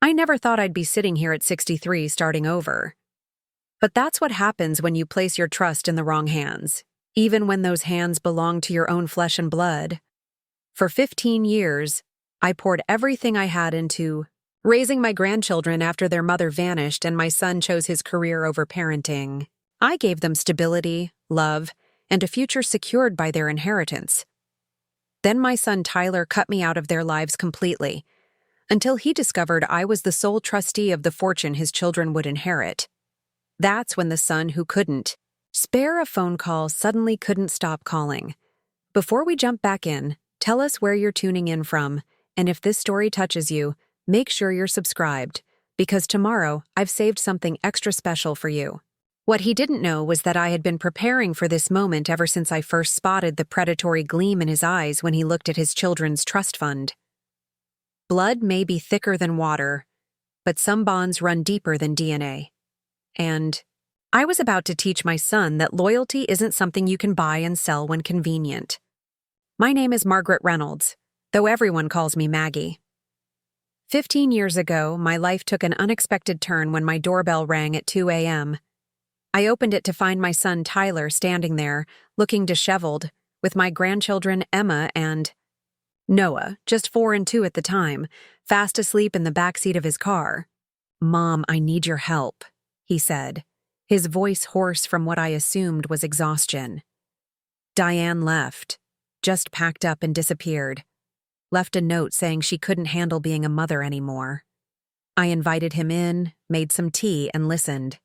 I never thought I'd be sitting here at 63 starting over. But that's what happens when you place your trust in the wrong hands, even when those hands belong to your own flesh and blood. For 15 years, I poured everything I had into raising my grandchildren after their mother vanished and my son chose his career over parenting. I gave them stability, love, and a future secured by their inheritance. Then my son Tyler cut me out of their lives completely, until he discovered I was the sole trustee of the fortune his children would inherit. That's when the son who couldn't spare a phone call suddenly couldn't stop calling. Before we jump back in, tell us where you're tuning in from, and if this story touches you, make sure you're subscribed, because tomorrow I've saved something extra special for you. What he didn't know was that I had been preparing for this moment ever since I first spotted the predatory gleam in his eyes when he looked at his children's trust fund. Blood may be thicker than water, but some bonds run deeper than DNA. And I was about to teach my son that loyalty isn't something you can buy and sell when convenient. My name is Margaret Reynolds, though everyone calls me Maggie. 15 years ago, my life took an unexpected turn when my doorbell rang at 2 a.m. I opened it to find my son Tyler standing there, looking disheveled, with my grandchildren Emma and Noah, just 4 and 2 at the time, fast asleep in the backseat of his car. "Mom, I need your help," he said, his voice hoarse from what I assumed was exhaustion. Diane left, just packed up and disappeared. Left a note saying she couldn't handle being a mother anymore. I invited him in, made some tea, and listened.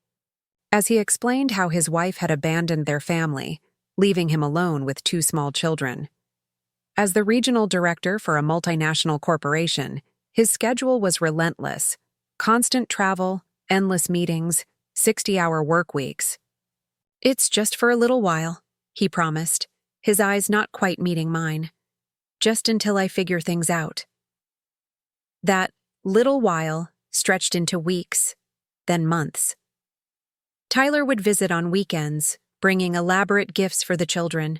As he explained how his wife had abandoned their family, leaving him alone with 2 small children. As the regional director for a multinational corporation, his schedule was relentless. Constant travel, endless meetings, 60-hour work weeks. "It's just for a little while," he promised, his eyes not quite meeting mine. "Just until I figure things out." That little while stretched into weeks, then months. Tyler would visit on weekends, bringing elaborate gifts for the children,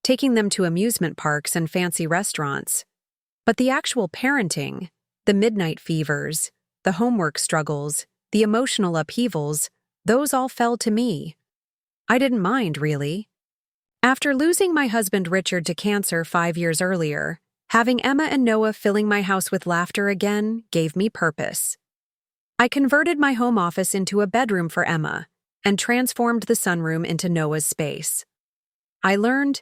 taking them to amusement parks and fancy restaurants. But the actual parenting, the midnight fevers, the homework struggles, the emotional upheavals, those all fell to me. I didn't mind, really. After losing my husband Richard to cancer 5 years earlier, having Emma and Noah filling my house with laughter again gave me purpose. I converted my home office into a bedroom for Emma and transformed the sunroom into Noah's space. I learned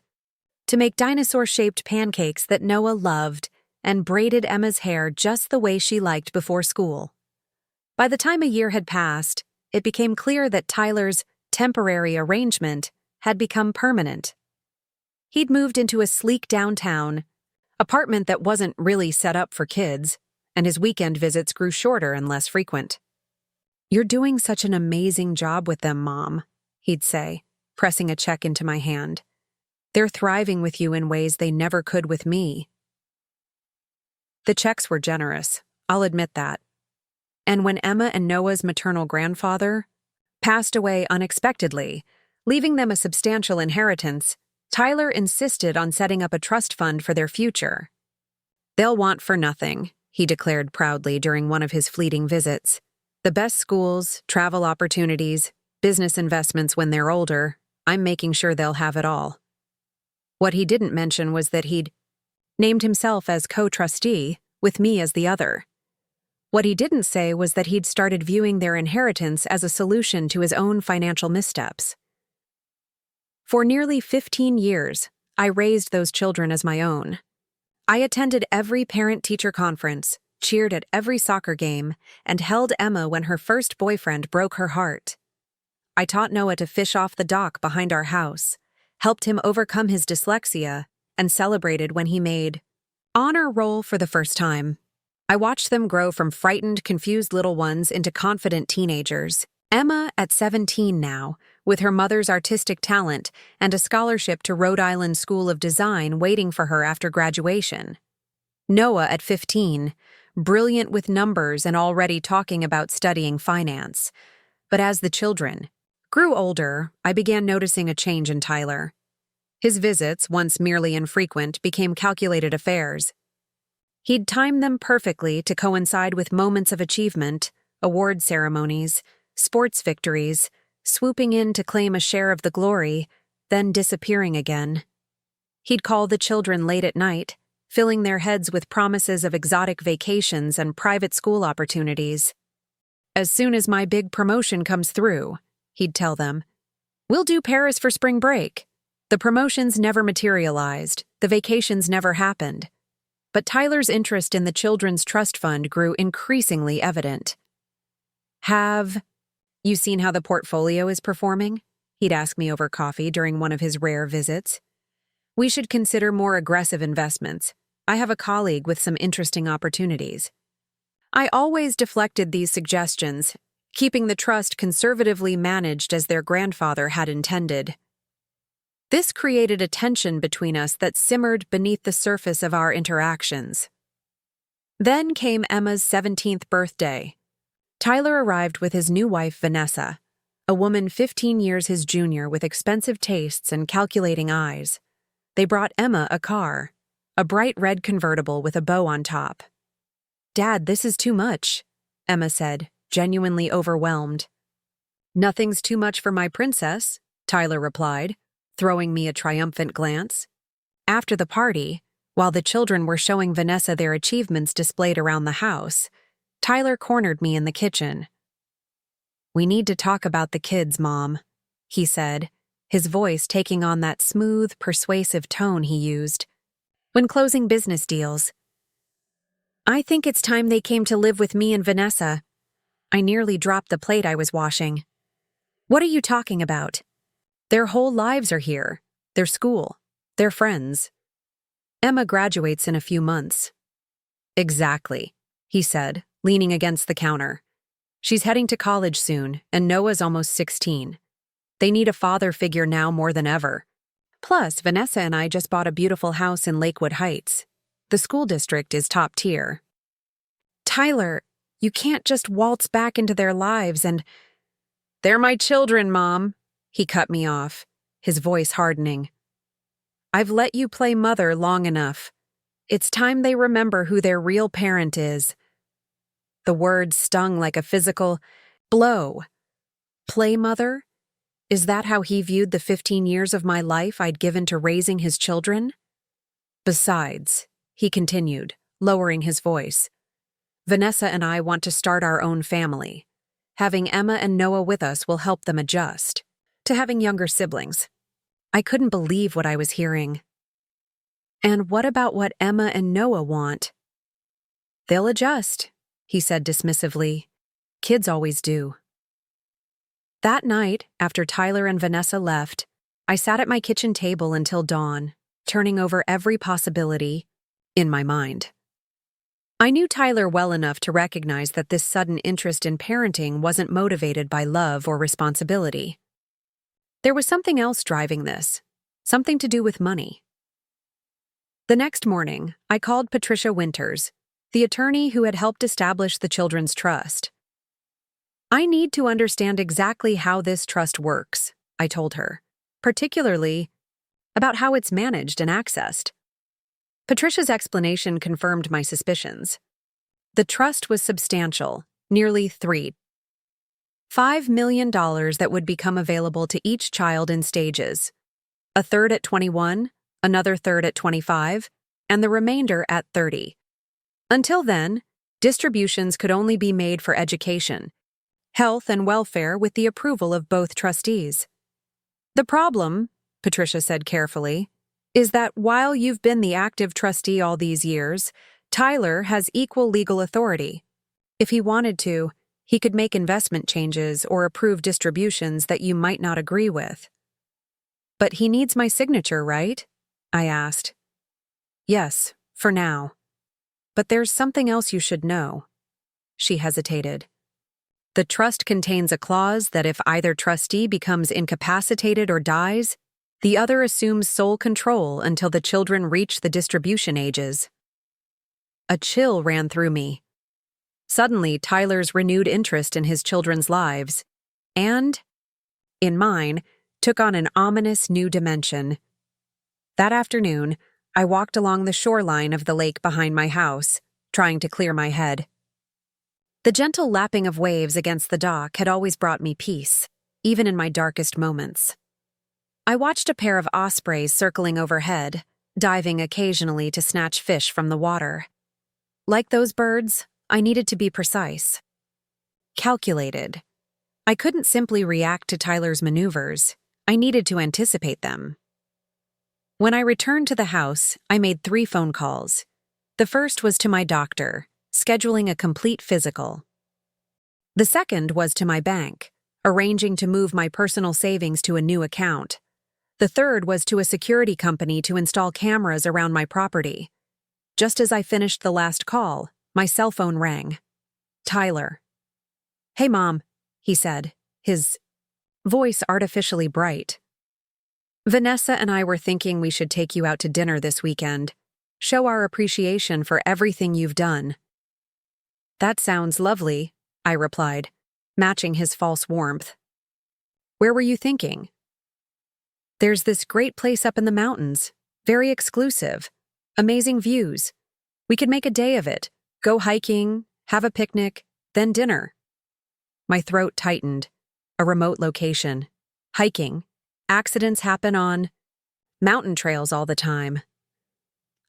to make dinosaur-shaped pancakes that Noah loved and braided Emma's hair just the way she liked before school. By the time a year had passed, it became clear that Tyler's temporary arrangement had become permanent. He'd moved into a sleek downtown apartment that wasn't really set up for kids, and his weekend visits grew shorter and less frequent. "You're doing such an amazing job with them, Mom," he'd say, pressing a check into my hand. "They're thriving with you in ways they never could with me." The checks were generous, I'll admit that. And when Emma and Noah's maternal grandfather passed away unexpectedly, leaving them a substantial inheritance, Tyler insisted on setting up a trust fund for their future. "They'll want for nothing," he declared proudly during one of his fleeting visits. "The best schools, travel opportunities, business investments when they're older, I'm making sure they'll have it all." What he didn't mention was that he'd named himself as co-trustee, with me as the other. What he didn't say was that he'd started viewing their inheritance as a solution to his own financial missteps. For nearly 15 years, I raised those children as my own. I attended every parent-teacher conference, cheered at every soccer game, and held Emma when her first boyfriend broke her heart. I taught Noah to fish off the dock behind our house, helped him overcome his dyslexia, and celebrated when he made honor roll for the first time. I watched them grow from frightened, confused little ones into confident teenagers. Emma, at 17 now, with her mother's artistic talent and a scholarship to Rhode Island School of Design waiting for her after graduation. Noah, at 15, brilliant with numbers and already talking about studying finance. But as the children grew older, I began noticing a change in Tyler. His visits, once merely infrequent, became calculated affairs. He'd time them perfectly to coincide with moments of achievement, award ceremonies, sports victories, swooping in to claim a share of the glory, then disappearing again. He'd call the children late at night, filling their heads with promises of exotic vacations and private school opportunities. As soon as my big promotion comes through, he'd tell them, we'll do Paris for spring break. The promotions never materialized, the vacations never happened. But Tyler's interest in the Children's Trust Fund grew increasingly evident. Have you seen how the portfolio is performing? He'd ask me over coffee during one of his rare visits. We should consider more aggressive investments. I have a colleague with some interesting opportunities. I always deflected these suggestions, keeping the trust conservatively managed as their grandfather had intended. This created a tension between us that simmered beneath the surface of our interactions. Then came Emma's 17th birthday. Tyler arrived with his new wife, Vanessa, a woman 15 years his junior with expensive tastes and calculating eyes. They brought Emma a car, a bright red convertible with a bow on top. "Dad, this is too much," Emma said, genuinely overwhelmed. "Nothing's too much for my princess," Tyler replied, throwing me a triumphant glance. After the party, while the children were showing Vanessa their achievements displayed around the house, Tyler cornered me in the kitchen. "We need to talk about the kids, Mom," he said, his voice taking on that smooth, persuasive tone he used when closing business deals. "I think it's time they came to live with me and Vanessa." I nearly dropped the plate I was washing. "What are you talking about? Their whole lives are here. Their school. Their friends. Emma graduates in a few months." "Exactly," he said, leaning against the counter. "She's heading to college soon, and Noah's almost 16. They need a father figure now more than ever. Plus, Vanessa and I just bought a beautiful house in Lakewood Heights. The school district is top tier." "Tyler, you can't just waltz back into their lives and—" "They're my children, Mom," he cut me off, his voice hardening. "I've let you play mother long enough. It's time they remember who their real parent is." The word stung like a physical blow. Play mother? Is that how he viewed the 15 years of my life I'd given to raising his children? "Besides," he continued, lowering his voice, "Vanessa and I want to start our own family. Having Emma and Noah with us will help them adjust to having younger siblings." I couldn't believe what I was hearing. "And what about what Emma and Noah want?" "They'll adjust," he said dismissively. "Kids always do." That night, after Tyler and Vanessa left, I sat at my kitchen table until dawn, turning over every possibility in my mind. I knew Tyler well enough to recognize that this sudden interest in parenting wasn't motivated by love or responsibility. There was something else driving this, something to do with money. The next morning, I called Patricia Winters, the attorney who had helped establish the Children's Trust. "I need to understand exactly how this trust works," I told her, particularly about how it's managed and accessed. Patricia's explanation confirmed my suspicions. The trust was substantial, nearly $5 million that would become available to each child in stages. A third at 21, another third at 25, and the remainder at 30. Until then, distributions could only be made for education, health, and welfare with the approval of both trustees. "The problem," Patricia said carefully, "is that while you've been the active trustee all these years, Tyler has equal legal authority. If he wanted to, he could make investment changes or approve distributions that you might not agree with." "But he needs my signature, right?" I asked. "Yes, for now. But there's something else you should know." She hesitated. "The trust contains a clause that if either trustee becomes incapacitated or dies, the other assumes sole control until the children reach the distribution ages." A chill ran through me. Suddenly, Tyler's renewed interest in his children's lives, and in mine, took on an ominous new dimension. That afternoon, I walked along the shoreline of the lake behind my house, trying to clear my head. The gentle lapping of waves against the dock had always brought me peace, even in my darkest moments. I watched a pair of ospreys circling overhead, diving occasionally to snatch fish from the water. Like those birds, I needed to be precise. Calculated. I couldn't simply react to Tyler's maneuvers. I needed to anticipate them. When I returned to the house, I made 3 phone calls. The first was to my doctor, scheduling a complete physical. The second was to my bank, arranging to move my personal savings to a new account. The third was to a security company to install cameras around my property. Just as I finished the last call, my cell phone rang. Tyler. "Hey, Mom," he said, his voice artificially bright. "Vanessa and I were thinking we should take you out to dinner this weekend. Show our appreciation for everything you've done." "That sounds lovely," I replied, matching his false warmth. "Where were you thinking?" "There's this great place up in the mountains, very exclusive, amazing views. We could make a day of it, go hiking, have a picnic, then dinner." My throat tightened. A remote location. Hiking. Accidents happen on mountain trails all the time.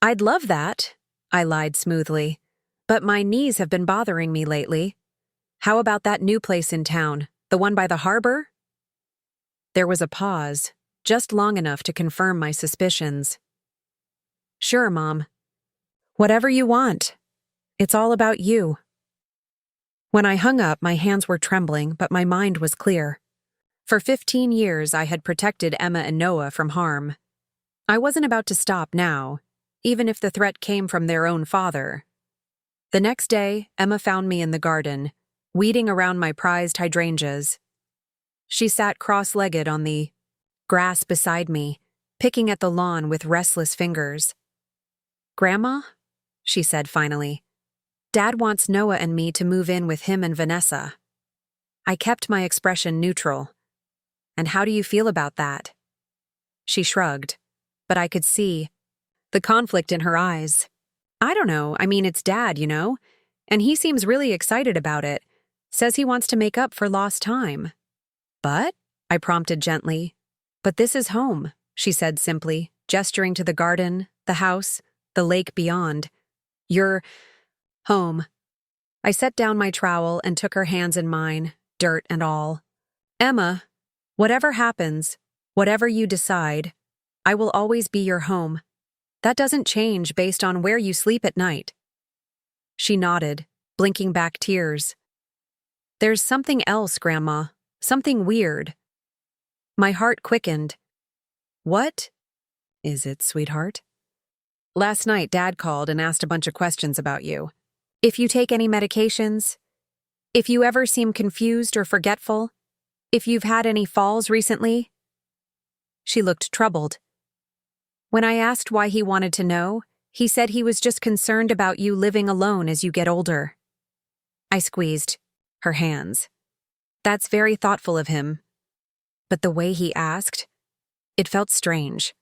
"I'd love that," I lied smoothly, "but my knees have been bothering me lately. How about that new place in town, the one by the harbor?" There was a pause, just long enough to confirm my suspicions. "Sure, Mom. Whatever you want. It's all about you." When I hung up, my hands were trembling, but my mind was clear. For 15 years, I had protected Emma and Noah from harm. I wasn't about to stop now, even if the threat came from their own father. The next day, Emma found me in the garden, weeding around my prized hydrangeas. She sat cross-legged on the grass beside me, picking at the lawn with restless fingers. "Grandma?" she said finally. "Dad wants Noah and me to move in with him and Vanessa." I kept my expression neutral. "And how do you feel about that?" She shrugged, but I could see the conflict in her eyes. "I don't know, it's Dad, and he seems really excited about it. Says he wants to make up for lost time." "But?" I prompted gently. "But this is home," she said simply, gesturing to the garden, the house, the lake beyond. "You're home." I set down my trowel and took her hands in mine, dirt and all. "Emma, whatever happens, whatever you decide, I will always be your home. That doesn't change based on where you sleep at night." She nodded, blinking back tears. "There's something else, Grandma. Something weird." My heart quickened. "What is it, sweetheart?" "Last night, Dad called and asked a bunch of questions about you. If you take any medications, if you ever seem confused or forgetful, if you've had any falls recently." She looked troubled. "When I asked why he wanted to know, he said he was just concerned about you living alone as you get older." I squeezed her hands. "That's very thoughtful of him." But the way he asked, it felt strange,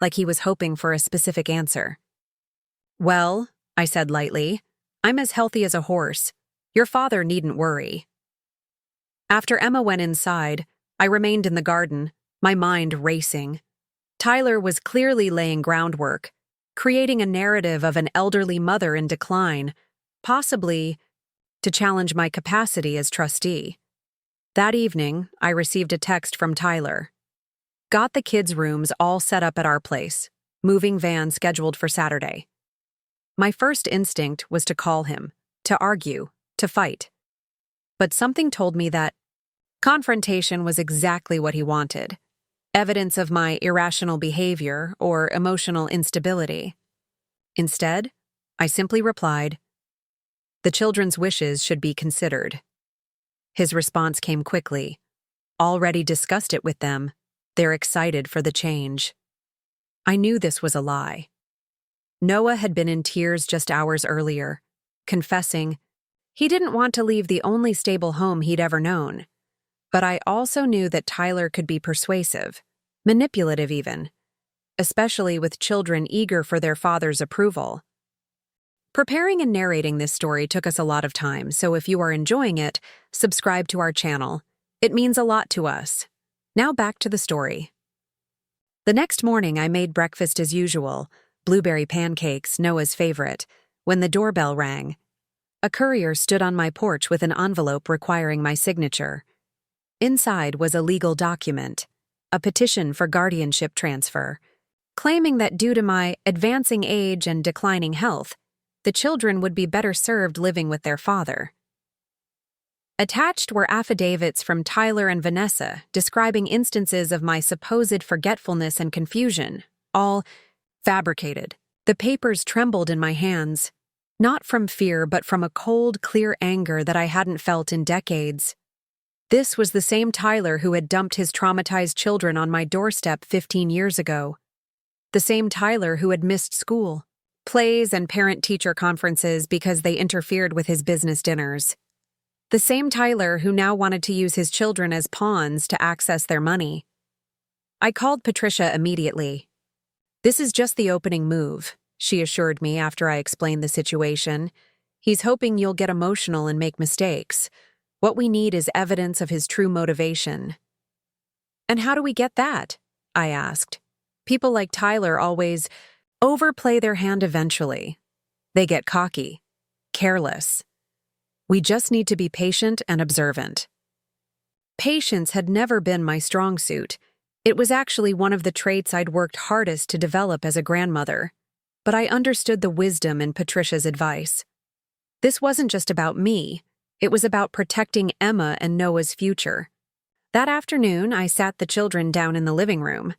like he was hoping for a specific answer. "Well," I said lightly, "I'm as healthy as a horse. Your father needn't worry." After Emma went inside, I remained in the garden, my mind racing. Tyler was clearly laying groundwork, creating a narrative of an elderly mother in decline, possibly to challenge my capacity as trustee. That evening, I received a text from Tyler. "Got the kids' rooms all set up at our place. Moving van scheduled for Saturday." My first instinct was to call him, to argue, to fight. But something told me that confrontation was exactly what he wanted. Evidence of my irrational behavior or emotional instability. Instead, I simply replied, "The children's wishes should be considered." His response came quickly. "Already discussed it with them. They're excited for the change." I knew this was a lie. Noah had been in tears just hours earlier, confessing he didn't want to leave the only stable home he'd ever known. But I also knew that Tyler could be persuasive, manipulative even, especially with children eager for their father's approval. Preparing and narrating this story took us a lot of time, so if you are enjoying it, subscribe to our channel. It means a lot to us. Now back to the story. The next morning I made breakfast as usual, blueberry pancakes, Noah's favorite, when the doorbell rang. A courier stood on my porch with an envelope requiring my signature. Inside was a legal document, a petition for guardianship transfer, claiming that due to my advancing age and declining health, the children would be better served living with their father. Attached were affidavits from Tyler and Vanessa describing instances of my supposed forgetfulness and confusion, all fabricated. The papers trembled in my hands, not from fear but from a cold, clear anger that I hadn't felt in decades. This was the same Tyler who had dumped his traumatized children on my doorstep 15 years ago. The same Tyler who had missed school, plays, and parent-teacher conferences because they interfered with his business dinners. The same Tyler who now wanted to use his children as pawns to access their money. I called Patricia immediately. "This is just the opening move," she assured me after I explained the situation. "He's hoping you'll get emotional and make mistakes. What we need is evidence of his true motivation." "And how do we get that?" I asked. "People like Tyler always overplay their hand eventually. They get cocky, careless. We just need to be patient and observant." Patience had never been my strong suit. It was actually one of the traits I'd worked hardest to develop as a grandmother. But I understood the wisdom in Patricia's advice. This wasn't just about me. It was about protecting Emma and Noah's future. That afternoon, I sat the children down in the living room.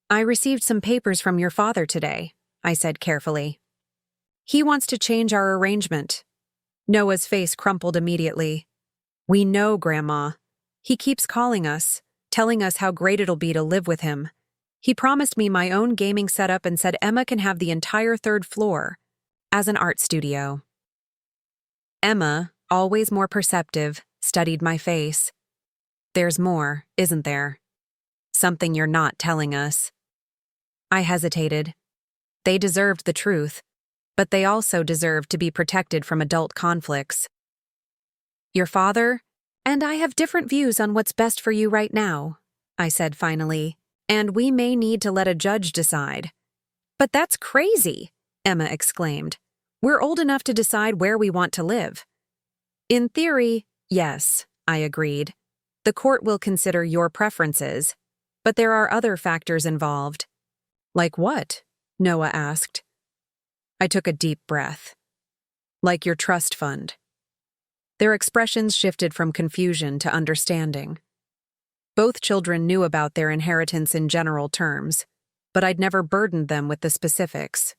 "I received some papers from your father today," I said carefully. "He wants to change our arrangement." Noah's face crumpled immediately. "We know, Grandma. He keeps calling us, telling us how great it'll be to live with him. He promised me my own gaming setup and said Emma can have the entire third floor as an art studio." Emma, always more perceptive, studied my face. "There's more, isn't there? Something you're not telling us." I hesitated. They deserved the truth, but they also deserved to be protected from adult conflicts. "Your father and I have different views on what's best for you right now," I said finally, "and we may need to let a judge decide." "But that's crazy," Emma exclaimed. "We're old enough to decide where we want to live." "In theory, yes," I agreed. "The court will consider your preferences, but there are other factors involved." "Like what?" Noah asked. I took a deep breath. "Like your trust fund." Their expressions shifted from confusion to understanding. Both children knew about their inheritance in general terms, but I'd never burdened them with the specifics.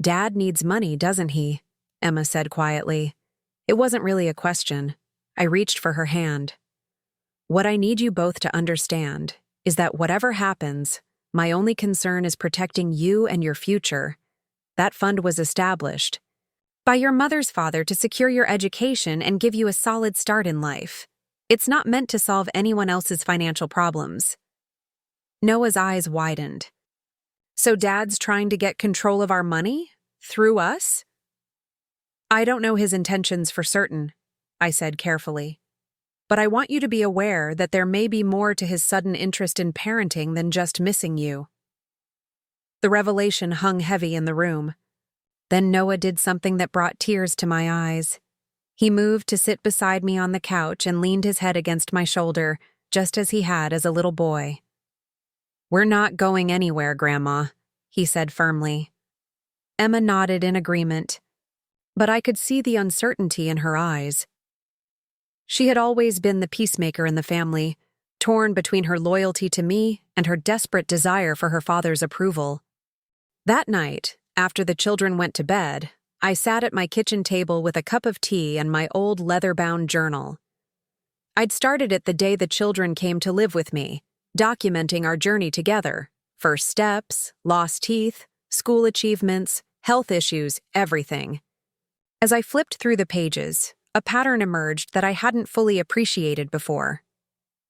"Dad needs money, doesn't he?" Emma said quietly. It wasn't really a question. I reached for her hand. "What I need you both to understand is that whatever happens, my only concern is protecting you and your future. That fund was established by your mother's father to secure your education and give you a solid start in life. It's not meant to solve anyone else's financial problems." Noah's eyes widened. "So Dad's trying to get control of our money? Through us?" "I don't know his intentions for certain," I said carefully. "But I want you to be aware that there may be more to his sudden interest in parenting than just missing you." The revelation hung heavy in the room. Then Noah did something that brought tears to my eyes. He moved to sit beside me on the couch and leaned his head against my shoulder, just as he had as a little boy. "We're not going anywhere, Grandma," he said firmly. Emma nodded in agreement, but I could see the uncertainty in her eyes. She had always been the peacemaker in the family, torn between her loyalty to me and her desperate desire for her father's approval. That night, after the children went to bed, I sat at my kitchen table with a cup of tea and my old leather-bound journal. I'd started it the day the children came to live with me, documenting our journey together. First steps, lost teeth, school achievements, health issues, everything. As I flipped through the pages, a pattern emerged that I hadn't fully appreciated before.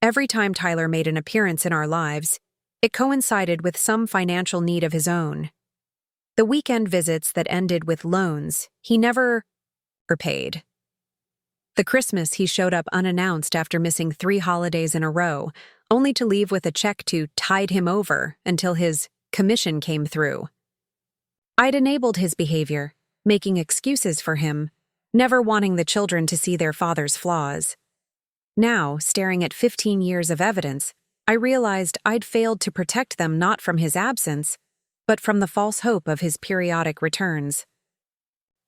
Every time Tyler made an appearance in our lives, It coincided with some financial need of his own. The weekend visits that ended with loans he never repaid. The Christmas he showed up unannounced after missing 3 holidays in a row, only to leave with a check to tide him over until his commission came through. I'd enabled his behavior, making excuses for him, never wanting the children to see their father's flaws. Now, staring at 15 years of evidence, I realized I'd failed to protect them not from his absence, but from the false hope of his periodic returns.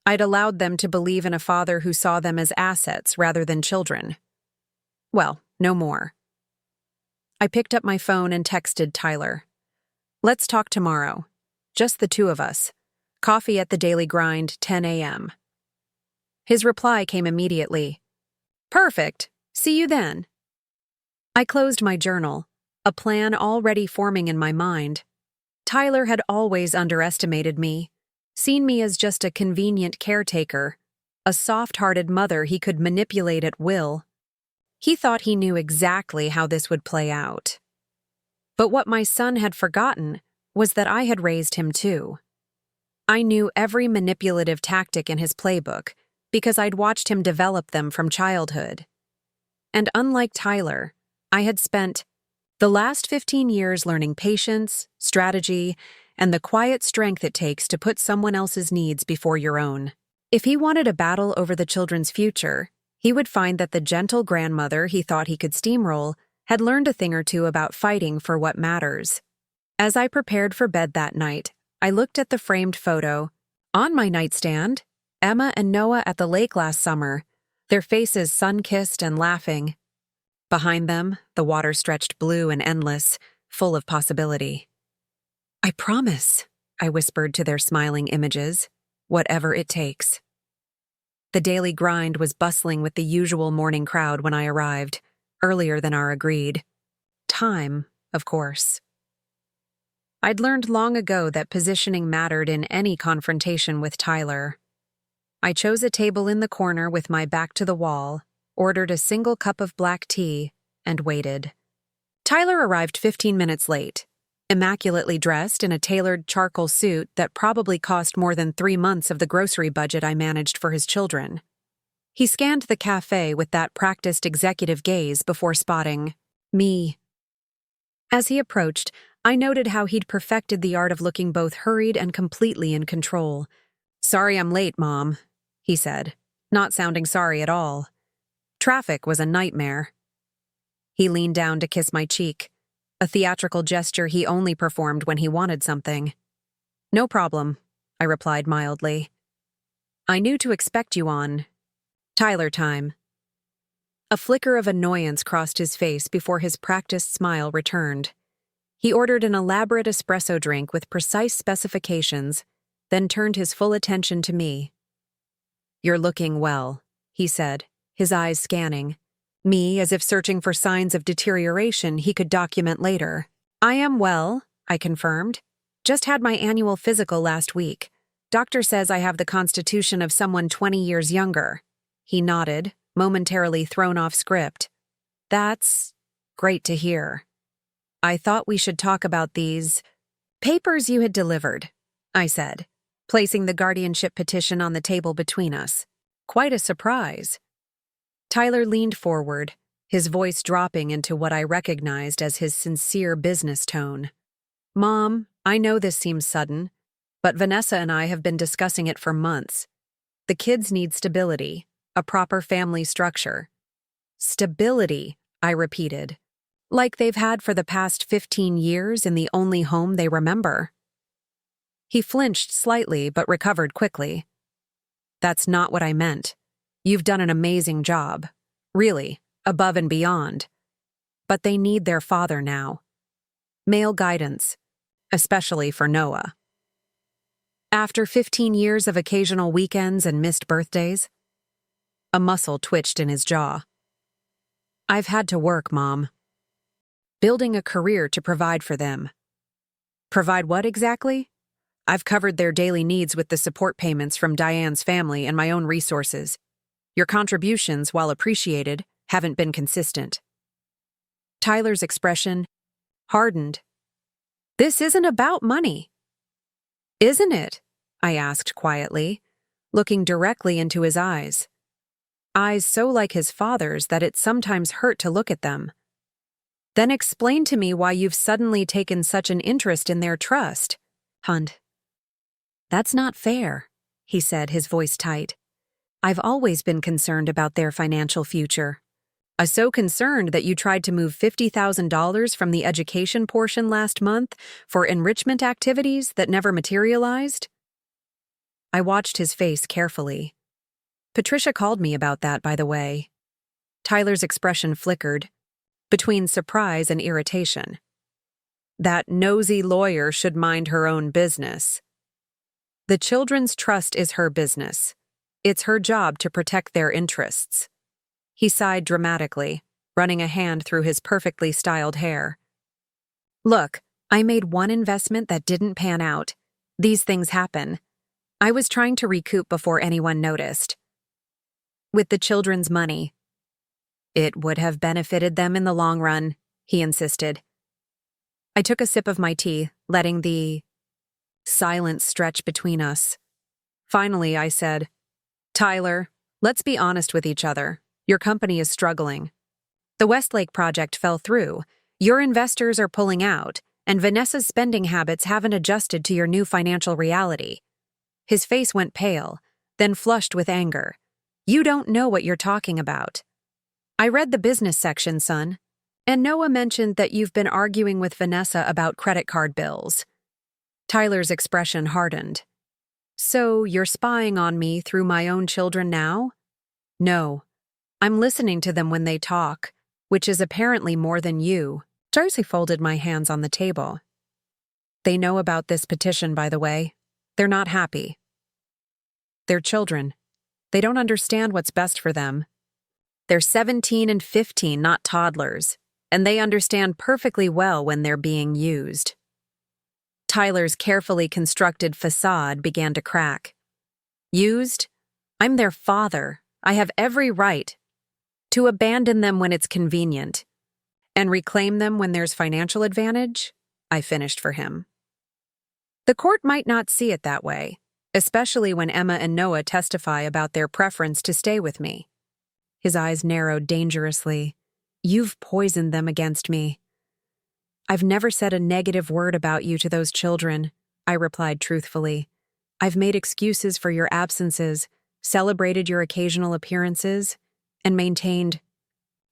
I'd allowed them to believe in a father who saw them as assets rather than children. Well, no more. I picked up my phone and texted Tyler. "Let's talk tomorrow. Just the two of us. Coffee at the Daily Grind, 10 a.m. His reply came immediately. "Perfect. See you then." I closed my journal, a plan already forming in my mind. Tyler had always underestimated me, seen me as just a convenient caretaker, a soft-hearted mother he could manipulate at will. He thought he knew exactly how this would play out. But what my son had forgotten was that I had raised him too. I knew every manipulative tactic in his playbook because I'd watched him develop them from childhood. And unlike Tyler, I had spent the last 15 years learning patience, strategy, and the quiet strength it takes to put someone else's needs before your own. If he wanted a battle over the children's future, he would find that the gentle grandmother he thought he could steamroll had learned a thing or two about fighting for what matters. As I prepared for bed that night, I looked at the framed photo. On my nightstand, Emma and Noah at the lake last summer, their faces sun-kissed and laughing. Behind them, the water stretched blue and endless, full of possibility. "I promise," I whispered to their smiling images, "whatever it takes." The Daily Grind was bustling with the usual morning crowd when I arrived, earlier than our agreed time, of course. I'd learned long ago that positioning mattered in any confrontation with Tyler. I chose a table in the corner with my back to the wall, ordered a single cup of black tea, and waited. Tyler arrived 15 minutes late, immaculately dressed in a tailored charcoal suit that probably cost more than 3 months of the grocery budget I managed for his children. He scanned the cafe with that practiced executive gaze before spotting me. As he approached, I noted how he'd perfected the art of looking both hurried and completely in control. "Sorry I'm late, Mom," he said, not sounding sorry at all. "Traffic was a nightmare." He leaned down to kiss my cheek, a theatrical gesture he only performed when he wanted something. "No problem," I replied mildly. "I knew to expect you on Tyler time." A flicker of annoyance crossed his face before his practiced smile returned. He ordered an elaborate espresso drink with precise specifications, then turned his full attention to me. "You're looking well," he said, his eyes scanning me as if searching for signs of deterioration he could document later. "I am well," I confirmed. "Just had my annual physical last week. Doctor says I have the constitution of someone 20 years younger." He nodded, momentarily thrown off script. "That's great to hear. I thought we should talk about these papers you had delivered," I said, placing the guardianship petition on the table between us. Quite a surprise. Tyler leaned forward, his voice dropping into what I recognized as his sincere business tone. "Mom, I know this seems sudden, but Vanessa and I have been discussing it for months. The kids need stability, a proper family structure." "Stability," I repeated, like they've had for the past 15 years in the only home they remember. He flinched slightly but recovered quickly. "That's not what I meant. You've done an amazing job. Really, above and beyond. But they need their father now. Male guidance, especially for Noah." After 15 years of occasional weekends and missed birthdays, a muscle twitched in his jaw. "I've had to work, Mom. Building a career to provide for them." "Provide what exactly?" "I've covered their daily needs with the support payments from Diane's family and my own resources. Your contributions, while appreciated, haven't been consistent." Tyler's expression hardened, This isn't about money. Isn't it? I asked quietly, looking directly into his eyes. Eyes so like his father's that it sometimes hurt to look at them. Then explain to me why you've suddenly taken such an interest in their trust. Hunt. That's not fair, he said, his voice tight. I've always been concerned about their financial future. So concerned that you tried to move $50,000 from the education portion last month for enrichment activities that never materialized? I watched his face carefully. Patricia called me about that, by the way. Tyler's expression flickered, between surprise and irritation. That nosy lawyer should mind her own business. The children's trust is her business. It's her job to protect their interests. He sighed dramatically, running a hand through his perfectly styled hair. Look, I made one investment that didn't pan out. These things happen. I was trying to recoup before anyone noticed. With the children's money. It would have benefited them in the long run, he insisted. I took a sip of my tea, letting the silence stretch between us. Finally, I said, Tyler, let's be honest with each other. Your company is struggling. The Westlake project fell through, your investors are pulling out, and Vanessa's spending habits haven't adjusted to your new financial reality. His face went pale, then flushed with anger. You don't know what you're talking about. I read the business section, son, and Noah mentioned that you've been arguing with Vanessa about credit card bills. Tyler's expression hardened. So you're spying on me through my own children now? No. I'm listening to them when they talk, which is apparently more than you. Darcy folded my hands on the table. They know about this petition, by the way. They're not happy. They're children. They don't understand what's best for them. They're 17 and 15, not toddlers, and they understand perfectly well when they're being used. Tyler's carefully constructed facade began to crack. Used? I'm their father. I have every right to abandon them when it's convenient and reclaim them when there's financial advantage, I finished for him. The court might not see it that way, especially when Emma and Noah testify about their preference to stay with me. His eyes narrowed dangerously. You've poisoned them against me. I've never said a negative word about you to those children, I replied truthfully. I've made excuses for your absences, celebrated your occasional appearances, and maintained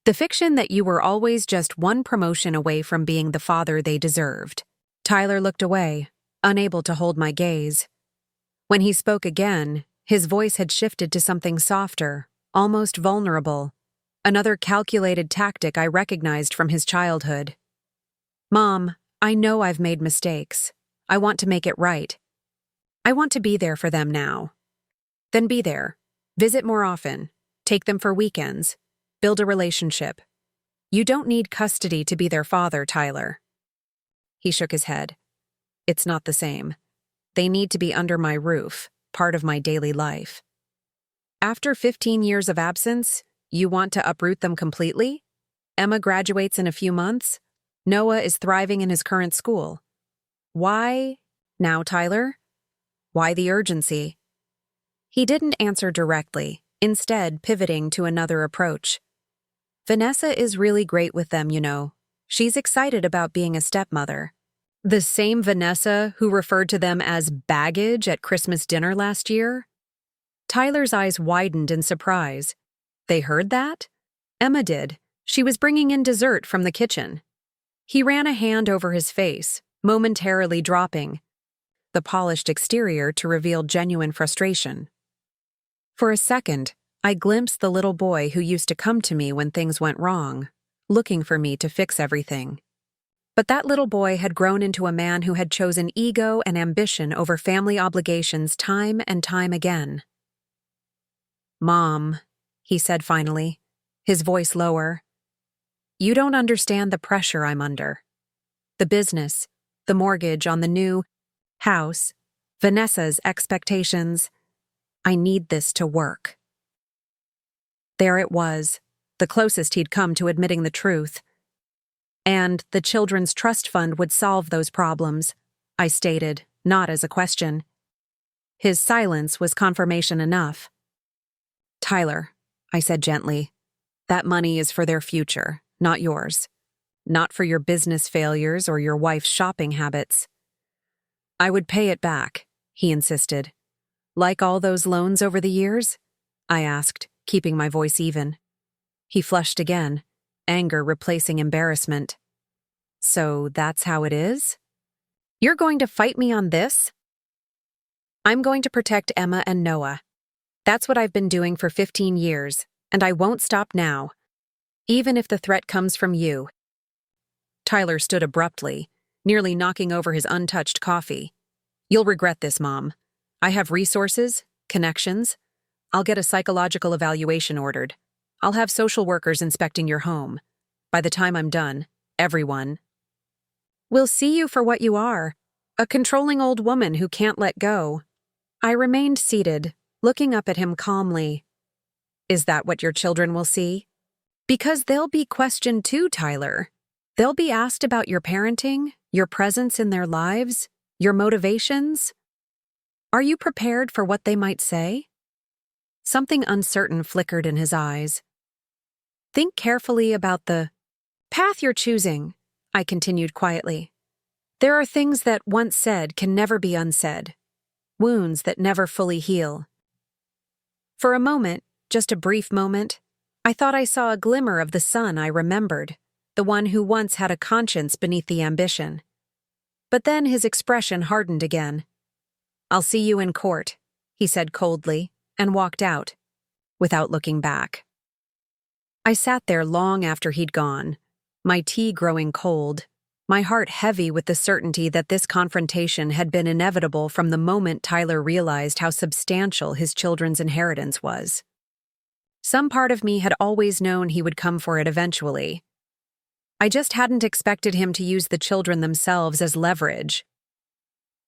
the fiction that you were always just one promotion away from being the father they deserved. Tyler looked away, unable to hold my gaze. When he spoke again, his voice had shifted to something softer, almost vulnerable, another calculated tactic I recognized from his childhood. Mom, I know I've made mistakes. I want to make it right. I want to be there for them now. Then be there. Visit more often. Take them for weekends. Build a relationship. You don't need custody to be their father, Tyler. He shook his head. It's not the same. They need to be under my roof, part of my daily life. After 15 years of absence, you want to uproot them completely? Emma graduates in a few months. Noah is thriving in his current school. Why now, Tyler? Why the urgency? He didn't answer directly, instead pivoting to another approach. Vanessa is really great with them, you know. She's excited about being a stepmother. The same Vanessa who referred to them as baggage at Christmas dinner last year? Tyler's eyes widened in surprise. They heard that? Emma did. She was bringing in dessert from the kitchen. He ran a hand over his face, momentarily dropping the polished exterior to reveal genuine frustration. For a second, I glimpsed the little boy who used to come to me when things went wrong, looking for me to fix everything. But that little boy had grown into a man who had chosen ego and ambition over family obligations time and time again. Mom, he said finally, his voice lower. You don't understand the pressure I'm under. The business, the mortgage on the new house, Vanessa's expectations. I need this to work. There it was, the closest he'd come to admitting the truth. And the Children's Trust Fund would solve those problems, I stated, not as a question. His silence was confirmation enough. Tyler, I said gently, that money is for their future, not yours. Not for your business failures or your wife's shopping habits. I would pay it back, he insisted. Like all those loans over the years? I asked, keeping my voice even. He flushed again, anger replacing embarrassment. So that's how it is? You're going to fight me on this? I'm going to protect Emma and Noah. That's what I've been doing for 15 years, and I won't stop now. Even if the threat comes from you. Tyler stood abruptly, nearly knocking over his untouched coffee. You'll regret this, Mom. I have resources, connections. I'll get a psychological evaluation ordered. I'll have social workers inspecting your home. By the time I'm done, everyone will see you for what you are, a controlling old woman who can't let go. I remained seated, looking up at him calmly. Is that what your children will see? Because they'll be questioned too, Tyler. They'll be asked about your parenting, your presence in their lives, your motivations. Are you prepared for what they might say? Something uncertain flickered in his eyes. Think carefully about the path you're choosing, I continued quietly. There are things that once said can never be unsaid, wounds that never fully heal. For a moment, just a brief moment, I thought I saw a glimmer of the son I remembered, the one who once had a conscience beneath the ambition. But then his expression hardened again. I'll see you in court, he said coldly, and walked out, without looking back. I sat there long after he'd gone, my tea growing cold, my heart heavy with the certainty that this confrontation had been inevitable from the moment Tyler realized how substantial his children's inheritance was. Some part of me had always known he would come for it eventually. I just hadn't expected him to use the children themselves as leverage.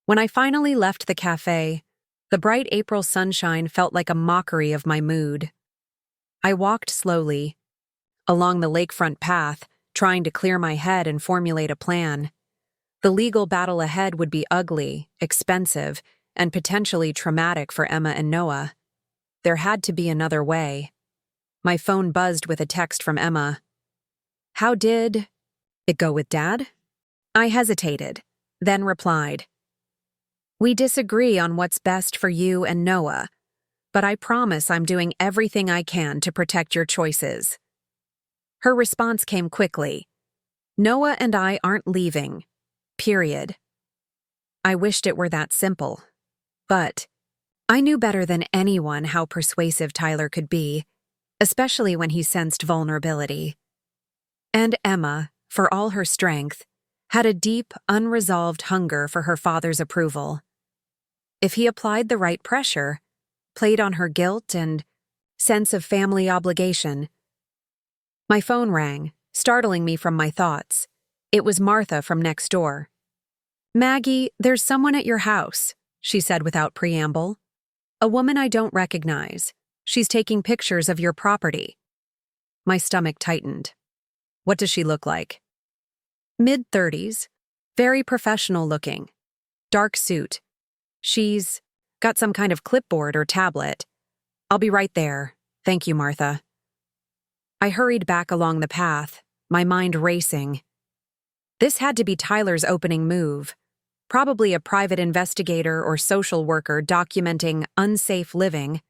When I finally left the cafe, the bright April sunshine felt like a mockery of my mood. I walked slowly, along the lakefront path, trying to clear my head and formulate a plan. The legal battle ahead would be ugly, expensive, and potentially traumatic for Emma and Noah. There had to be another way. My phone buzzed with a text from Emma. How did it go with Dad? I hesitated, then replied. We disagree on what's best for you and Noah, but I promise I'm doing everything I can to protect your choices. Her response came quickly. Noah and I aren't leaving. Period. I wished it were that simple. But I knew better than anyone how persuasive Tyler could be, especially when he sensed vulnerability. And Emma, for all her strength, had a deep, unresolved hunger for her father's approval. If he applied the right pressure, played on her guilt and sense of family obligation. My phone rang, startling me from my thoughts. It was Martha from next door. Maggie, there's someone at your house, she said without preamble. A woman I don't recognize. She's taking pictures of your property. My stomach tightened. What does she look like? Mid-30s, very professional looking. Dark suit. She's got some kind of clipboard or tablet. I'll be right there. Thank you, Martha. I hurried back along the path, my mind racing. This had to be Tyler's opening move. Probably a private investigator or social worker documenting unsafe living.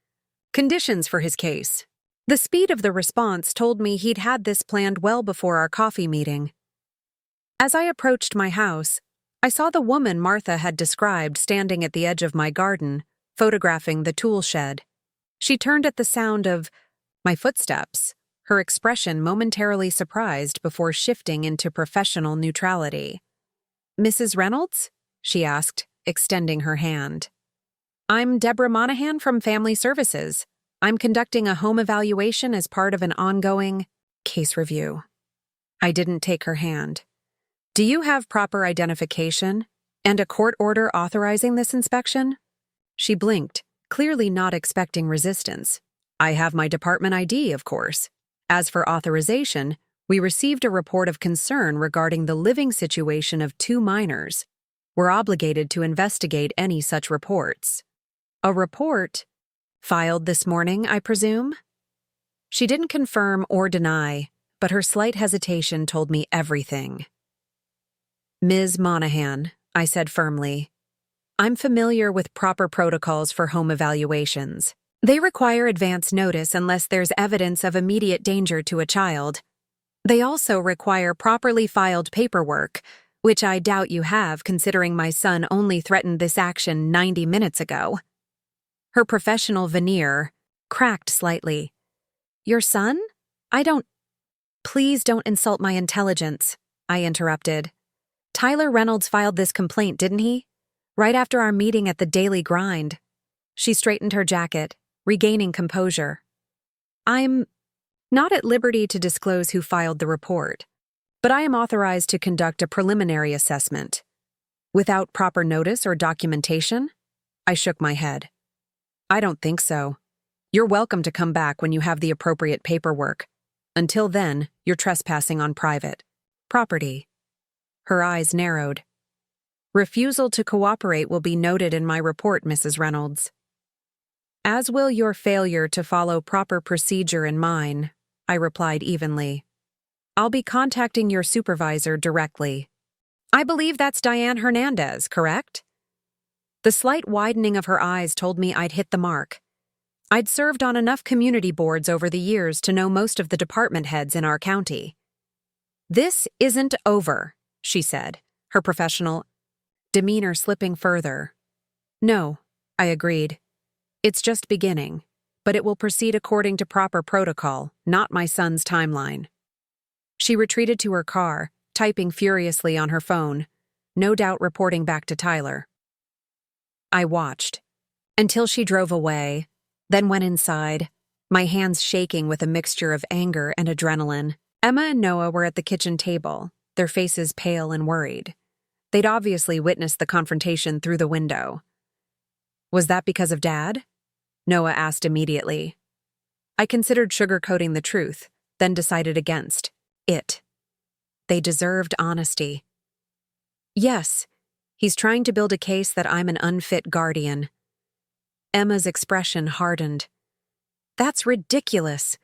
Conditions for his case. The speed of the response told me he'd had this planned well before our coffee meeting. As I approached my house, I saw the woman Martha had described standing at the edge of my garden, photographing the tool shed. She turned at the sound of my footsteps, her expression momentarily surprised before shifting into professional neutrality. Mrs. Reynolds? She asked, extending her hand. I'm Deborah Monahan from Family Services. I'm conducting a home evaluation as part of an ongoing case review. I didn't take her hand. Do you have proper identification and a court order authorizing this inspection? She blinked, clearly not expecting resistance. I have my department ID, of course. As for authorization, We received a report of concern regarding the living situation of 2 minors. We're obligated to investigate any such reports. A report? Filed this morning, I presume? She didn't confirm or deny, but her slight hesitation told me everything. Ms. Monahan, I said firmly, I'm familiar with proper protocols for home evaluations. They require advance notice unless there's evidence of immediate danger to a child. They also require properly filed paperwork, which I doubt you have considering my son only threatened this action 90 minutes ago. Her professional veneer cracked slightly. Your son? Please don't insult my intelligence, I interrupted. Tyler Reynolds filed this complaint, didn't he? Right after our meeting at the Daily Grind. She straightened her jacket, regaining composure. I'm not at liberty to disclose who filed the report, but I am authorized to conduct a preliminary assessment. Without proper notice or documentation? I shook my head. I don't think so. You're welcome to come back when you have the appropriate paperwork. Until then, you're trespassing on private property. Her eyes narrowed. Refusal to cooperate will be noted in my report, Mrs. Reynolds. As will your failure to follow proper procedure in mine, I replied evenly. I'll be contacting your supervisor directly. I believe that's Diane Hernandez, correct? The slight widening of her eyes told me I'd hit the mark. I'd served on enough community boards over the years to know most of the department heads in our county. This isn't over, she said, her professional demeanor slipping further. No, I agreed. It's just beginning, but it will proceed according to proper protocol, not my son's timeline. She retreated to her car, typing furiously on her phone, no doubt reporting back to Tyler. I watched, until she drove away, then went inside, my hands shaking with a mixture of anger and adrenaline. Emma and Noah were at the kitchen table, their faces pale and worried. They'd obviously witnessed the confrontation through the window. Was that because of Dad? Noah asked immediately. I considered sugarcoating the truth, then decided against it. They deserved honesty. Yes, he's trying to build a case that I'm an unfit guardian. Emma's expression hardened. That's ridiculous.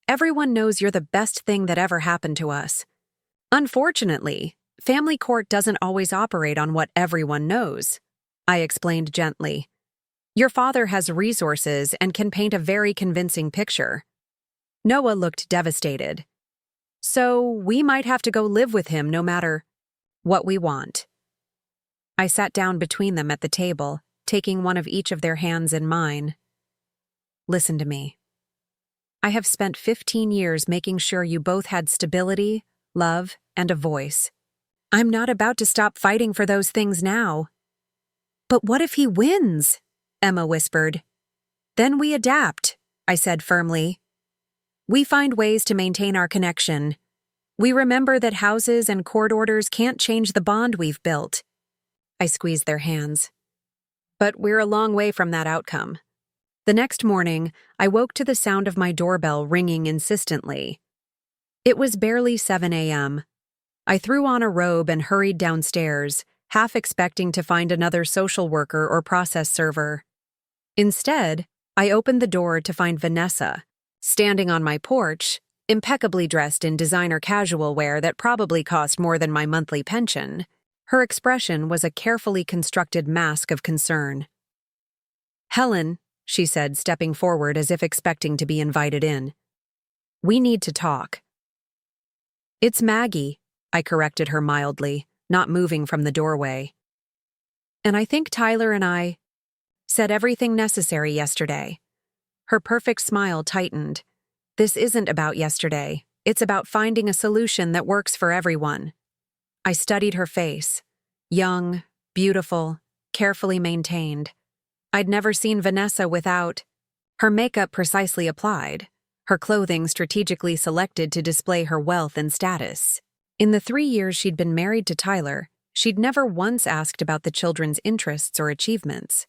Everyone knows you're the best thing that ever happened to us. Unfortunately, family court doesn't always operate on what everyone knows, I explained gently. Your father has resources and can paint a very convincing picture. Noah looked devastated. So we might have to go live with him no matter what we want. I sat down between them at the table, taking one of each of their hands in mine. Listen to me. I have spent 15 years making sure you both had stability, love, and a voice. I'm not about to stop fighting for those things now. But what if he wins? Emma whispered. Then we adapt, I said firmly. We find ways to maintain our connection. We remember that houses and court orders can't change the bond we've built. I squeezed their hands. But we're a long way from that outcome. The next morning, I woke to the sound of my doorbell ringing insistently. It was barely 7 a.m. I threw on a robe and hurried downstairs, half expecting to find another social worker or process server. Instead, I opened the door to find Vanessa, standing on my porch, impeccably dressed in designer casual wear that probably cost more than my monthly pension. Her expression was a carefully constructed mask of concern. Helen, she said, stepping forward as if expecting to be invited in. We need to talk. It's Maggie, I corrected her mildly, not moving from the doorway. And I think Tyler and I said everything necessary yesterday. Her perfect smile tightened. This isn't about yesterday. It's about finding a solution that works for everyone. I studied her face. Young, beautiful, carefully maintained. I'd never seen Vanessa without her makeup precisely applied, her clothing strategically selected to display her wealth and status. In the 3 years she'd been married to Tyler, she'd never once asked about the children's interests or achievements.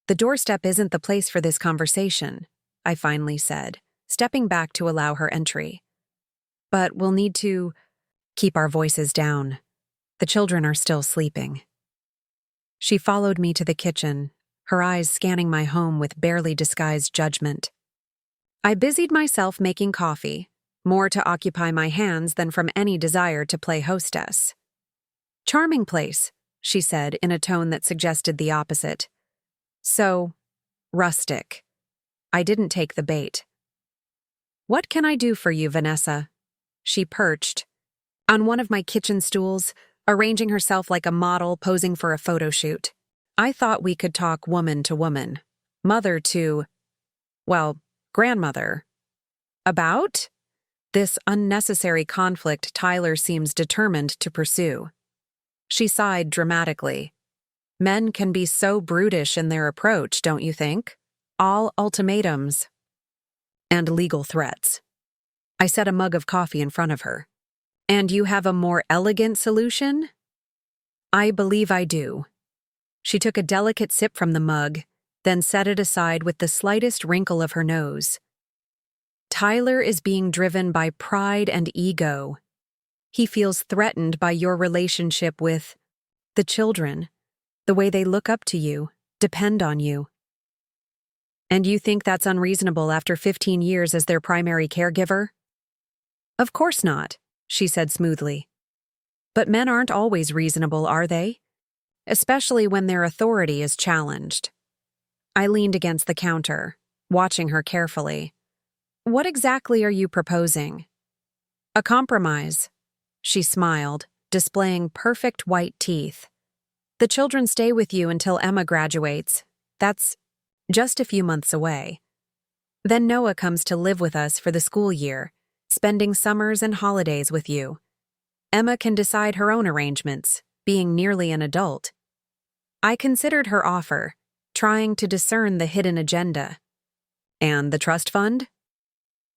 The doorstep isn't the place for this conversation, I finally said, stepping back to allow her entry. but we'll need to keep our voices down. The children are still sleeping. She followed me to the kitchen, her eyes scanning my home with barely disguised judgment. I busied myself making coffee, more to occupy my hands than from any desire to play hostess. "Charming place," she said in a tone that suggested the opposite. "So, rustic." I didn't take the bait. "What can I do for you, Vanessa?" She perched on one of my kitchen stools, arranging herself like a model posing for a photo shoot. I thought we could talk woman to woman, mother to, well, grandmother. About this unnecessary conflict Tyler seems determined to pursue. She sighed dramatically. Men can be so brutish in their approach, don't you think? All ultimatums and legal threats. I set a mug of coffee in front of her. "And you have a more elegant solution?" "I believe I do." She took a delicate sip from the mug, then set it aside with the slightest wrinkle of her nose. "Tyler is being driven by pride and ego. He feels threatened by your relationship with the children, the way they look up to you, depend on you." "And you think that's unreasonable after 15 years as their primary caregiver?" "Of course not," she said smoothly. "But men aren't always reasonable, are they? Especially when their authority is challenged." I leaned against the counter, watching her carefully. "What exactly are you proposing?" "A compromise." She smiled, displaying perfect white teeth. "The children stay with you until Emma graduates. That's just a few months away. Then Noah comes to live with us for the school year, spending summers and holidays with you. Emma can decide her own arrangements, being nearly an adult." I considered her offer, trying to discern the hidden agenda. "And the trust fund?"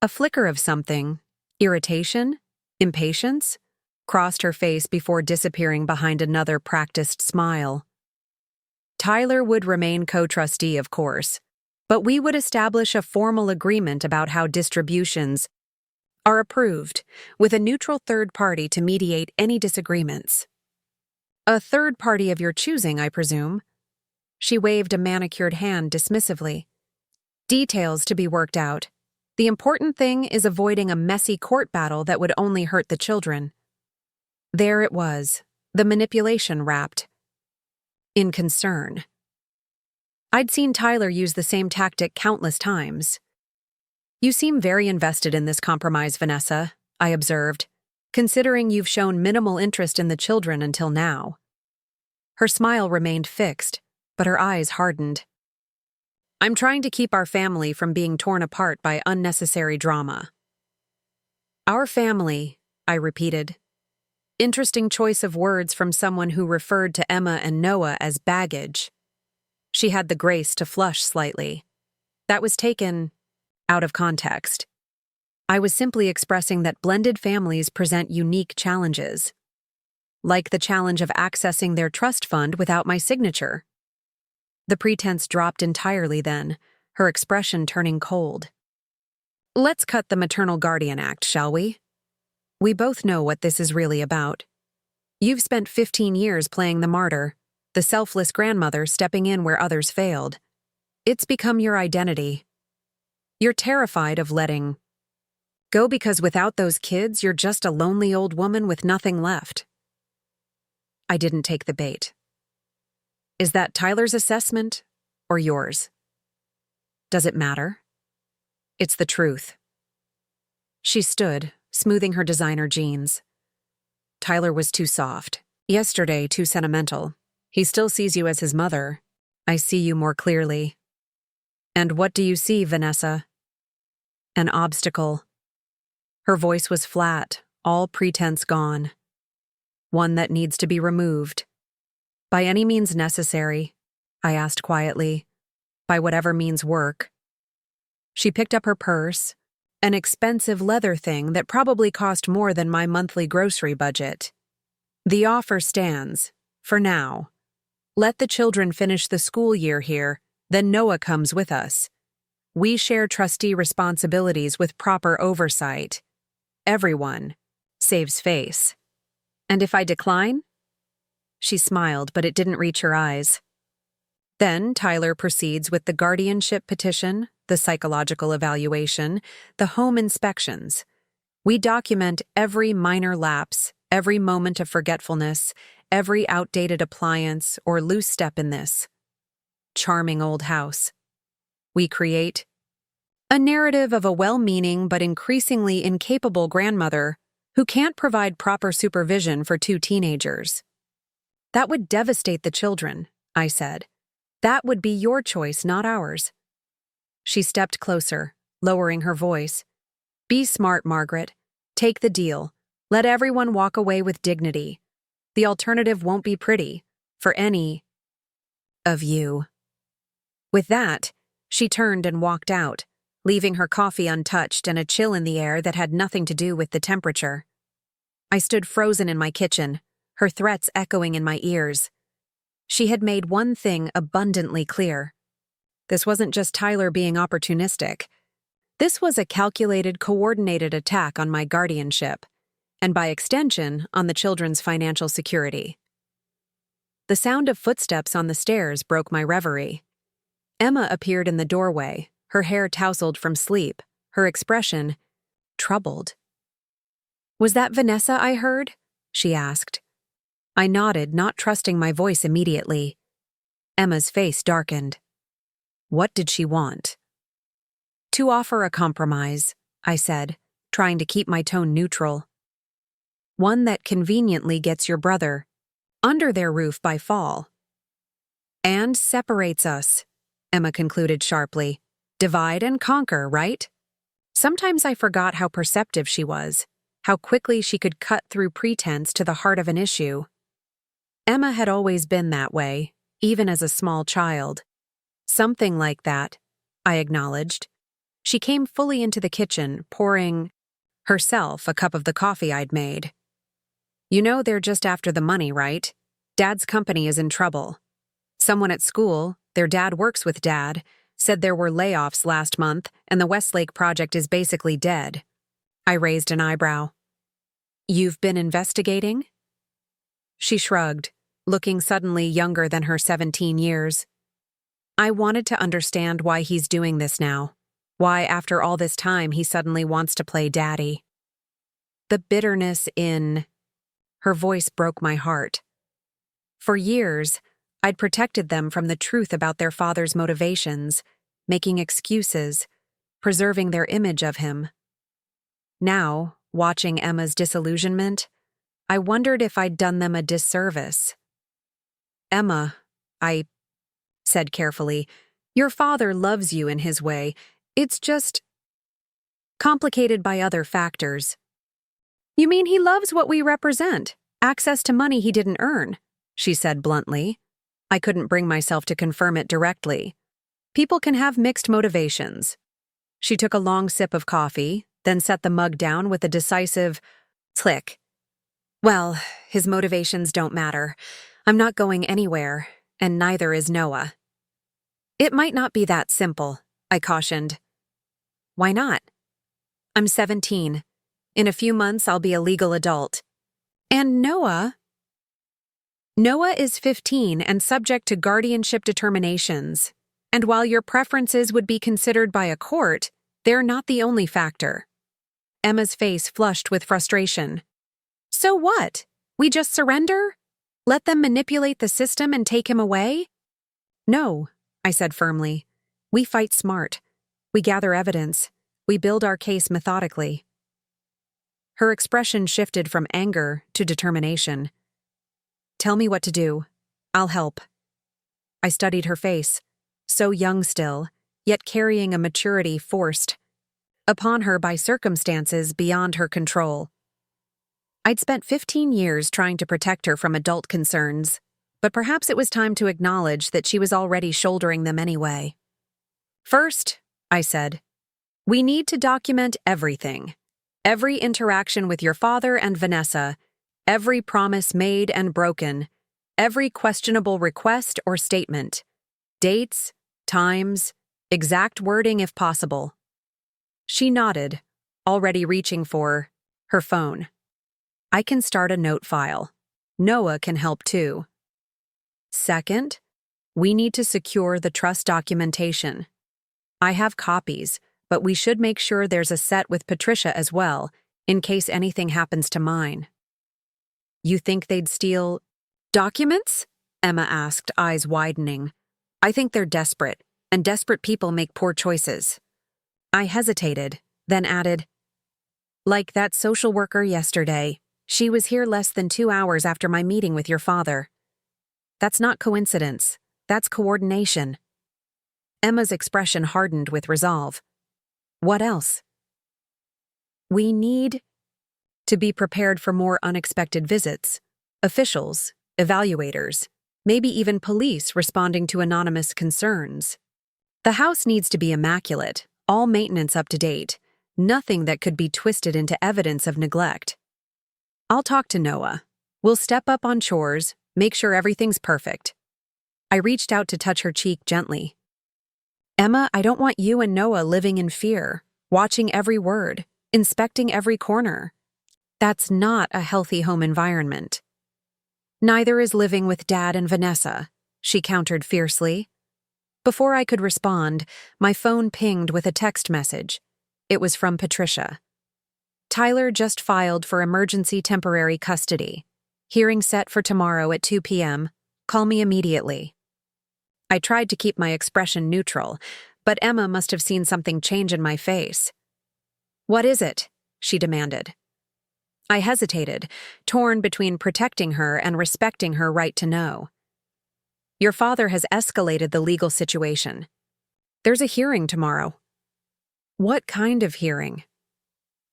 A flicker of something, irritation, impatience, crossed her face before disappearing behind another practiced smile. "Tyler would remain co-trustee, of course, but we would establish a formal agreement about how distributions are approved, with a neutral third party to mediate any disagreements." "A third party of your choosing, I presume?" She waved a manicured hand dismissively. "Details to be worked out. The important thing is avoiding a messy court battle that would only hurt the children." There it was, the manipulation wrapped in concern. I'd seen Tyler use the same tactic countless times. "You seem very invested in this compromise, Vanessa," I observed, "considering you've shown minimal interest in the children until now." Her smile remained fixed, but her eyes hardened. "I'm trying to keep our family from being torn apart by unnecessary drama." "Our family," I repeated. Interesting choice of words from someone who referred to Emma and Noah as baggage. She had the grace to flush slightly. That was taken out of context. I was simply expressing that blended families present unique challenges, like the challenge of accessing their trust fund without my signature. The pretense dropped entirely then, her expression turning cold. "Let's cut the maternal guardian act, shall we? We both know what this is really about. You've spent 15 years playing the martyr, the selfless grandmother stepping in where others failed. It's become your identity. You're terrified of letting go because without those kids, you're just a lonely old woman with nothing left." I didn't take the bait. "Is that Tyler's assessment or yours? Does it matter? It's the truth." She stood, smoothing her designer jeans. "Tyler was too soft. Yesterday, too sentimental. He still sees you as his mother. I see you more clearly." "And what do you see, Vanessa?" "An obstacle." Her voice was flat, all pretense gone. "One that needs to be removed." "By any means necessary," I asked quietly. "By whatever means work." She picked up her purse, an expensive leather thing that probably cost more than my monthly grocery budget. "The offer stands, for now. Let the children finish the school year here, then Noah comes with us. We share trustee responsibilities with proper oversight. Everyone saves face. And if I decline? She smiled, but it didn't reach her eyes. Then Tyler proceeds with the guardianship petition, the psychological evaluation, the home inspections. We document every minor lapse, every moment of forgetfulness, every outdated appliance or loose step in this charming old house. We create a narrative of a well-meaning but increasingly incapable grandmother who can't provide proper supervision for two teenagers. That would devastate the children, I said. That would be your choice, not ours. She stepped closer, lowering her voice. Be smart, Margaret. Take the deal. Let everyone walk away with dignity. The alternative won't be pretty, for any of you. With that, she turned and walked out, leaving her coffee untouched and a chill in the air that had nothing to do with the temperature. I stood frozen in my kitchen, her threats echoing in my ears. She had made one thing abundantly clear. This wasn't just Tyler being opportunistic. This was a calculated, coordinated attack on my guardianship, and by extension, on the children's financial security. The sound of footsteps on the stairs broke my reverie. Emma appeared in the doorway, her hair tousled from sleep, her expression troubled. Was that Vanessa I heard? She asked. I nodded, not trusting my voice immediately. Emma's face darkened. What did she want? To offer a compromise, I said, trying to keep my tone neutral. One that conveniently gets your brother under their roof by fall. And separates us, Emma concluded sharply. Divide and conquer, right? Sometimes I forgot how perceptive she was, how quickly she could cut through pretense to the heart of an issue. Emma had always been that way, even as a small child. Something like that, I acknowledged. She came fully into the kitchen, pouring herself a cup of the coffee I'd made. You know they're just after the money, right? Dad's company is in trouble. Someone at school, their dad works with Dad, said there were layoffs last month and the Westlake project is basically dead. I raised an eyebrow. You've been investigating? She shrugged, looking suddenly younger than her 17 years. I wanted to understand why he's doing this now. Why, after all this time, he suddenly wants to play daddy. The bitterness in her voice broke my heart. For years, I'd protected them from the truth about their father's motivations, making excuses, preserving their image of him. Now, watching Emma's disillusionment, I wondered if I'd done them a disservice. Emma, I said carefully, your father loves you in his way. It's just complicated by other factors. You mean he loves what we represent, access to money he didn't earn, she said bluntly. I couldn't bring myself to confirm it directly. People can have mixed motivations. She took a long sip of coffee, then set the mug down with a decisive click. Well, his motivations don't matter. I'm not going anywhere, and neither is Noah. It might not be that simple, I cautioned. Why not? I'm 17. In a few months, I'll be a legal adult. And Noah is 15 and subject to guardianship determinations. And while your preferences would be considered by a court, they're not the only factor. Emma's face flushed with frustration. So what? We just surrender? Let them manipulate the system and take him away? No, I said firmly. We fight smart. We gather evidence. We build our case methodically. Her expression shifted from anger to determination. Tell me what to do. I'll help. I studied her face, so young still, yet carrying a maturity forced upon her by circumstances beyond her control. I'd spent 15 years trying to protect her from adult concerns, but perhaps it was time to acknowledge that she was already shouldering them anyway. First, I said, we need to document everything. Every interaction with your father and Vanessa, every promise made and broken, every questionable request or statement, dates, times, exact wording if possible. She nodded, already reaching for Her phone. I can start a note file. Noah can help too. Second, we need to secure the trust documentation. I have copies, but we should make sure there's a set with Patricia as well, in case anything happens to mine. You think they'd steal documents? Emma asked, eyes widening. I think they're desperate, and desperate people make poor choices. I hesitated, then added, like that social worker yesterday. She was here less than 2 hours after my meeting with your father. That's not coincidence. That's coordination. Emma's expression hardened with resolve. What else? We need to be prepared for more unexpected visits. Officials, evaluators, maybe even police responding to anonymous concerns. The house needs to be immaculate, all maintenance up to date, nothing that could be twisted into evidence of neglect. I'll talk to Noah. We'll step up on chores, make sure everything's perfect. I reached out to touch her cheek gently. Emma, I don't want you and Noah living in fear, watching every word, inspecting every corner. That's not a healthy home environment. Neither is living with Dad and Vanessa, she countered fiercely. Before I could respond, my phone pinged with a text message. It was from Patricia. Tyler just filed for emergency temporary custody. Hearing set for tomorrow at 2 p.m. Call me immediately. I tried to keep my expression neutral, but Emma must have seen something change in my face. What is it? She demanded. I hesitated, torn between protecting her and respecting her right to know. Your father has escalated the legal situation. There's a hearing tomorrow. What kind of hearing?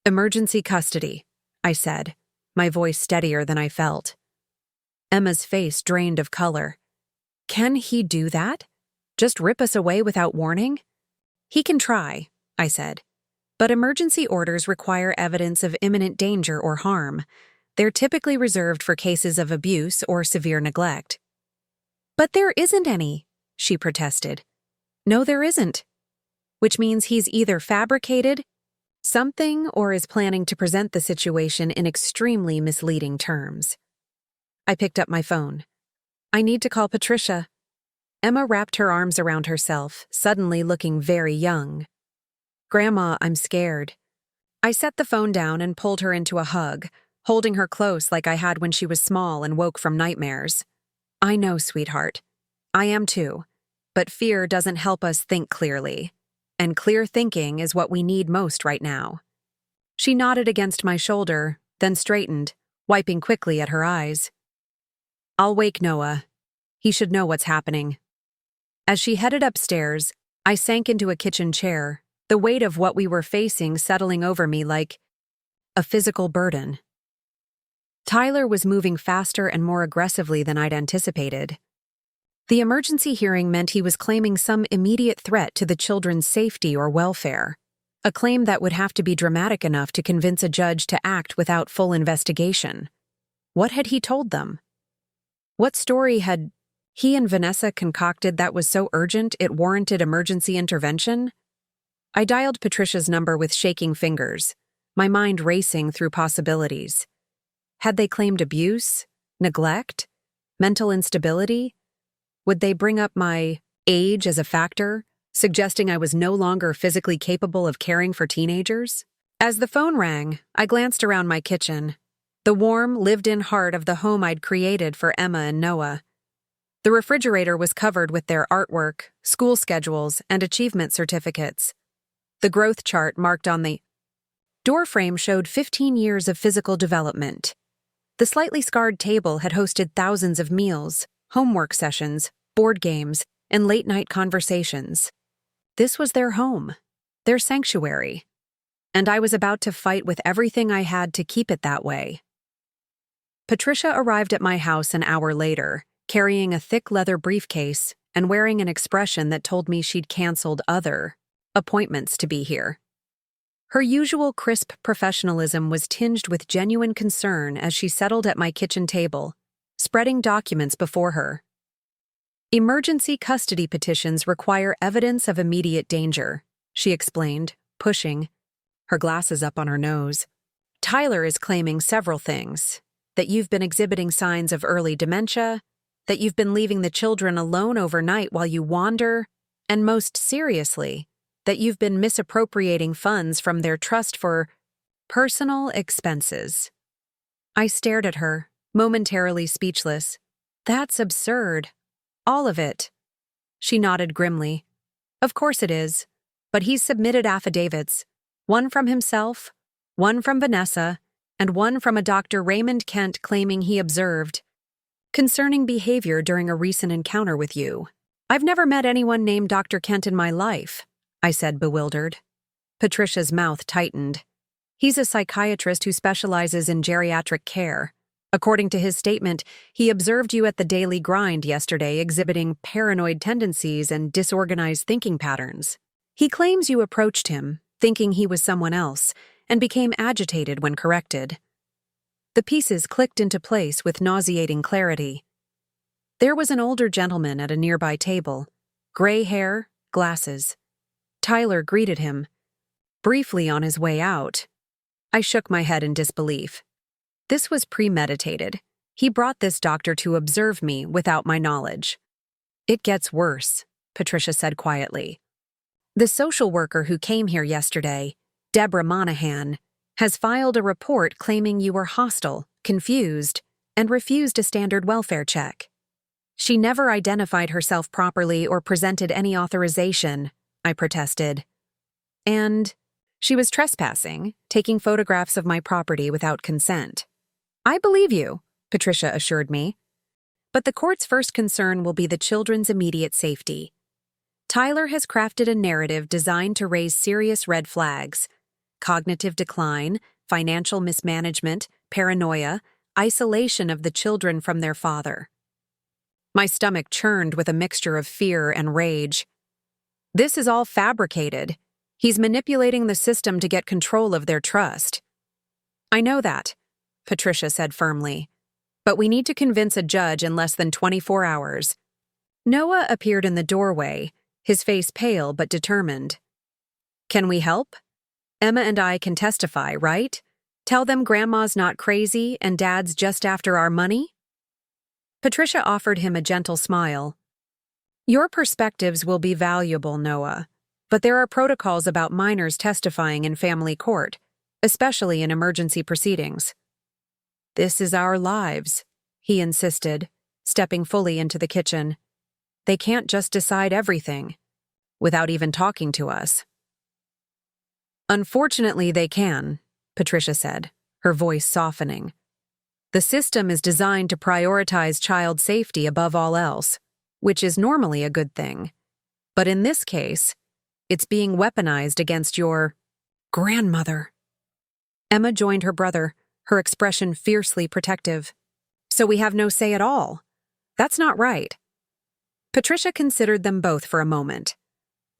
Emergency custody, I said, my voice steadier than I felt. Emma's face drained of color. Can he do that? Just rip us away without warning? He can try, I said. But emergency orders require evidence of imminent danger or harm. They're typically reserved for cases of abuse or severe neglect. But there isn't any, she protested. No, there isn't. Which means he's either fabricated something or is planning to present the situation in extremely misleading terms. I picked up my phone. I need to call Patricia. Emma wrapped her arms around herself, suddenly looking very young. Grandma, I'm scared. I set the phone down and pulled her into a hug, holding her close like I had when she was small and woke from nightmares. I know, sweetheart. I am too. But fear doesn't help us think clearly. And clear thinking is what we need most right now. She nodded against my shoulder, then straightened, wiping quickly at her eyes. I'll wake Noah. He should know what's happening. As she headed upstairs, I sank into a kitchen chair, the weight of what we were facing settling over me like a physical burden. Tyler was moving faster and more aggressively than I'd anticipated. The emergency hearing meant he was claiming some immediate threat to the children's safety or welfare, a claim that would have to be dramatic enough to convince a judge to act without full investigation. What had he told them? What story had he and Vanessa concocted that was so urgent it warranted emergency intervention? I dialed Patricia's number with shaking fingers, my mind racing through possibilities. Had they claimed abuse, neglect, mental instability? Would they bring up my age as a factor, suggesting I was no longer physically capable of caring for teenagers? As the phone rang, I glanced around my kitchen, the warm, lived-in heart of the home I'd created for Emma and Noah. The refrigerator was covered with their artwork, school schedules, and achievement certificates. The growth chart marked on the doorframe showed 15 years of physical development. The slightly scarred table had hosted thousands of meals, homework sessions, board games, and late-night conversations. This was their home, their sanctuary, and I was about to fight with everything I had to keep it that way. Patricia arrived at my house an hour later, carrying a thick leather briefcase and wearing an expression that told me she'd canceled other appointments to be here. Her usual crisp professionalism was tinged with genuine concern as she settled at my kitchen table, spreading documents before her. Emergency custody petitions require evidence of immediate danger, she explained, pushing, her glasses up on her nose. Tyler is claiming several things: that you've been exhibiting signs of early dementia, that you've been leaving the children alone overnight while you wander, and most seriously, that you've been misappropriating funds from their trust for personal expenses. I stared at her, momentarily speechless. That's absurd. All of it. She nodded grimly. Of course it is. But he's submitted affidavits, one from himself, one from Vanessa, and one from a Dr. Raymond Kent claiming he observed concerning behavior during a recent encounter with you. I've never met anyone named Dr. Kent in my life, I said, bewildered. Patricia's mouth tightened. He's a psychiatrist who specializes in geriatric care. According to his statement, he observed you at the daily grind yesterday exhibiting paranoid tendencies and disorganized thinking patterns. He claims you approached him, thinking he was someone else, and became agitated when corrected. The pieces clicked into place with nauseating clarity. There was an older gentleman at a nearby table, gray hair, glasses. Tyler greeted him, briefly on his way out. I shook my head in disbelief. This was premeditated. He brought this doctor to observe me without my knowledge. It gets worse, Patricia said quietly. The social worker who came here yesterday, Deborah Monahan, has filed a report claiming you were hostile, confused, and refused a standard welfare check. She never identified herself properly or presented any authorization, I protested. And she was trespassing, taking photographs of my property without consent. I believe you, Patricia assured me. But the court's first concern will be the children's immediate safety. Tyler has crafted a narrative designed to raise serious red flags: cognitive decline, financial mismanagement, paranoia, isolation of the children from their father. My stomach churned with a mixture of fear and rage. This is all fabricated. He's manipulating the system to get control of their trust. I know that, Patricia said firmly. But we need to convince a judge in less than 24 hours. Noah appeared in the doorway, his face pale but determined. Can we help? Emma and I can testify, right? Tell them Grandma's not crazy and Dad's just after our money? Patricia offered him a gentle smile. Your perspectives will be valuable, Noah, but there are protocols about minors testifying in family court, especially in emergency proceedings. This is our lives, he insisted, stepping fully into the kitchen. They can't just decide everything, without even talking to us. Unfortunately, they can, Patricia said, her voice softening. The system is designed to prioritize child safety above all else, which is normally a good thing. But in this case, it's being weaponized against your grandmother. Emma joined her brother, her expression fiercely protective. So we have no say at all. That's not right. Patricia considered them both for a moment.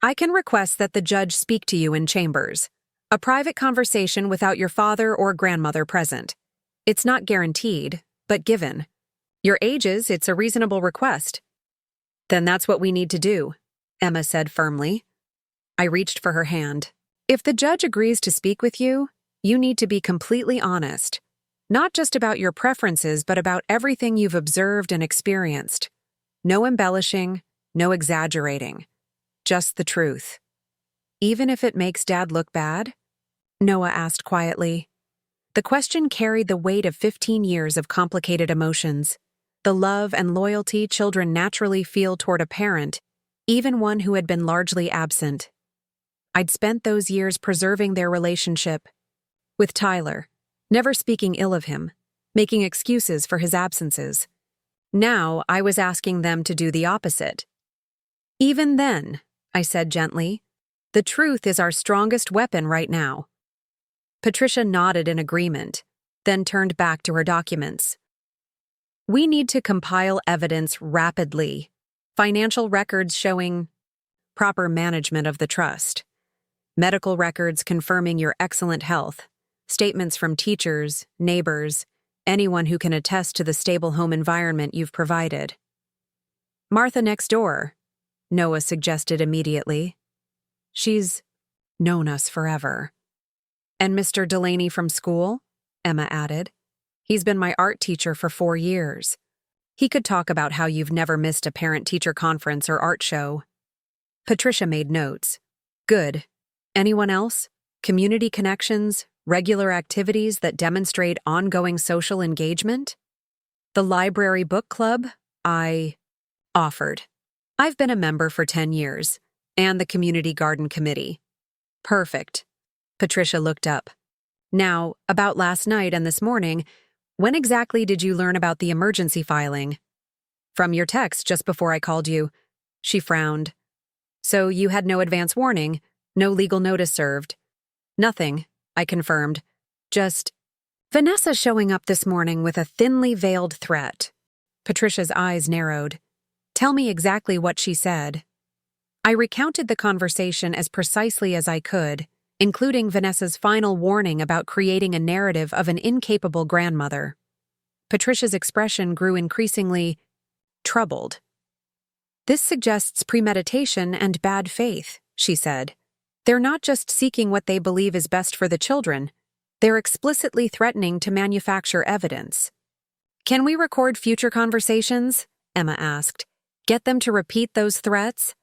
I can request that the judge speak to you in chambers. A private conversation without your father or grandmother present. It's not guaranteed, but given. Your ages, it's a reasonable request. Then that's what we need to do, Emma said firmly. I reached for her hand. If the judge agrees to speak with you, you need to be completely honest. Not just about your preferences, but about everything you've observed and experienced. No embellishing, no exaggerating. Just the truth. Even if it makes Dad look bad? Noah asked quietly. The question carried the weight of 15 years of complicated emotions, the love and loyalty children naturally feel toward a parent, even one who had been largely absent. I'd spent those years preserving their relationship with Tyler, never speaking ill of him, making excuses for his absences. Now I was asking them to do the opposite. Even then, I said gently, the truth is our strongest weapon right now. Patricia nodded in agreement, then turned back to her documents. We need to compile evidence rapidly. Financial records showing proper management of the trust. Medical records confirming your excellent health. Statements from teachers, neighbors, anyone who can attest to the stable home environment you've provided. Martha next door, Noah suggested immediately. She's known us forever. And Mr. Delaney from school? Emma added. He's been my art teacher for 4 years. He could talk about how you've never missed a parent-teacher conference or art show. Patricia made notes. Good. Anyone else? Community connections, regular activities that demonstrate ongoing social engagement? The library book club? I offered. I've been a member for 10 years, and the community garden committee. Perfect. Patricia looked up. Now, about last night and this morning, when exactly did you learn about the emergency filing? From your text just before I called you. She frowned. So you had no advance warning, no legal notice served. Nothing, I confirmed. Just Vanessa showing up this morning with a thinly veiled threat. Patricia's eyes narrowed. Tell me exactly what she said. I recounted the conversation as precisely as I could, including Vanessa's final warning about creating a narrative of an incapable grandmother. Patricia's expression grew increasingly troubled. This suggests premeditation and bad faith, she said. They're not just seeking what they believe is best for the children. They're explicitly threatening to manufacture evidence. Can we record future conversations? Emma asked. Get them to repeat those threats?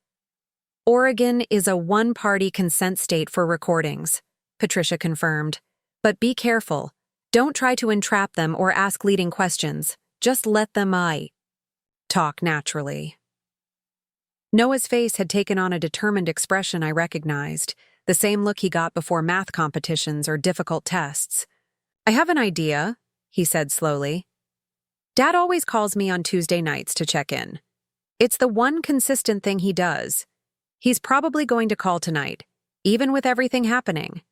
Oregon is a one-party consent state for recordings, Patricia confirmed. But be careful. Don't try to entrap them or ask leading questions. Just let them talk naturally. Noah's face had taken on a determined expression I recognized, the same look he got before math competitions or difficult tests. I have an idea, he said slowly. Dad always calls me on Tuesday nights to check in. It's the one consistent thing he does. He's probably going to call tonight, even with everything happening.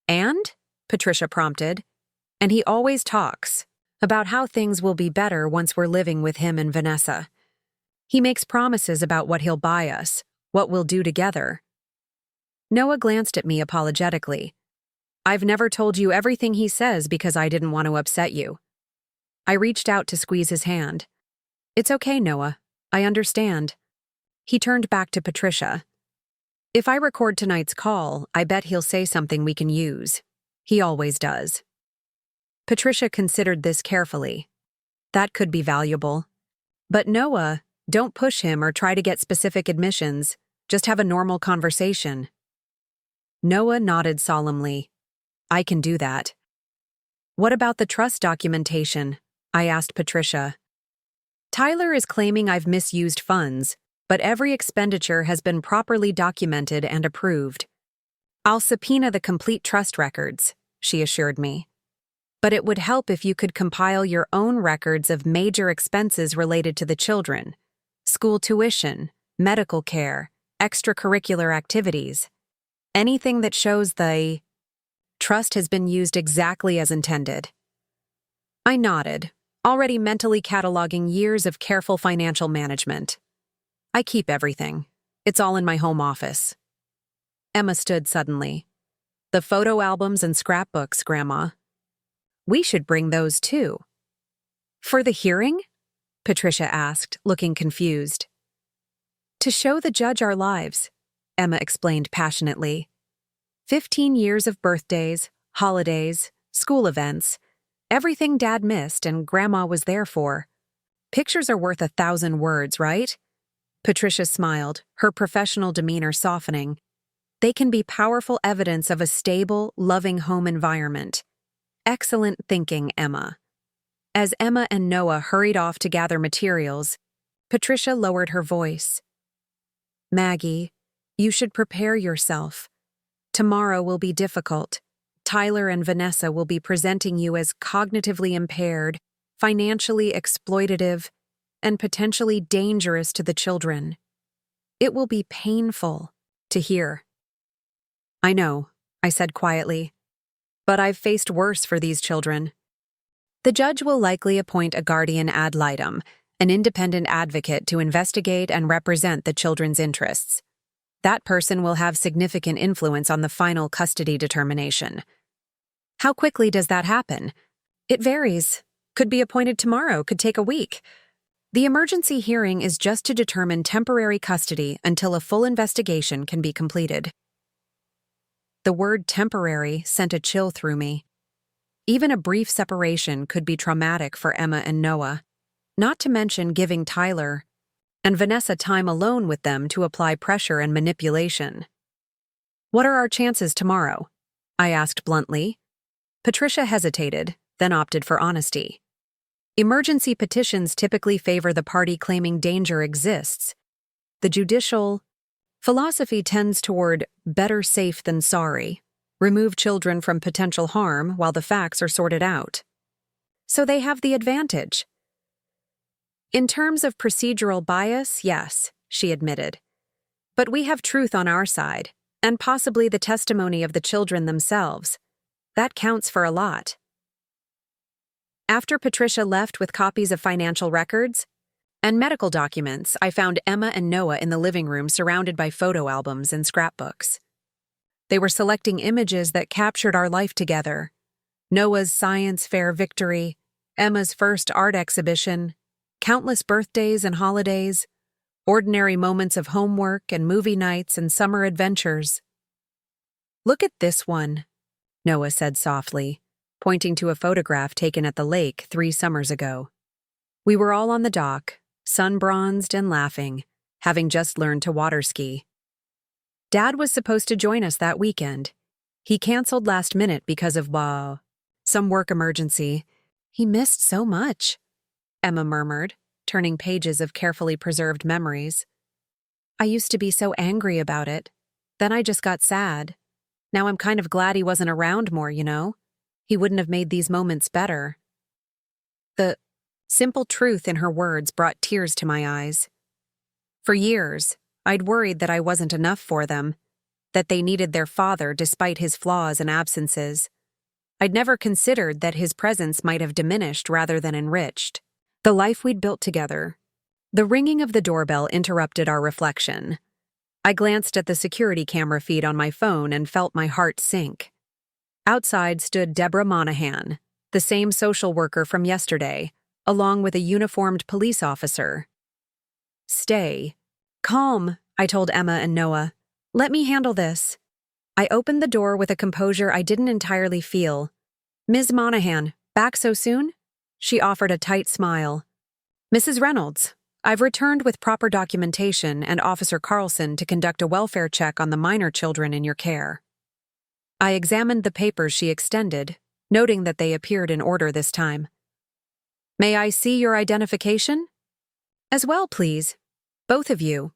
And? Patricia prompted. And he always talks about how things will be better once we're living with him and Vanessa. He makes promises about what he'll buy us, what we'll do together. Noah glanced at me apologetically. I've never told you everything he says because I didn't want to upset you. I reached out to squeeze his hand. It's okay, Noah. I understand. He turned back to Patricia. If I record tonight's call, I bet he'll say something we can use. He always does. Patricia considered this carefully. That could be valuable. But Noah, don't push him or try to get specific admissions. Just have a normal conversation. Noah nodded solemnly. I can do that. What about the trust documentation? I asked Patricia. Tyler is claiming I've misused funds, but every expenditure has been properly documented and approved. I'll subpoena the complete trust records, she assured me. But it would help if you could compile your own records of major expenses related to the children. School tuition, medical care, extracurricular activities. Anything that shows the trust has been used exactly as intended. I nodded, already mentally cataloging years of careful financial management. I keep everything. It's all in my home office. Emma stood suddenly. The photo albums and scrapbooks, Grandma. We should bring those too. For the hearing? Patricia asked, looking confused. To show the judge our lives, Emma explained passionately. 15 years of birthdays, holidays, school events, everything Dad missed and Grandma was there for. Pictures are worth 1,000 words, right? Patricia smiled, her professional demeanor softening. They can be powerful evidence of a stable, loving home environment. Excellent thinking, Emma. As Emma and Noah hurried off to gather materials, Patricia lowered her voice. Maggie, you should prepare yourself. Tomorrow will be difficult. Tyler and Vanessa will be presenting you as cognitively impaired, financially exploitative, and potentially dangerous to the children. It will be painful to hear. I know, I said quietly, but I've faced worse for these children. The judge will likely appoint a guardian ad litem, an independent advocate to investigate and represent the children's interests. That person will have significant influence on the final custody determination. How quickly does that happen? It varies. Could be appointed tomorrow, could take a week. The emergency hearing is just to determine temporary custody until a full investigation can be completed. The word temporary sent a chill through me. Even a brief separation could be traumatic for Emma and Noah, not to mention giving Tyler and Vanessa time alone with them to apply pressure and manipulation. "What are our chances tomorrow?" I asked bluntly. Patricia hesitated, then opted for honesty. Emergency petitions typically favor the party claiming danger exists. The judicial philosophy tends toward better safe than sorry. Remove children from potential harm while the facts are sorted out. So they have the advantage. In terms of procedural bias, yes, she admitted. But we have truth on our side, and possibly the testimony of the children themselves. That counts for a lot. After Patricia left with copies of financial records and medical documents, I found Emma and Noah in the living room surrounded by photo albums and scrapbooks. They were selecting images that captured our life together. Noah's science fair victory, Emma's first art exhibition, countless birthdays and holidays, ordinary moments of homework and movie nights and summer adventures. "Look at this one," Noah said softly, pointing to a photograph taken at the lake 3 summers ago. We were all on the dock, sun-bronzed and laughing, having just learned to water ski. Dad was supposed to join us that weekend. He canceled last minute because of, some work emergency. He missed so much, Emma murmured, turning pages of carefully preserved memories. I used to be so angry about it. Then I just got sad. Now I'm kind of glad he wasn't around more, you know? He wouldn't have made these moments better. The simple truth in her words brought tears to my eyes. For years, I'd worried that I wasn't enough for them, that they needed their father despite his flaws and absences. I'd never considered that his presence might have diminished rather than enriched the life we'd built together. The ringing of the doorbell interrupted our reflection. I glanced at the security camera feed on my phone and felt my heart sink. Outside stood Deborah Monahan, the same social worker from yesterday, along with a uniformed police officer. "Stay. Calm," I told Emma and Noah. "Let me handle this." I opened the door with a composure I didn't entirely feel. "Ms. Monahan, back so soon?" She offered a tight smile. "Mrs. Reynolds, I've returned with proper documentation and Officer Carlson to conduct a welfare check on the minor children in your care." I examined the papers she extended, noting that they appeared in order this time. "May I see your identification?" "As well, please. Both of you."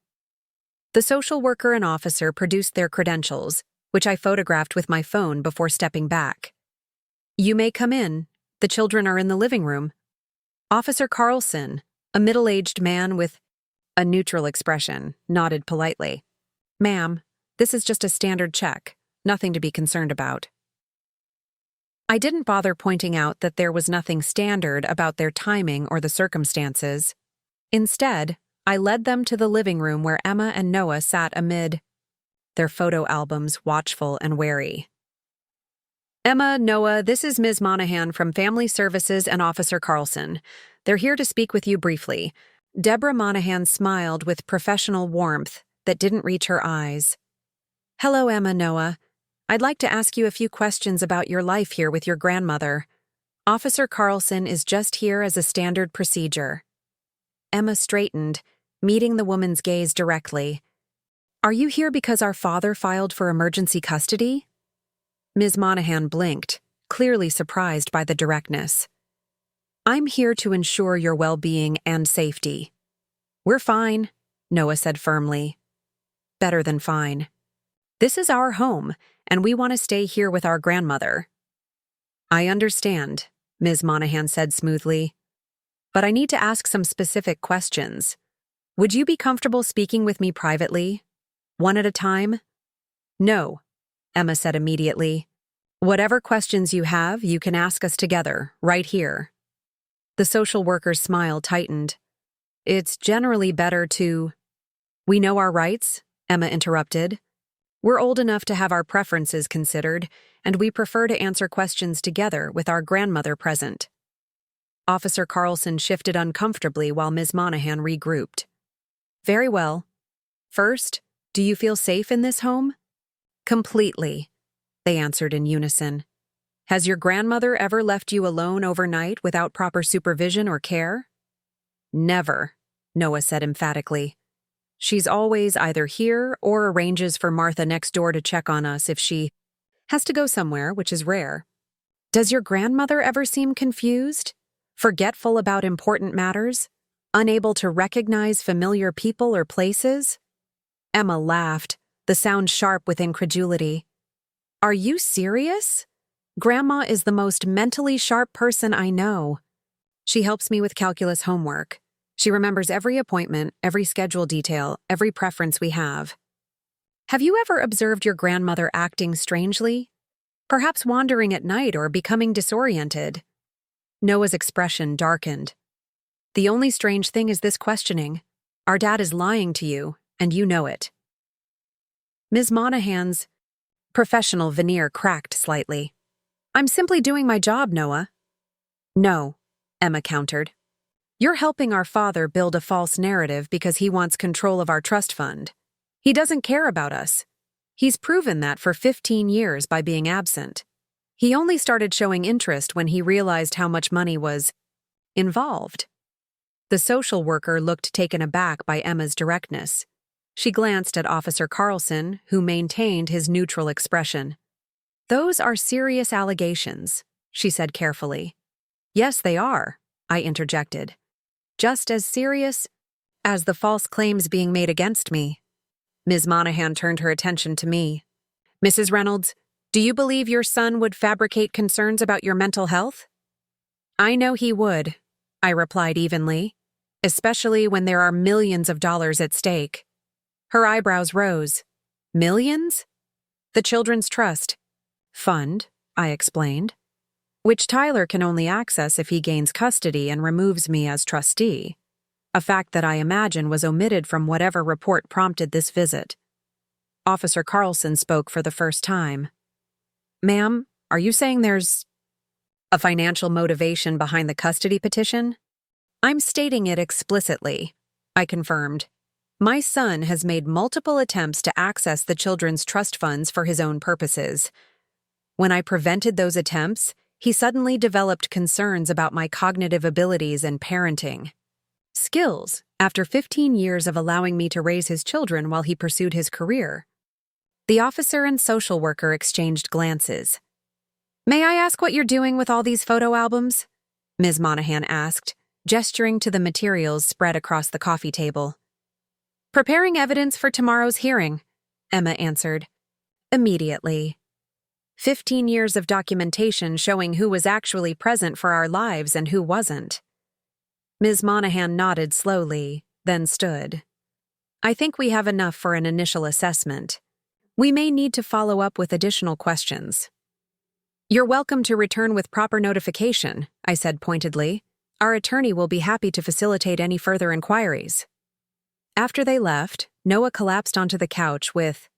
The social worker and officer produced their credentials, which I photographed with my phone before stepping back. "You may come in. The children are in the living room." Officer Carlson, a middle-aged man with a neutral expression, nodded politely. "Ma'am, this is just a standard check. Nothing to be concerned about." I didn't bother pointing out that there was nothing standard about their timing or the circumstances. Instead, I led them to the living room where Emma and Noah sat amid their photo albums, watchful and wary. "Emma, Noah, this is Ms. Monahan from Family Services and Officer Carlson. They're here to speak with you briefly." Deborah Monahan smiled with professional warmth that didn't reach her eyes. "Hello, Emma, Noah. I'd like to ask you a few questions about your life here with your grandmother. Officer Carlson is just here as a standard procedure." Emma straightened, meeting the woman's gaze directly. "Are you here because our father filed for emergency custody?" Ms. Monahan blinked, clearly surprised by the directness. "I'm here to ensure your well-being and safety." "We're fine," Noah said firmly. "Better than fine. This is our home, and we want to stay here with our grandmother." "I understand," Ms. Monahan said smoothly. "But I need to ask some specific questions. Would you be comfortable speaking with me privately? One at a time?" "No," Emma said immediately. "Whatever questions you have, you can ask us together, right here." The social worker's smile tightened. "It's generally better to—" "We know our rights," Emma interrupted. "We're old enough to have our preferences considered, and we prefer to answer questions together with our grandmother present." Officer Carlson shifted uncomfortably while Ms. Monahan regrouped. "Very well. First, do you feel safe in this home?" "Completely," they answered in unison. Has your grandmother ever left you alone overnight without proper supervision or care? Never, Noah said emphatically. She's always either here or arranges for Martha next door to check on us if she has to go somewhere, which is rare. Does your grandmother ever seem confused? Forgetful about important matters? Unable to recognize familiar people or places? Emma laughed, the sound sharp with incredulity. Are you serious? Grandma is the most mentally sharp person I know. She helps me with calculus homework. She remembers every appointment, every schedule detail, every preference we have. Have you ever observed your grandmother acting strangely? Perhaps wandering at night or becoming disoriented? Noah's expression darkened. The only strange thing is this questioning. Our dad is lying to you, and you know it. Ms. Monahan's professional veneer cracked slightly. I'm simply doing my job, Noah. No, Emma countered. You're helping our father build a false narrative because he wants control of our trust fund. He doesn't care about us. He's proven that for 15 years by being absent. He only started showing interest when he realized how much money was involved. The social worker looked taken aback by Emma's directness. She glanced at Officer Carlson, who maintained his neutral expression. Those are serious allegations, she said carefully. Yes, they are, I interjected. Just as serious as the false claims being made against me. Ms. Monahan turned her attention to me. Mrs. Reynolds, do you believe your son would fabricate concerns about your mental health? I know he would, I replied evenly, especially when there are millions of dollars at stake. Her eyebrows rose. Millions? The Children's Trust Fund, I explained, which Tyler can only access if he gains custody and removes me as trustee, a fact that I imagine was omitted from whatever report prompted this visit. Officer Carlson spoke for the first time. Ma'am, are you saying there's a financial motivation behind the custody petition? I'm stating it explicitly, I confirmed. My son has made multiple attempts to access the Children's Trust funds for his own purposes. When I prevented those attempts, he suddenly developed concerns about my cognitive abilities and parenting skills after 15 years of allowing me to raise his children while he pursued his career. The officer and social worker exchanged glances. May I ask what you're doing with all these photo albums? Ms. Monahan asked, gesturing to the materials spread across the coffee table. Preparing evidence for tomorrow's hearing, Emma answered. Immediately. 15 years of documentation showing who was actually present for our lives and who wasn't. Ms. Monahan nodded slowly, then stood. I think we have enough for an initial assessment. We may need to follow up with additional questions. You're welcome to return with proper notification, I said pointedly. Our attorney will be happy to facilitate any further inquiries. After they left, Noah collapsed onto the couch with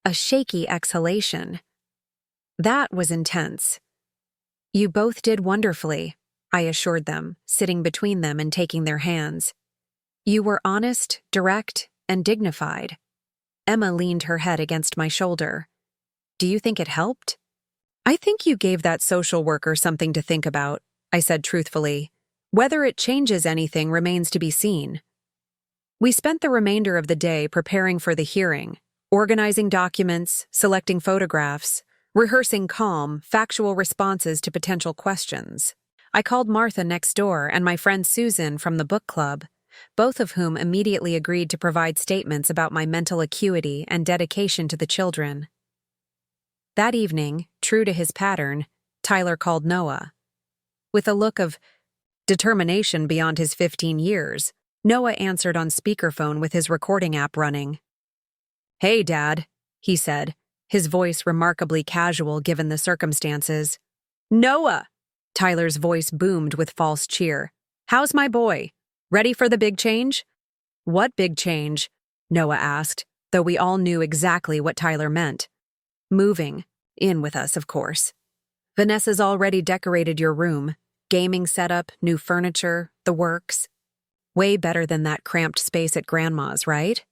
a shaky exhalation. That was intense. You both did wonderfully, I assured them, sitting between them and taking their hands. You were honest, direct, and dignified. Emma leaned her head against my shoulder. Do you think it helped? I think you gave that social worker something to think about, I said truthfully. Whether it changes anything remains to be seen. We spent the remainder of the day preparing for the hearing, organizing documents, selecting photographs, rehearsing calm, factual responses to potential questions. I called Martha next door and my friend Susan from the book club, both of whom immediately agreed to provide statements about my mental acuity and dedication to the children. That evening, true to his pattern, Tyler called Noah. With a look of determination beyond his 15 years, Noah answered on speakerphone with his recording app running. Hey, Dad, he said, his voice remarkably casual given the circumstances. Noah! Tyler's voice boomed with false cheer. How's my boy? Ready for the big change? What big change? Noah asked, though we all knew exactly what Tyler meant. Moving. In with us, of course. Vanessa's already decorated your room. Gaming setup, new furniture, the works. Way better than that cramped space at Grandma's, right?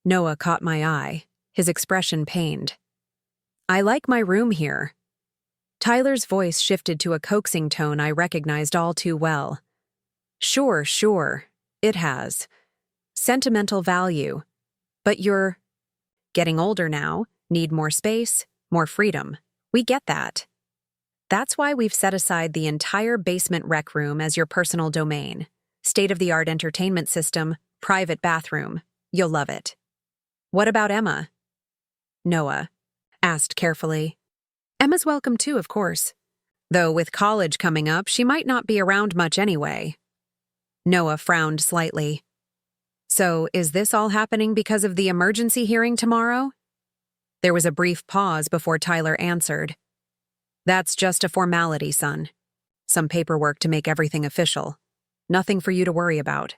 Noah caught my eye, his expression pained. I like my room here. Tyler's voice shifted to a coaxing tone I recognized all too well. Sure, it has. Sentimental value. But you're getting older now, need more space, more freedom. We get that. That's why we've set aside the entire basement rec room as your personal domain. State-of-the-art entertainment system, private bathroom. You'll love it. What about Emma? Noah asked carefully. Emma's welcome too, of course. Though with college coming up, she might not be around much anyway. Noah frowned slightly. So, is this all happening because of the emergency hearing tomorrow? There was a brief pause before Tyler answered. That's just a formality, son. Some paperwork to make everything official. Nothing for you to worry about.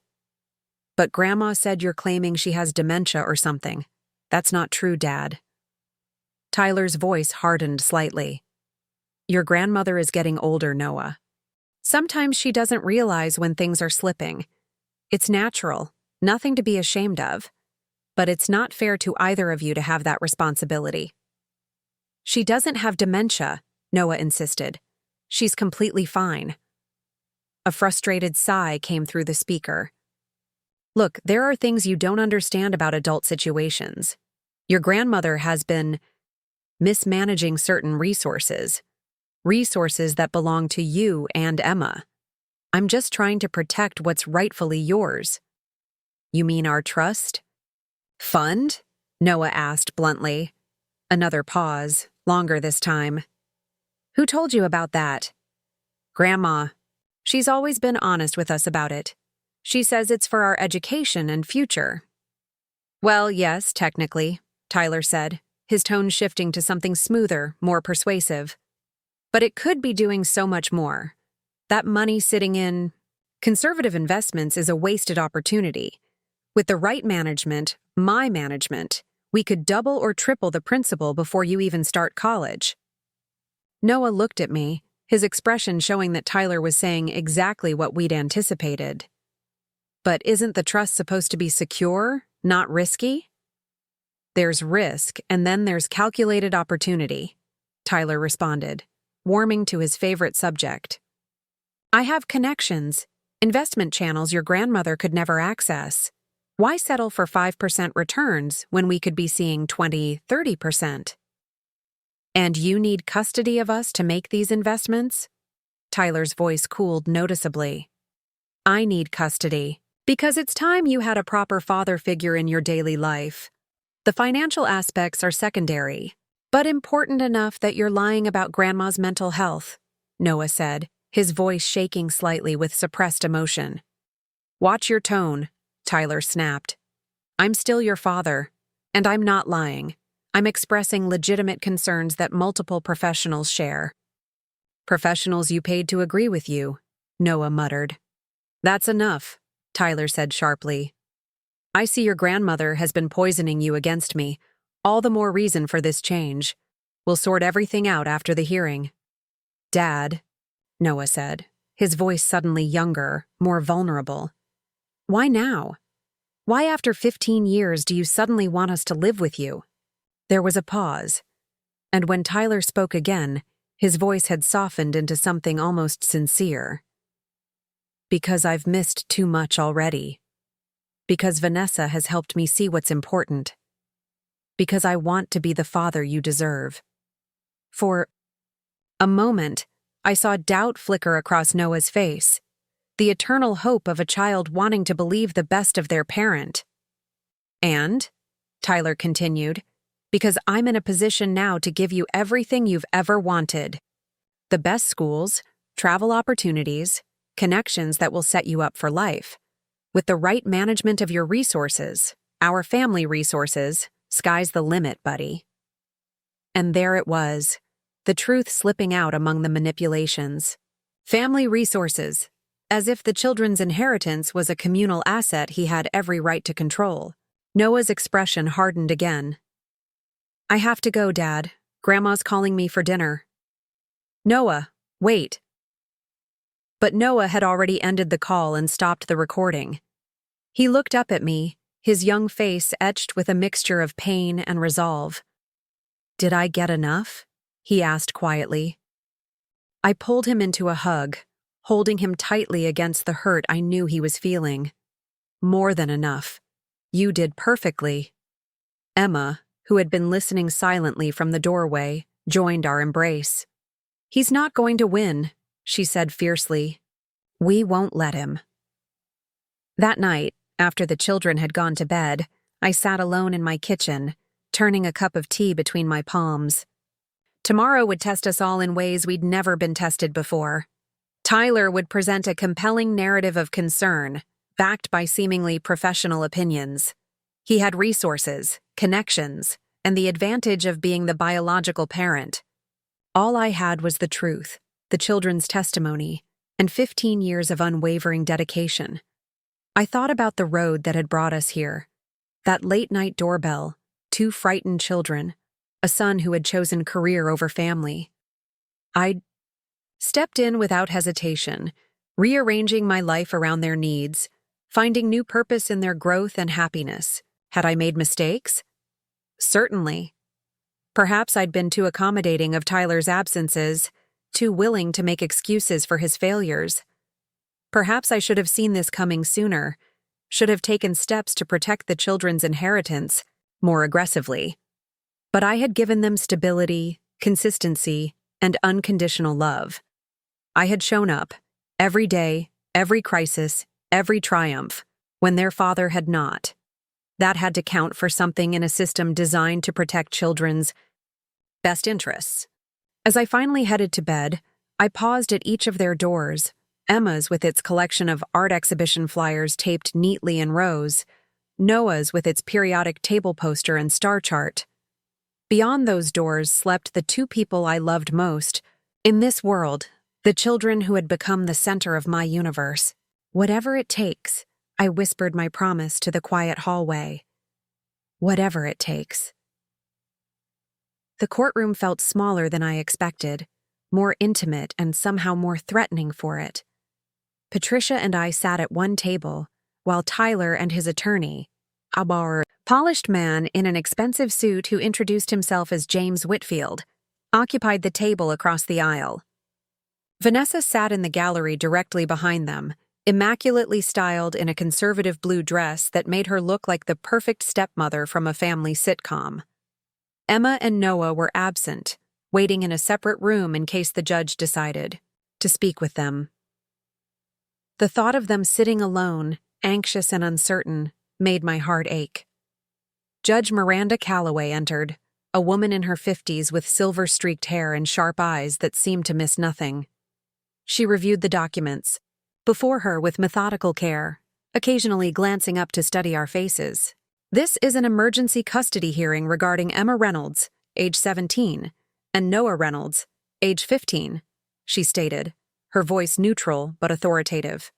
But Grandma said you're claiming she has dementia or something. That's not true, Dad. Tyler's voice hardened slightly. Your grandmother is getting older, Noah. Sometimes she doesn't realize when things are slipping. It's natural, nothing to be ashamed of. But it's not fair to either of you to have that responsibility. She doesn't have dementia, Noah insisted. She's completely fine. A frustrated sigh came through the speaker. Look, there are things you don't understand about adult situations. Your grandmother has been mismanaging certain resources that belong to you and Emma. I'm just trying to protect what's rightfully yours. You mean our trust? Fund? Noah asked bluntly. Another pause, longer this time. Who told you about that? Grandma. She's always been honest with us about it. She says it's for our education and future. Well, yes, technically, Tyler said, his tone shifting to something smoother, more persuasive. But it could be doing so much more. That money sitting in conservative investments is a wasted opportunity. With the right management, my management, we could double or triple the principal before you even start college. Noah looked at me, his expression showing that Tyler was saying exactly what we'd anticipated. But isn't the trust supposed to be secure, not risky? There's risk, and then there's calculated opportunity, Tyler responded, warming to his favorite subject. I have connections, investment channels your grandmother could never access. Why settle for 5% returns when we could be seeing 20, 30%? And you need custody of us to make these investments? Tyler's voice cooled noticeably. I need custody, because it's time you had a proper father figure in your daily life. The financial aspects are secondary, but important enough that you're lying about Grandma's mental health, Noah said, his voice shaking slightly with suppressed emotion. Watch your tone, Tyler snapped. I'm still your father, and I'm not lying. I'm expressing legitimate concerns that multiple professionals share. Professionals you paid to agree with you, Noah muttered. That's enough, Tyler said sharply. I see your grandmother has been poisoning you against me. All the more reason for this change. We'll sort everything out after the hearing. Dad, Noah said, his voice suddenly younger, more vulnerable. Why now? Why after 15 years do you suddenly want us to live with you? There was a pause, and when Tyler spoke again, his voice had softened into something almost sincere. Because I've missed too much already. Because Vanessa has helped me see what's important. Because I want to be the father you deserve. For a moment, I saw doubt flicker across Noah's face, the eternal hope of a child wanting to believe the best of their parent. And, Tyler continued, because I'm in a position now to give you everything you've ever wanted. The best schools, travel opportunities, connections that will set you up for life. With the right management of your resources, our family resources, sky's the limit, buddy. And there it was, the truth slipping out among the manipulations. Family resources, as if the children's inheritance was a communal asset he had every right to control. Noah's expression hardened again. I have to go, Dad. Grandma's calling me for dinner. Noah, wait. But Noah had already ended the call and stopped the recording. He looked up at me, his young face etched with a mixture of pain and resolve. Did I get enough? He asked quietly. I pulled him into a hug, holding him tightly against the hurt I knew he was feeling. More than enough. You did perfectly. Emma, who had been listening silently from the doorway, joined our embrace. He's not going to win, she said fiercely. We won't let him. That night, after the children had gone to bed, I sat alone in my kitchen, turning a cup of tea between my palms. Tomorrow would test us all in ways we'd never been tested before. Tyler would present a compelling narrative of concern, backed by seemingly professional opinions. He had resources, connections, and the advantage of being the biological parent. All I had was the truth, the children's testimony, and 15 years of unwavering dedication. I thought about the road that had brought us here. That late-night doorbell, 2 frightened children, a son who had chosen career over family. I'd stepped in without hesitation, rearranging my life around their needs, finding new purpose in their growth and happiness. Had I made mistakes? Certainly. Perhaps I'd been too accommodating of Tyler's absences, too willing to make excuses for his failures. Perhaps I should have seen this coming sooner, should have taken steps to protect the children's inheritance more aggressively. But I had given them stability, consistency, and unconditional love. I had shown up, every day, every crisis, every triumph, when their father had not. That had to count for something in a system designed to protect children's best interests. As I finally headed to bed, I paused at each of their doors, Emma's with its collection of art exhibition flyers taped neatly in rows, Noah's with its periodic table poster and star chart. Beyond those doors slept the 2 people I loved most. In this world, the children who had become the center of my universe. Whatever it takes, I whispered my promise to the quiet hallway. Whatever it takes. The courtroom felt smaller than I expected, more intimate and somehow more threatening for it. Patricia and I sat at one table, while Tyler and his attorney, a polished man in an expensive suit who introduced himself as James Whitfield, occupied the table across the aisle. Vanessa sat in the gallery directly behind them, immaculately styled in a conservative blue dress that made her look like the perfect stepmother from a family sitcom. Emma and Noah were absent, waiting in a separate room in case the judge decided to speak with them. The thought of them sitting alone, anxious and uncertain, made my heart ache. Judge Miranda Calloway entered, a woman in her 50s with silver-streaked hair and sharp eyes that seemed to miss nothing. She reviewed the documents, before her with methodical care, occasionally glancing up to study our faces. This is an emergency custody hearing regarding Emma Reynolds, age 17, and Noah Reynolds, age 15, she stated, her voice neutral but authoritative.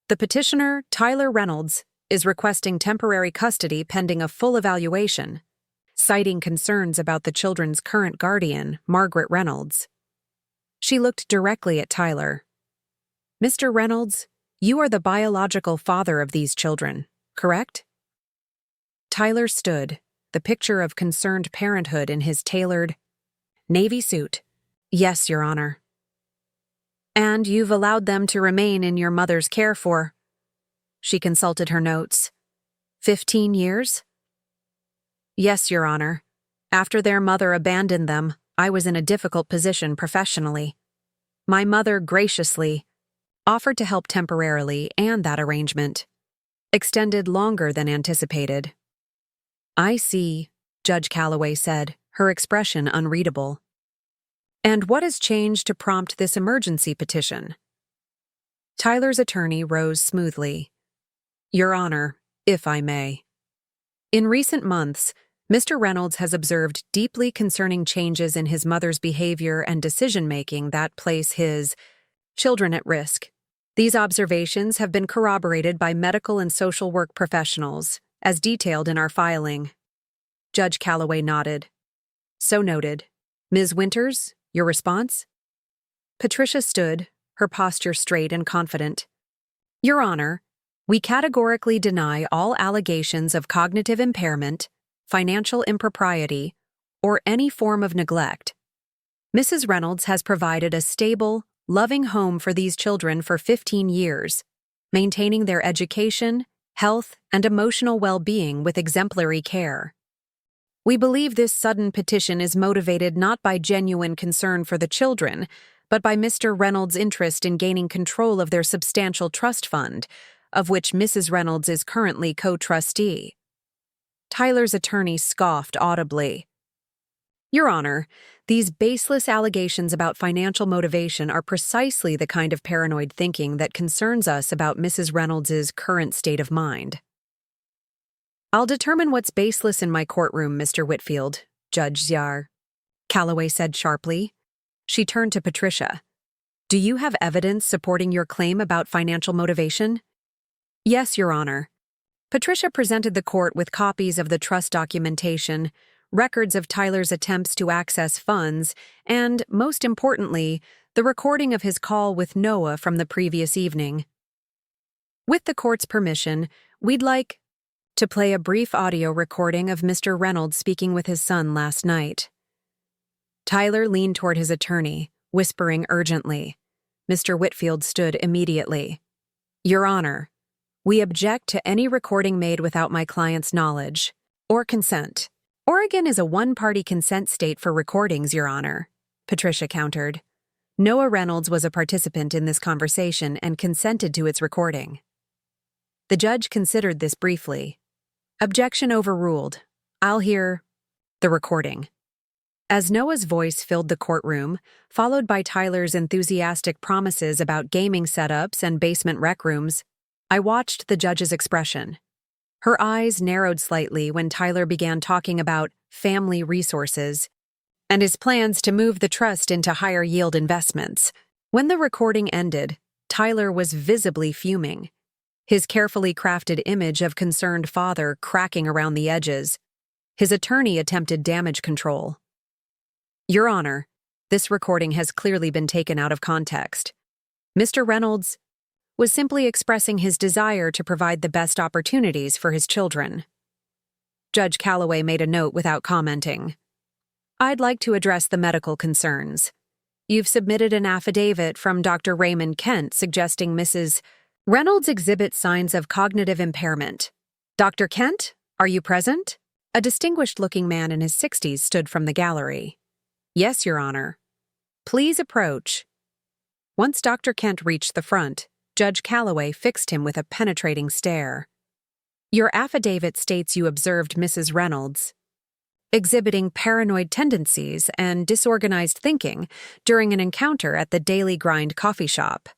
The petitioner, Tyler Reynolds, is requesting temporary custody pending a full evaluation, citing concerns about the children's current guardian, Margaret Reynolds. She looked directly at Tyler. Mr. Reynolds, you are the biological father of these children, correct? Tyler stood, the picture of concerned parenthood in his tailored, navy suit. Yes, Your Honor. And you've allowed them to remain in your mother's care for, she consulted her notes, 15 years? Yes, Your Honor. After their mother abandoned them, I was in a difficult position professionally. My mother graciously offered to help temporarily, and that arrangement extended longer than anticipated. I see, Judge Calloway said, her expression unreadable. And what has changed to prompt this emergency petition? Tyler's attorney rose smoothly. Your Honor, if I may. In recent months, Mr. Reynolds has observed deeply concerning changes in his mother's behavior and decision-making that place his children at risk. These observations have been corroborated by medical and social work professionals, as detailed in our filing. Judge Calloway nodded. So noted. Ms. Winters, your response? Patricia stood, her posture straight and confident. Your Honor, we categorically deny all allegations of cognitive impairment, financial impropriety, or any form of neglect. Mrs. Reynolds has provided a stable, loving home for these children for 15 years, maintaining their education, health, and emotional well-being with exemplary care. We believe this sudden petition is motivated not by genuine concern for the children, but by Mr. Reynolds' interest in gaining control of their substantial trust fund, of which Mrs. Reynolds is currently co-trustee. Tyler's attorney scoffed audibly. Your Honor, these baseless allegations about financial motivation are precisely the kind of paranoid thinking that concerns us about Mrs. Reynolds' current state of mind. I'll determine what's baseless in my courtroom, Mr. Whitfield, Judge Zyar, Calloway said sharply. She turned to Patricia. Do you have evidence supporting your claim about financial motivation? Yes, Your Honor. Patricia presented the court with copies of the trust documentation, records of Tyler's attempts to access funds, and, most importantly, the recording of his call with Noah from the previous evening. With the court's permission, we'd like to play a brief audio recording of Mr. Reynolds speaking with his son last night. Tyler leaned toward his attorney, whispering urgently. Mr. Whitfield stood immediately. Your Honor, we object to any recording made without my client's knowledge or consent. Oregon is a one-party consent state for recordings, Your Honor, Patricia countered. Noah Reynolds was a participant in this conversation and consented to its recording. The judge considered this briefly. Objection overruled. I'll hear the recording. As Noah's voice filled the courtroom, followed by Tyler's enthusiastic promises about gaming setups and basement rec rooms, I watched the judge's expression. Her eyes narrowed slightly when Tyler began talking about family resources and his plans to move the trust into higher-yield investments. When the recording ended, Tyler was visibly fuming, his carefully crafted image of concerned father cracking around the edges. His attorney attempted damage control. Your Honor, this recording has clearly been taken out of context. Mr. Reynolds was simply expressing his desire to provide the best opportunities for his children. Judge Calloway made a note without commenting. I'd like to address the medical concerns. You've submitted an affidavit from Dr. Raymond Kent suggesting Mrs. Reynolds exhibits signs of cognitive impairment. Dr. Kent, are you present? A distinguished-looking man in his 60s stood from the gallery. Yes, Your Honor. Please approach. Once Dr. Kent reached the front, Judge Calloway fixed him with a penetrating stare. Your affidavit states you observed Mrs. Reynolds exhibiting paranoid tendencies and disorganized thinking during an encounter at the Daily Grind coffee shop.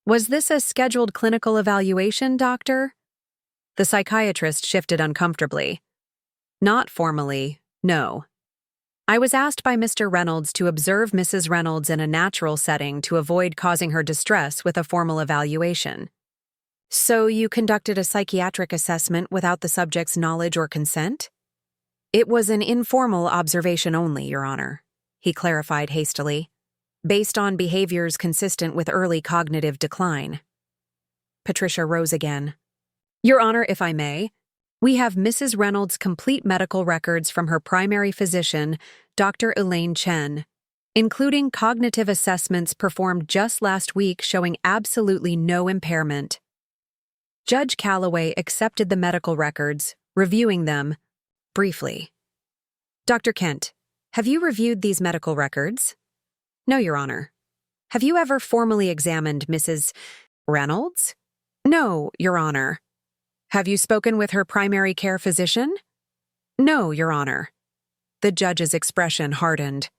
Was this a scheduled clinical evaluation, doctor? The psychiatrist shifted uncomfortably. Not formally, no. I was asked by Mr. Reynolds to observe Mrs. Reynolds in a natural setting to avoid causing her distress with a formal evaluation. So you conducted a psychiatric assessment without the subject's knowledge or consent? It was an informal observation only, Your Honor, he clarified hastily, based on behaviors consistent with early cognitive decline. Patricia rose again. Your Honor, if I may, we have Mrs. Reynolds' complete medical records from her primary physician, Dr. Elaine Chen, including cognitive assessments performed just last week showing absolutely no impairment. Judge Calloway accepted the medical records, reviewing them briefly. Dr. Kent, have you reviewed these medical records? No, Your Honor. Have you ever formally examined Mrs. Reynolds? No, Your Honor. Have you spoken with her primary care physician? No, Your Honor. The judge's expression hardened.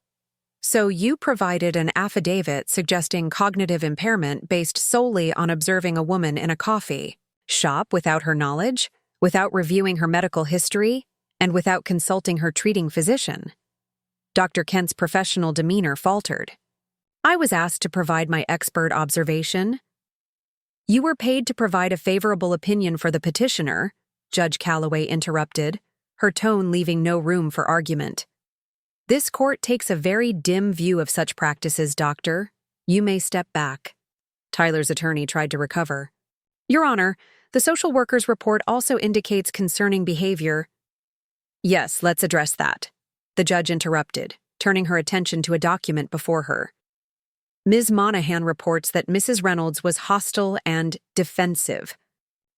So you provided an affidavit suggesting cognitive impairment based solely on observing a woman in a coffee shop without her knowledge, without reviewing her medical history, and without consulting her treating physician. Dr. Kent's professional demeanor faltered. I was asked to provide my expert observation. You were paid to provide a favorable opinion for the petitioner, Judge Calloway interrupted, her tone leaving no room for argument. This court takes a very dim view of such practices, Doctor. You may step back. Tyler's attorney tried to recover. Your Honor, the social worker's report also indicates concerning behavior. Yes, let's address that. The judge interrupted. turning her attention to a document before her. Ms. Monahan reports that Mrs. Reynolds was hostile and defensive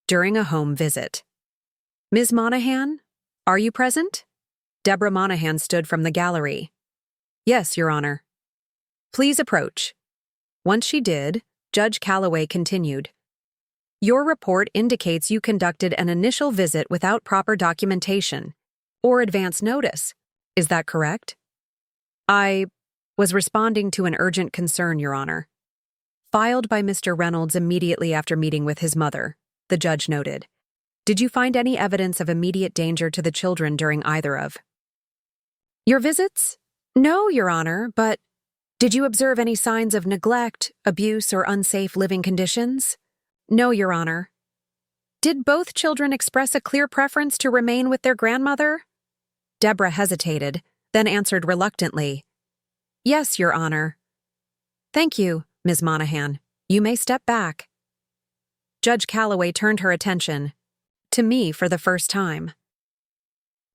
during a home visit. Ms. Monahan, are you present? Deborah Monahan stood from the gallery. Yes, Your Honor. Please approach. Once she did, Judge Calloway continued. Your report indicates you conducted an initial visit without proper documentation or advance notice. Is that correct? I was responding to an urgent concern, Your Honor. Filed by Mr. Reynolds immediately after meeting with his mother, the judge noted. Did you find any evidence of immediate danger to the children during either of your visits? No, Your Honor, but did you observe any signs of neglect, abuse, or unsafe living conditions? No, Your Honor. Did both children express a clear preference to remain with their grandmother? Deborah hesitated, then answered reluctantly. Yes, Your Honor. Thank you, Ms. Monahan. You may step back. Judge Calloway turned her attention to me for the first time.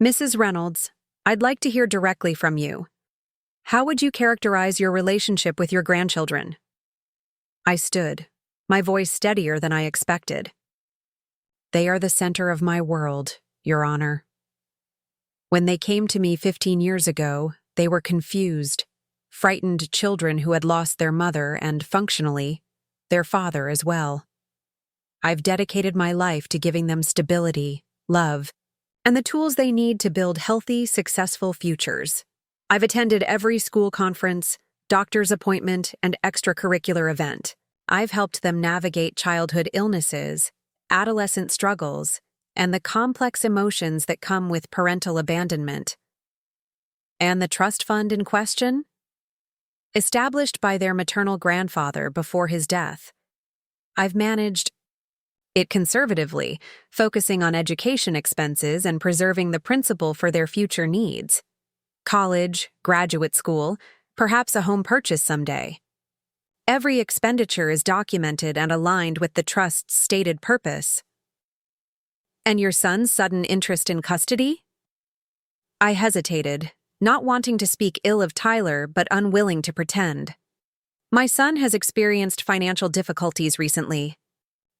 Mrs. Reynolds, I'd like to hear directly from you. How would you characterize your relationship with your grandchildren? I stood, my voice steadier than I expected. They are the center of my world, Your Honor. When they came to me 15 years ago, they were confused, frightened children who had lost their mother and, functionally, their father as well. I've dedicated my life to giving them stability, love, and the tools they need to build healthy, successful futures. I've attended every school conference, doctor's appointment, and extracurricular event. I've helped them navigate childhood illnesses, adolescent struggles, and the complex emotions that come with parental abandonment. And the trust fund in question? Established by their maternal grandfather before his death, I've managed it conservatively, focusing on education expenses and preserving the principal for their future needs. College, graduate school, perhaps a home purchase someday. Every expenditure is documented and aligned with the trust's stated purpose. And your son's sudden interest in custody? I hesitated, not wanting to speak ill of Tyler but unwilling to pretend. My son has experienced financial difficulties recently.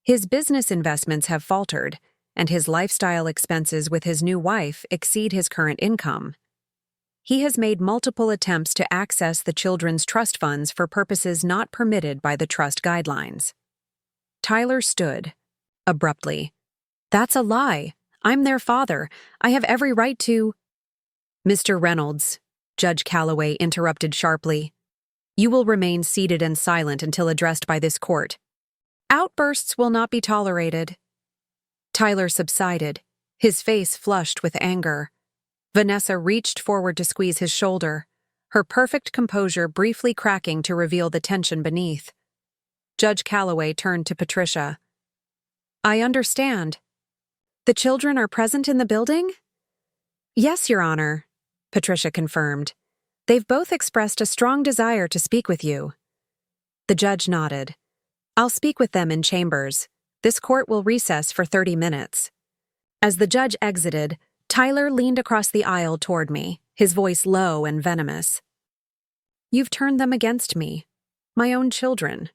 His business investments have faltered, and his lifestyle expenses with his new wife exceed his current income. He has made multiple attempts to access the children's trust funds for purposes not permitted by the trust guidelines. Tyler stood, abruptly. That's a lie. I'm their father. I have every right to— Mr. Reynolds, Judge Calloway interrupted sharply. You will remain seated and silent until addressed by this court. Outbursts will not be tolerated. Tyler subsided, his face flushed with anger. Vanessa reached forward to squeeze his shoulder, her perfect composure briefly cracking to reveal the tension beneath. Judge Calloway turned to Patricia. I understand. The children are present in the building? Yes, Your Honor, Patricia confirmed. They've both expressed a strong desire to speak with you. The judge nodded. I'll speak with them in chambers. This court will recess for 30 minutes. As the judge exited, Tyler leaned across the aisle toward me, his voice low and venomous. You've turned them against me, my own children.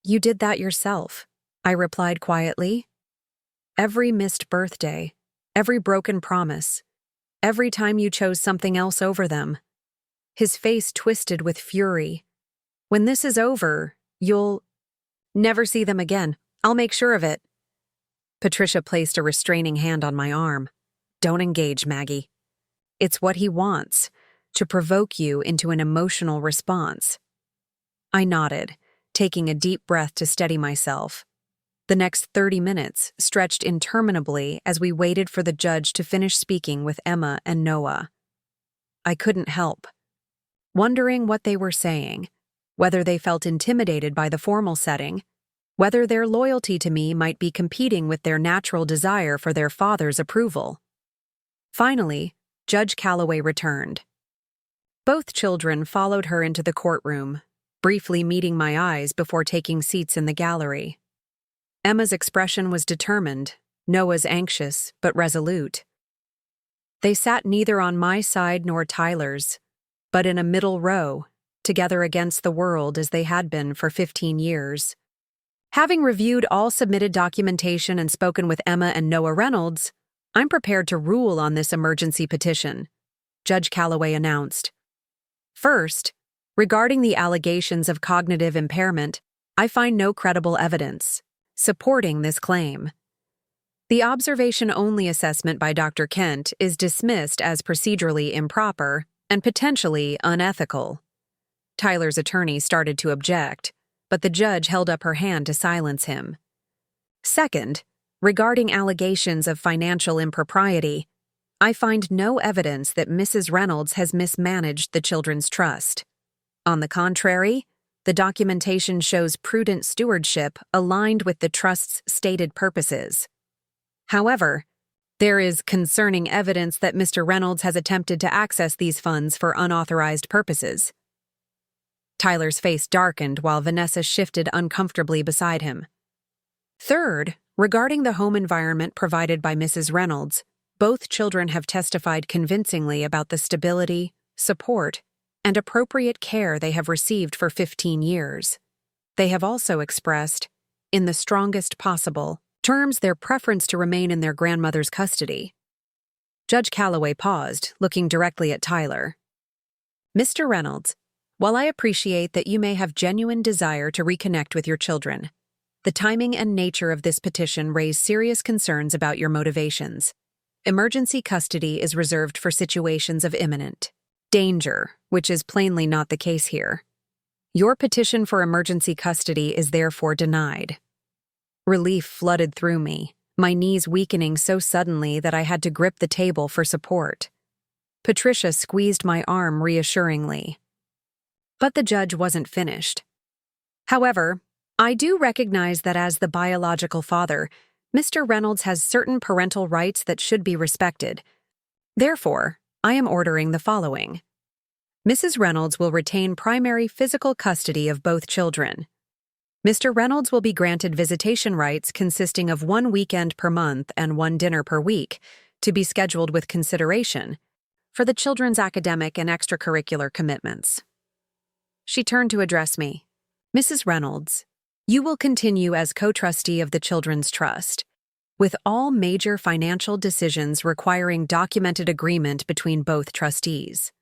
You did that yourself, I replied quietly. Every missed birthday, every broken promise, every time you chose something else over them. His face twisted with fury. When this is over, you'll never see them again. I'll make sure of it. Patricia placed a restraining hand on my arm. Don't engage, Maggie. It's what he wants, to provoke you into an emotional response. I nodded, taking a deep breath to steady myself. The next 30 minutes stretched interminably as we waited for the judge to finish speaking with Emma and Noah. I couldn't help, wondering what they were saying, whether they felt intimidated by the formal setting, whether their loyalty to me might be competing with their natural desire for their father's approval. Finally, Judge Calloway returned. Both children followed her into the courtroom, briefly meeting my eyes before taking seats in the gallery. Emma's expression was determined, Noah's anxious but resolute. They sat neither on my side nor Tyler's, but in a middle row, together against the world as they had been for 15 years. Having reviewed all submitted documentation and spoken with Emma and Noah Reynolds, I'm prepared to rule on this emergency petition, Judge Calloway announced. First, regarding the allegations of cognitive impairment, I find no credible evidence supporting this claim. The observation-only assessment by Dr. Kent is dismissed as procedurally improper and potentially unethical. Tyler's attorney started to object, but the judge held up her hand to silence him. Second, regarding allegations of financial impropriety, I find no evidence that Mrs. Reynolds has mismanaged the children's trust. On the contrary, the documentation shows prudent stewardship aligned with the trust's stated purposes. However, there is concerning evidence that Mr. Reynolds has attempted to access these funds for unauthorized purposes. Tyler's face darkened while Vanessa shifted uncomfortably beside him. Third, regarding the home environment provided by Mrs. Reynolds, both children have testified convincingly about the stability, support, and appropriate care they have received for 15 years. They have also expressed, in the strongest possible terms, their preference to remain in their grandmother's custody. Judge Calloway paused, looking directly at Tyler. Mr. Reynolds, while I appreciate that you may have genuine desire to reconnect with your children, the timing and nature of this petition raise serious concerns about your motivations. Emergency custody is reserved for situations of imminent danger, which is plainly not the case here. Your petition for emergency custody is therefore denied. Relief flooded through me, my knees weakening so suddenly that I had to grip the table for support. Patricia squeezed my arm reassuringly. But the judge wasn't finished. However, I do recognize that as the biological father, Mr. Reynolds has certain parental rights that should be respected. Therefore, I am ordering the following. Mrs. Reynolds will retain primary physical custody of both children. Mr. Reynolds will be granted visitation rights consisting of 1 weekend per month and 1 dinner per week, to be scheduled with consideration for the children's academic and extracurricular commitments. She turned to address me. Mrs. Reynolds, you will continue as co-trustee of the Children's Trust, with all major financial decisions requiring documented agreement between both trustees.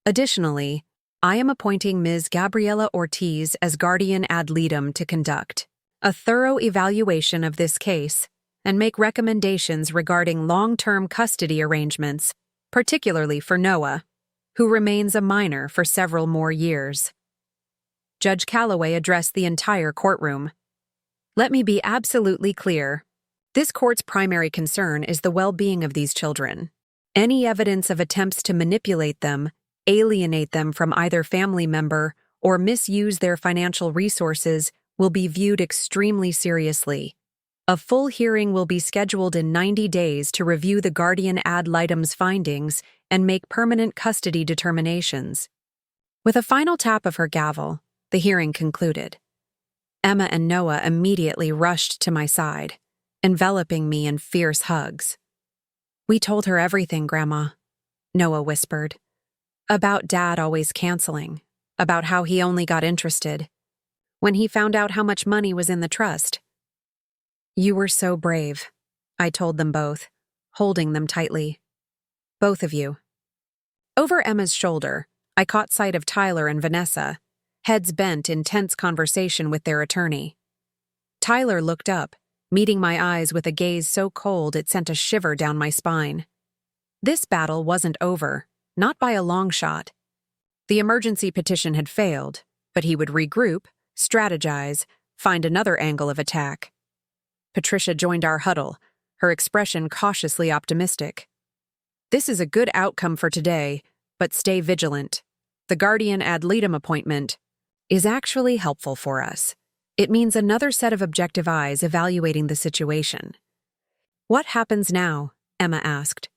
Additionally, I am appointing Ms. Gabriela Ortiz as guardian ad litem to conduct a thorough evaluation of this case and make recommendations regarding long-term custody arrangements, particularly for Noah, who remains a minor for several more years. Judge Calloway addressed the entire courtroom. Let me be absolutely clear. This court's primary concern is the well-being of these children. Any evidence of attempts to manipulate them, alienate them from either family member, or misuse their financial resources will be viewed extremely seriously. A full hearing will be scheduled in 90 days to review the guardian ad litem's findings and make permanent custody determinations. With a final tap of her gavel, the hearing concluded. Emma and Noah immediately rushed to my side, enveloping me in fierce hugs. We told her everything, Grandma, Noah whispered. About Dad always canceling, about how he only got interested when he found out how much money was in the trust. You were so brave, I told them both, holding them tightly. Both of you. Over Emma's shoulder, I caught sight of Tyler and Vanessa, heads bent in tense conversation with their attorney. Tyler looked up, meeting my eyes with a gaze so cold it sent a shiver down my spine. This battle wasn't over, not by a long shot. The emergency petition had failed, but he would regroup, strategize, find another angle of attack. Patricia joined our huddle, her expression cautiously optimistic. This is a good outcome for today, but stay vigilant. The guardian ad litem appointment is actually helpful for us. It means another set of objective eyes evaluating the situation. What happens now? Emma asked.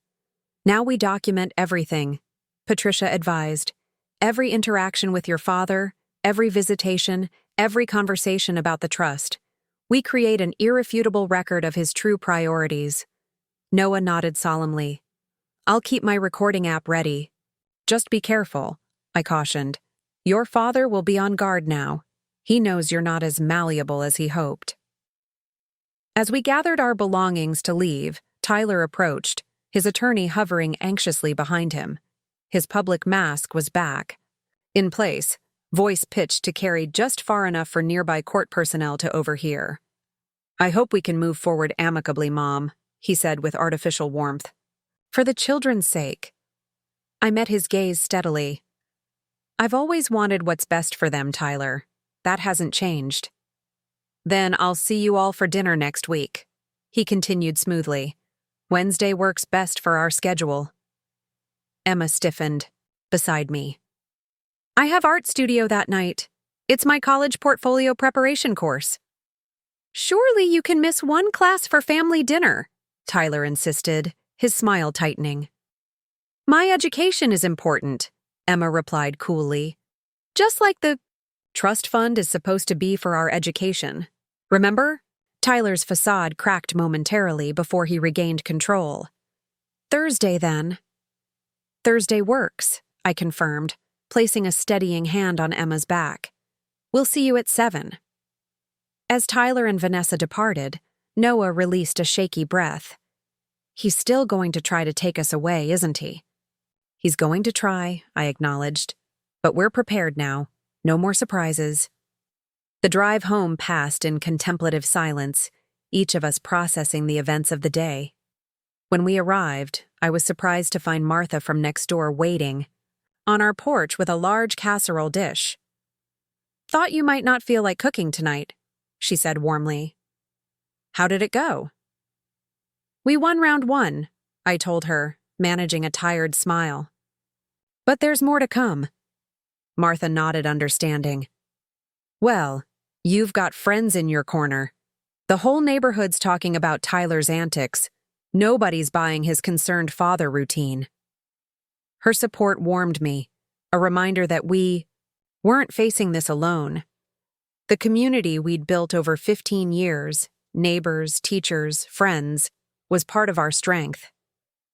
Now we document everything, Patricia advised. Every interaction with your father, every visitation, every conversation about the trust. We create an irrefutable record of his true priorities. Noah nodded solemnly. I'll keep my recording app ready. Just be careful. I cautioned. Your father will be on guard now. He knows you're not as malleable as he hoped. As we gathered our belongings to leave, Tyler approached, his attorney hovering anxiously behind him. His public mask was back. In place, voice pitched to carry just far enough for nearby court personnel to overhear. I hope we can move forward amicably, Mom, he said with artificial warmth. For the children's sake. I met his gaze steadily. I've always wanted what's best for them, Tyler. That hasn't changed. Then I'll see you all for dinner next week, he continued smoothly. Wednesday works best for our schedule. Emma stiffened, beside me. I have art studio that night. It's my college portfolio preparation course. Surely you can miss one class for family dinner, Tyler insisted, his smile tightening. My education is important, Emma replied coolly. Just like the trust fund is supposed to be for our education. Remember? Tyler's facade cracked momentarily before he regained control. Thursday, then. Thursday works, I confirmed, placing a steadying hand on Emma's back. We'll see you at 7. As Tyler and Vanessa departed, Noah released a shaky breath. He's still going to try to take us away, isn't he? He's going to try, I acknowledged. But we're prepared now. No more surprises. The drive home passed in contemplative silence, each of us processing the events of the day. When we arrived, I was surprised to find Martha from next door waiting, on our porch with a large casserole dish. Thought you might not feel like cooking tonight, she said warmly. How did it go? We won round 1, I told her, managing a tired smile. But there's more to come. Martha nodded understanding. Well, you've got friends in your corner. The whole neighborhood's talking about Tyler's antics. Nobody's buying his concerned father routine. Her support warmed me, a reminder that we weren't facing this alone. The community we'd built over 15 years, neighbors, teachers, friends, was part of our strength.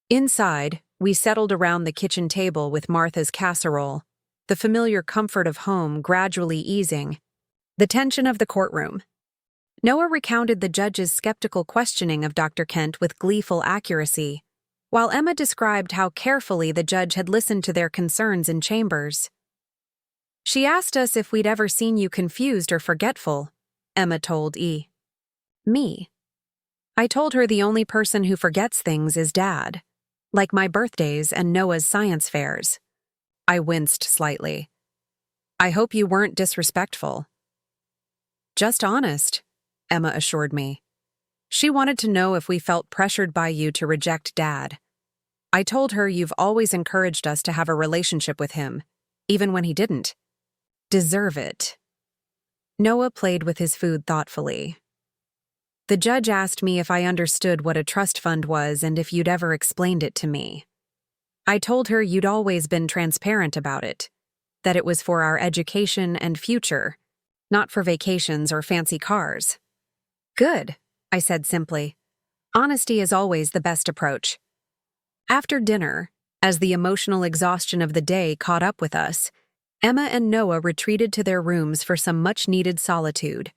Inside, we settled around the kitchen table with Martha's casserole, the familiar comfort of home gradually easing the tension of the courtroom. Noah recounted the judge's skeptical questioning of Dr. Kent with gleeful accuracy, while Emma described how carefully the judge had listened to their concerns in chambers. She asked us if we'd ever seen you confused or forgetful, Emma told me. I told her the only person who forgets things is Dad, like my birthdays and Noah's science fairs. I winced slightly. I hope you weren't disrespectful. Just honest, Emma assured me. She wanted to know if we felt pressured by you to reject Dad. I told her you've always encouraged us to have a relationship with him, even when he didn't. Deserve it. Noah played with his food thoughtfully. The judge asked me if I understood what a trust fund was and if you'd ever explained it to me. I told her you'd always been transparent about it, that it was for our education and future, not for vacations or fancy cars. Good, I said simply. Honesty is always the best approach. After dinner, as the emotional exhaustion of the day caught up with us, Emma and Noah retreated to their rooms for some much-needed solitude.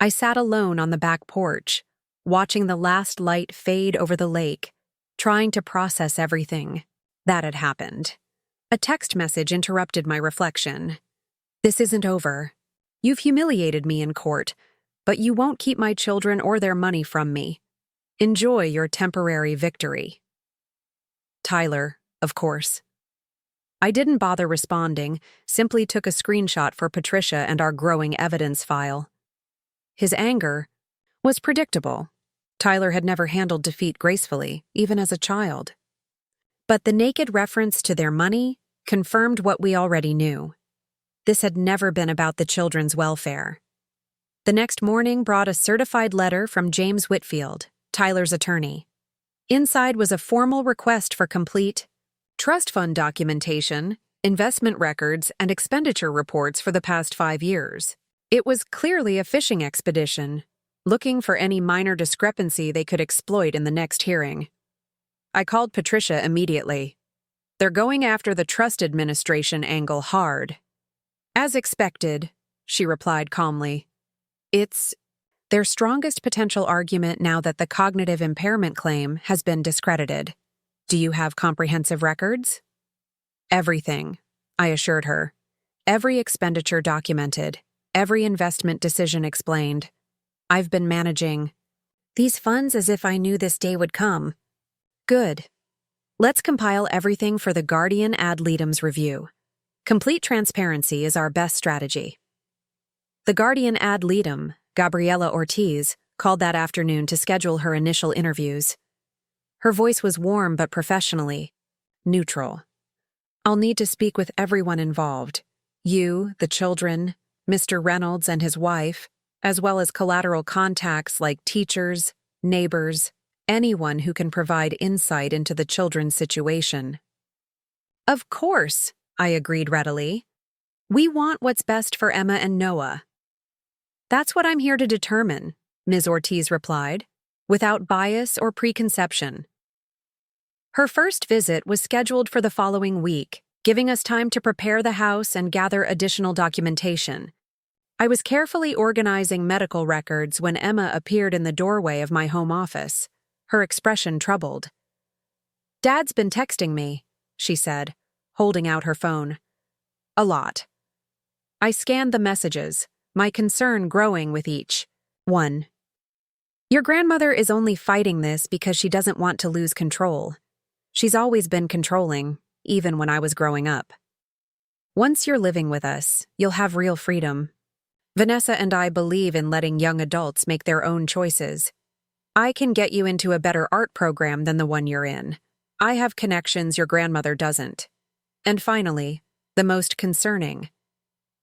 I sat alone on the back porch, watching the last light fade over the lake, trying to process everything that had happened. A text message interrupted my reflection. This isn't over. You've humiliated me in court, but you won't keep my children or their money from me. Enjoy your temporary victory. Tyler, of course. I didn't bother responding, simply took a screenshot for Patricia and our growing evidence file. His anger was predictable. Tyler had never handled defeat gracefully, even as a child. But the naked reference to their money confirmed what we already knew. This had never been about the children's welfare. The next morning brought a certified letter from James Whitfield, Tyler's attorney. Inside was a formal request for complete trust fund documentation, investment records, and expenditure reports for the past 5 years. It was clearly a fishing expedition, looking for any minor discrepancy they could exploit in the next hearing. I called Patricia immediately. They're going after the trust administration angle hard. As expected, she replied calmly. It's their strongest potential argument now that the cognitive impairment claim has been discredited. Do you have comprehensive records? Everything, I assured her. Every expenditure documented, every investment decision explained. I've been managing these funds as if I knew this day would come. Good. Let's compile everything for the Guardian ad litem's review. Complete transparency is our best strategy. The Guardian ad litem, Gabriela Ortiz, called that afternoon to schedule her initial interviews. Her voice was warm but professionally neutral. I'll need to speak with everyone involved. You, the children, Mr. Reynolds and his wife, as well as collateral contacts like teachers, neighbors, anyone who can provide insight into the children's situation. Of course, I agreed readily. We want what's best for Emma and Noah. That's what I'm here to determine, Ms. Ortiz replied, without bias or preconception. Her first visit was scheduled for the following week, giving us time to prepare the house and gather additional documentation. I was carefully organizing medical records when Emma appeared in the doorway of my home office, her expression troubled. Dad's been texting me, she said, holding out her phone. A lot. I scanned the messages, my concern growing with each. 1. Your grandmother is only fighting this because she doesn't want to lose control. She's always been controlling, even when I was growing up. Once you're living with us, you'll have real freedom. Vanessa and I believe in letting young adults make their own choices. I can get you into a better art program than the one you're in. I have connections your grandmother doesn't. And finally, the most concerning.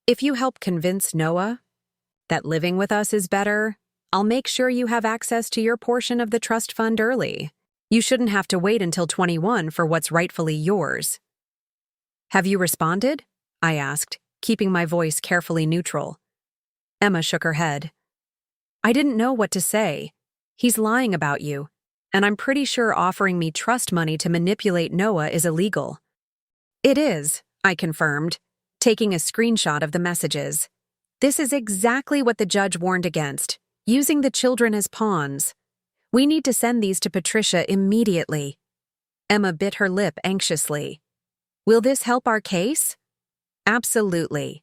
If you help convince Noah that living with us is better, I'll make sure you have access to your portion of the trust fund early. You shouldn't have to wait until 21 for what's rightfully yours. Have you responded? I asked, keeping my voice carefully neutral. Emma shook her head. I didn't know what to say. He's lying about you, and I'm pretty sure offering me trust money to manipulate Noah is illegal. It is, I confirmed, taking a screenshot of the messages. This is exactly what the judge warned against, using the children as pawns. We need to send these to Patricia immediately. Emma bit her lip anxiously. Will this help our case? Absolutely.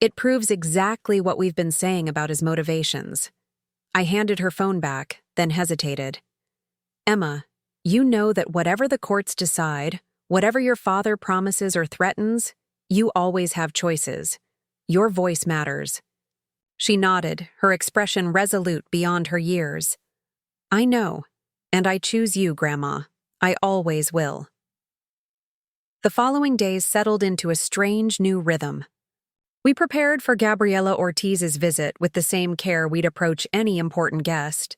It proves exactly what we've been saying about his motivations. I handed her phone back, then hesitated. Emma, you know that whatever the courts decide, whatever your father promises or threatens, you always have choices. Your voice matters. She nodded, her expression resolute beyond her years. I know, and I choose you, Grandma. I always will. The following days settled into a strange new rhythm. We prepared for Gabriela Ortiz's visit with the same care we'd approach any important guest.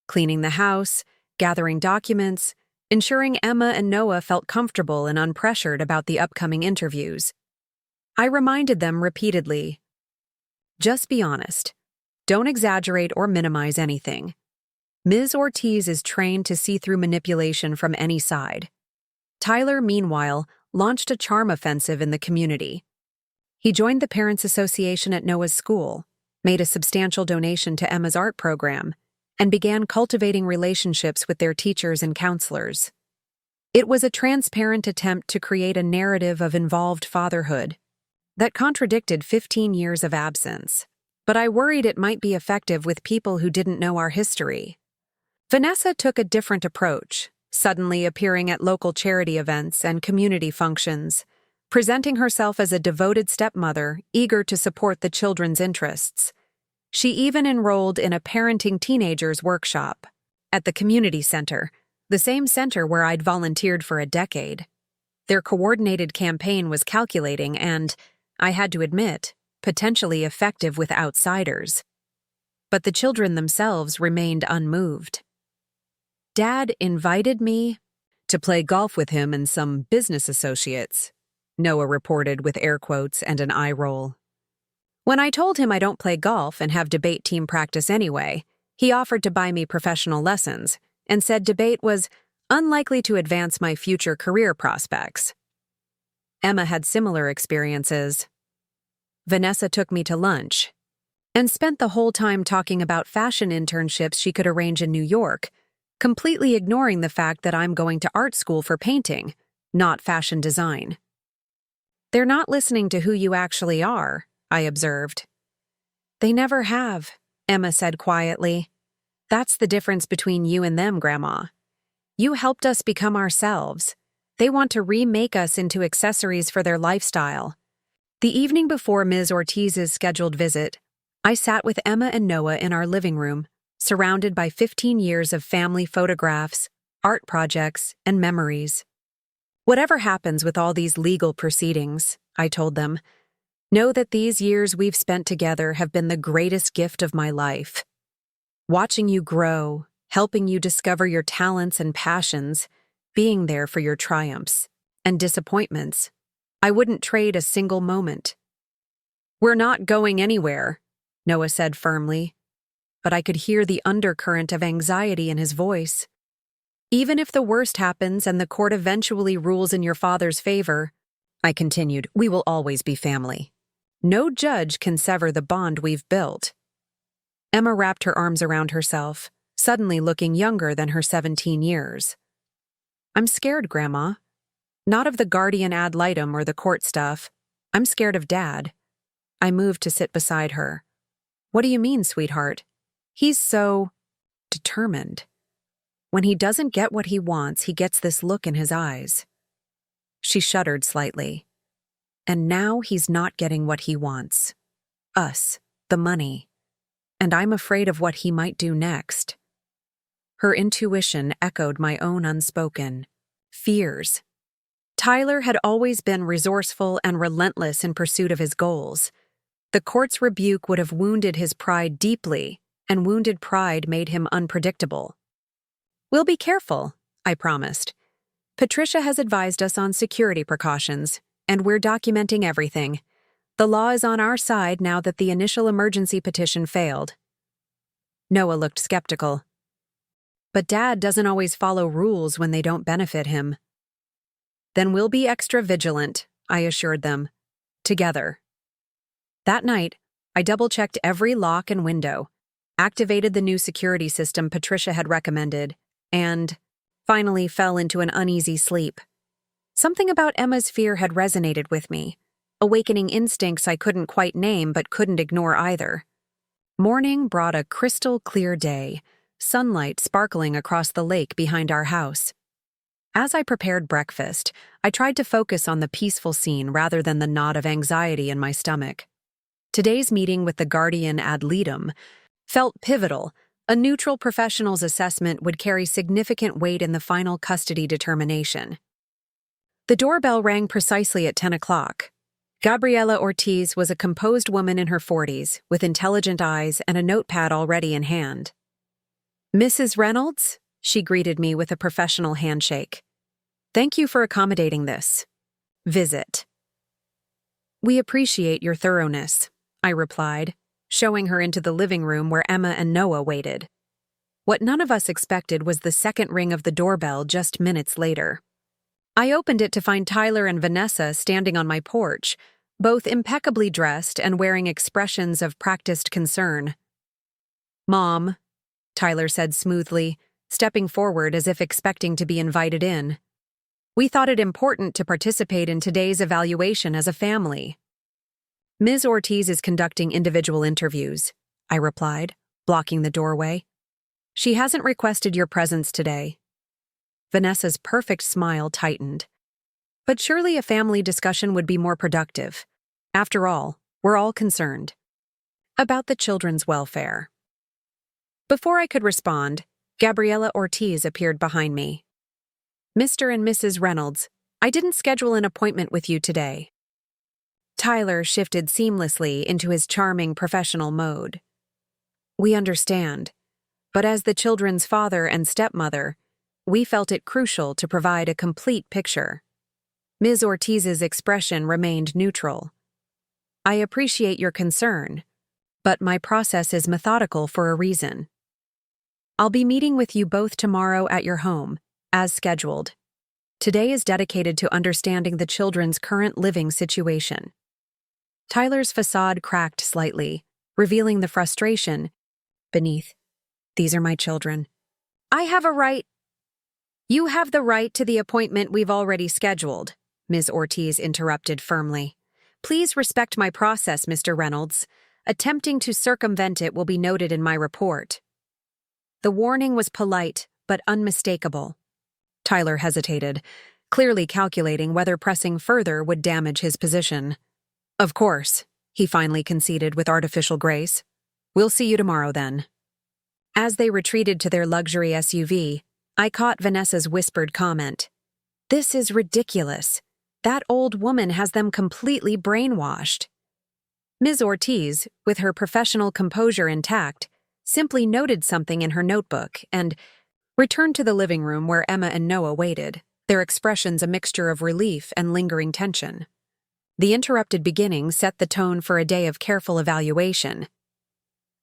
Cleaning the house, gathering documents, ensuring Emma and Noah felt comfortable and unpressured about the upcoming interviews. I reminded them repeatedly, just be honest. Don't exaggerate or minimize anything. Ms. Ortiz is trained to see through manipulation from any side. Tyler, meanwhile, launched a charm offensive in the community. He joined the Parents Association at Noah's school, made a substantial donation to Emma's art program, and began cultivating relationships with their teachers and counselors. It was a transparent attempt to create a narrative of involved fatherhood that contradicted 15 years of absence, but I worried it might be effective with people who didn't know our history. Vanessa took a different approach, suddenly appearing at local charity events and community functions, presenting herself as a devoted stepmother eager to support the children's interests. She even enrolled in a parenting teenagers workshop at the community center, the same center where I'd volunteered for a decade. Their coordinated campaign was calculating and, I had to admit, potentially effective with outsiders. But the children themselves remained unmoved. Dad invited me to play golf with him and some business associates, Noah reported with air quotes and an eye roll. When I told him I don't play golf and have debate team practice anyway, he offered to buy me professional lessons and said debate was unlikely to advance my future career prospects. Emma had similar experiences. Vanessa took me to lunch and spent the whole time talking about fashion internships she could arrange in New York, completely ignoring the fact that I'm going to art school for painting, not fashion design. They're not listening to who you actually are, I observed. They never have, Emma said quietly. That's the difference between you and them, Grandma. You helped us become ourselves. They want to remake us into accessories for their lifestyle. The evening before Ms. Ortiz's scheduled visit, I sat with Emma and Noah in our living room, surrounded by 15 years of family photographs, art projects, and memories. Whatever happens with all these legal proceedings, I told them, know that these years we've spent together have been the greatest gift of my life. Watching you grow, helping you discover your talents and passions, being there for your triumphs and disappointments. I wouldn't trade a single moment. We're not going anywhere, Noah said firmly, but I could hear the undercurrent of anxiety in his voice. Even if the worst happens and the court eventually rules in your father's favor, I continued, we will always be family. No judge can sever the bond we've built. Emma wrapped her arms around herself, suddenly looking younger than her 17 years. I'm scared, Grandma. Not of the guardian ad litem or the court stuff. I'm scared of Dad. I moved to sit beside her. What do you mean, sweetheart? He's so determined. When he doesn't get what he wants, he gets this look in his eyes. She shuddered slightly. And now he's not getting what he wants. Us, the money. And I'm afraid of what he might do next. Her intuition echoed my own unspoken fears. Tyler had always been resourceful and relentless in pursuit of his goals. The court's rebuke would have wounded his pride deeply, and wounded pride made him unpredictable. We'll be careful, I promised. Patricia has advised us on security precautions, and we're documenting everything. The law is on our side now that the initial emergency petition failed. Noah looked skeptical. But Dad doesn't always follow rules when they don't benefit him. Then we'll be extra vigilant, I assured them. Together. That night, I double-checked every lock and window, activated the new security system Patricia had recommended, and finally fell into an uneasy sleep. Something about Emma's fear had resonated with me, awakening instincts I couldn't quite name but couldn't ignore either. Morning brought a crystal-clear day, sunlight sparkling across the lake behind our house. As I prepared breakfast, I tried to focus on the peaceful scene rather than the knot of anxiety in my stomach. Today's meeting with the guardian ad litem felt pivotal. A neutral professional's assessment would carry significant weight in the final custody determination. The doorbell rang precisely at 10 o'clock. Gabriela Ortiz was a composed woman in her 40s, with intelligent eyes and a notepad already in hand. Mrs. Reynolds? She greeted me with a professional handshake. Thank you for accommodating this visit. We appreciate your thoroughness, I replied, showing her into the living room where Emma and Noah waited. What none of us expected was the second ring of the doorbell just minutes later. I opened it to find Tyler and Vanessa standing on my porch, both impeccably dressed and wearing expressions of practiced concern. Mom, Tyler said smoothly, stepping forward as if expecting to be invited in. We thought it important to participate in today's evaluation as a family. Ms. Ortiz is conducting individual interviews, I replied, blocking the doorway. She hasn't requested your presence today. Vanessa's perfect smile tightened. But surely a family discussion would be more productive. After all, we're all concerned about the children's welfare. Before I could respond, Gabriela Ortiz appeared behind me. Mr. and Mrs. Reynolds, I didn't schedule an appointment with you today. Tyler shifted seamlessly into his charming professional mode. We understand, but as the children's father and stepmother, we felt it crucial to provide a complete picture. Ms. Ortiz's expression remained neutral. I appreciate your concern, but my process is methodical for a reason. I'll be meeting with you both tomorrow at your home, as scheduled. Today is dedicated to understanding the children's current living situation. Tyler's facade cracked slightly, revealing the frustration beneath. These are my children. I have a right. You have the right to the appointment we've already scheduled, Ms. Ortiz interrupted firmly. Please respect my process, Mr. Reynolds. Attempting to circumvent it will be noted in my report. The warning was polite, but unmistakable. Tyler hesitated, clearly calculating whether pressing further would damage his position. Of course, he finally conceded with artificial grace. We'll see you tomorrow then. As they retreated to their luxury SUV, I caught Vanessa's whispered comment. This is ridiculous. That old woman has them completely brainwashed. Ms. Ortiz, with her professional composure intact, simply noted something in her notebook and returned to the living room where Emma and Noah waited, their expressions a mixture of relief and lingering tension. The interrupted beginning set the tone for a day of careful evaluation.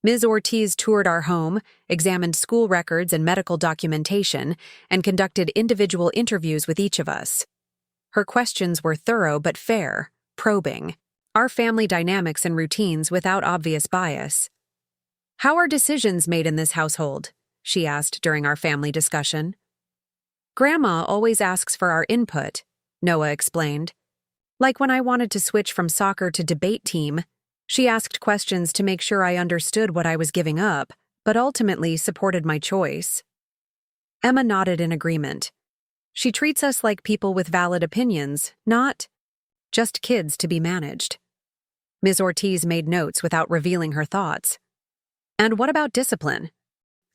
Ms. Ortiz toured our home, examined school records and medical documentation, and conducted individual interviews with each of us. Her questions were thorough but fair, probing our family dynamics and routines without obvious bias. How are decisions made in this household? She asked during our family discussion. Grandma always asks for our input, Noah explained. Like when I wanted to switch from soccer to debate team, she asked questions to make sure I understood what I was giving up, but ultimately supported my choice. Emma nodded in agreement. She treats us like people with valid opinions, not just kids to be managed. Ms. Ortiz made notes without revealing her thoughts. And what about discipline?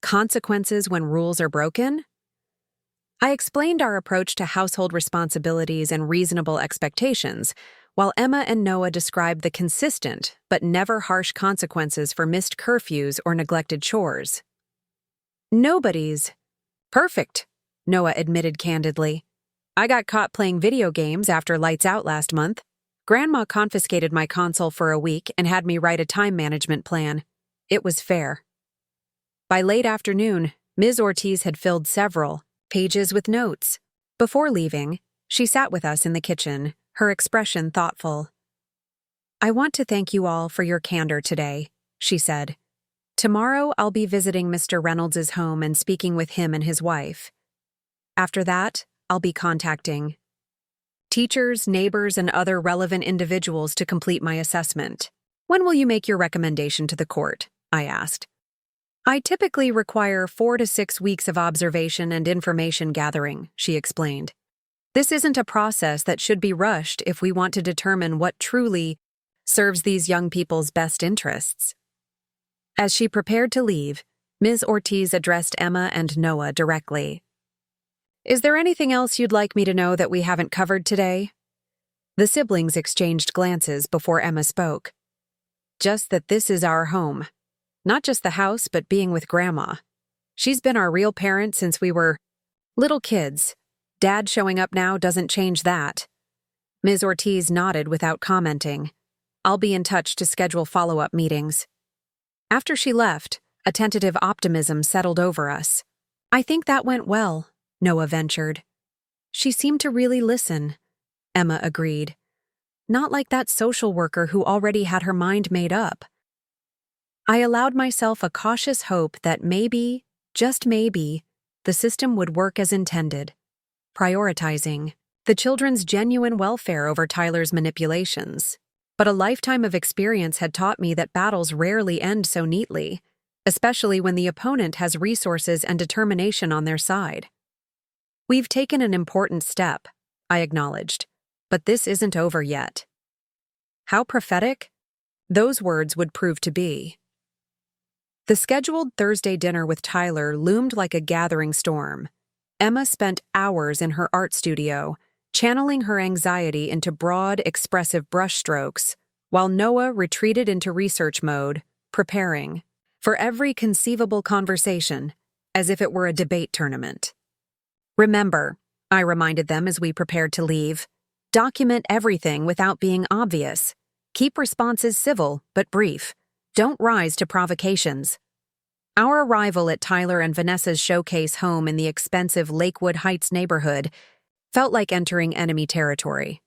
Consequences when rules are broken? I explained our approach to household responsibilities and reasonable expectations, while Emma and Noah described the consistent but never harsh consequences for missed curfews or neglected chores. Nobody's perfect, Noah admitted candidly. I got caught playing video games after lights out last month. Grandma confiscated my console for a week and had me write a time management plan. It was fair. By late afternoon, Ms. Ortiz had filled several pages with notes. Before leaving, she sat with us in the kitchen, her expression thoughtful. I want to thank you all for your candor today, she said. Tomorrow I'll be visiting Mr. Reynolds' home and speaking with him and his wife. After that, I'll be contacting teachers, neighbors, and other relevant individuals to complete my assessment. When will you make your recommendation to the court? I asked. I typically require 4 to 6 weeks of observation and information gathering, she explained. This isn't a process that should be rushed if we want to determine what truly serves these young people's best interests. As she prepared to leave, Ms. Ortiz addressed Emma and Noah directly. Is there anything else you'd like me to know that we haven't covered today? The siblings exchanged glances before Emma spoke. Just that this is our home. Not just the house, but being with Grandma. She's been our real parent since we were little kids. Dad showing up now doesn't change that. Ms. Ortiz nodded without commenting. I'll be in touch to schedule follow-up meetings. After she left, a tentative optimism settled over us. I think that went well, Noah ventured. She seemed to really listen, Emma agreed. Not like that social worker who already had her mind made up. I allowed myself a cautious hope that maybe, just maybe, the system would work as intended, prioritizing the children's genuine welfare over Tyler's manipulations. But a lifetime of experience had taught me that battles rarely end so neatly, especially when the opponent has resources and determination on their side. We've taken an important step, I acknowledged, but this isn't over yet. How prophetic? Those words would prove to be. The scheduled Thursday dinner with Tyler loomed like a gathering storm. Emma spent hours in her art studio, channeling her anxiety into broad, expressive brushstrokes, while Noah retreated into research mode, preparing for every conceivable conversation, as if it were a debate tournament. Remember, I reminded them as we prepared to leave, document everything without being obvious. Keep responses civil but brief. Don't rise to provocations. Our arrival at Tyler and Vanessa's showcase home in the expensive Lakewood Heights neighborhood Felt like entering enemy territory.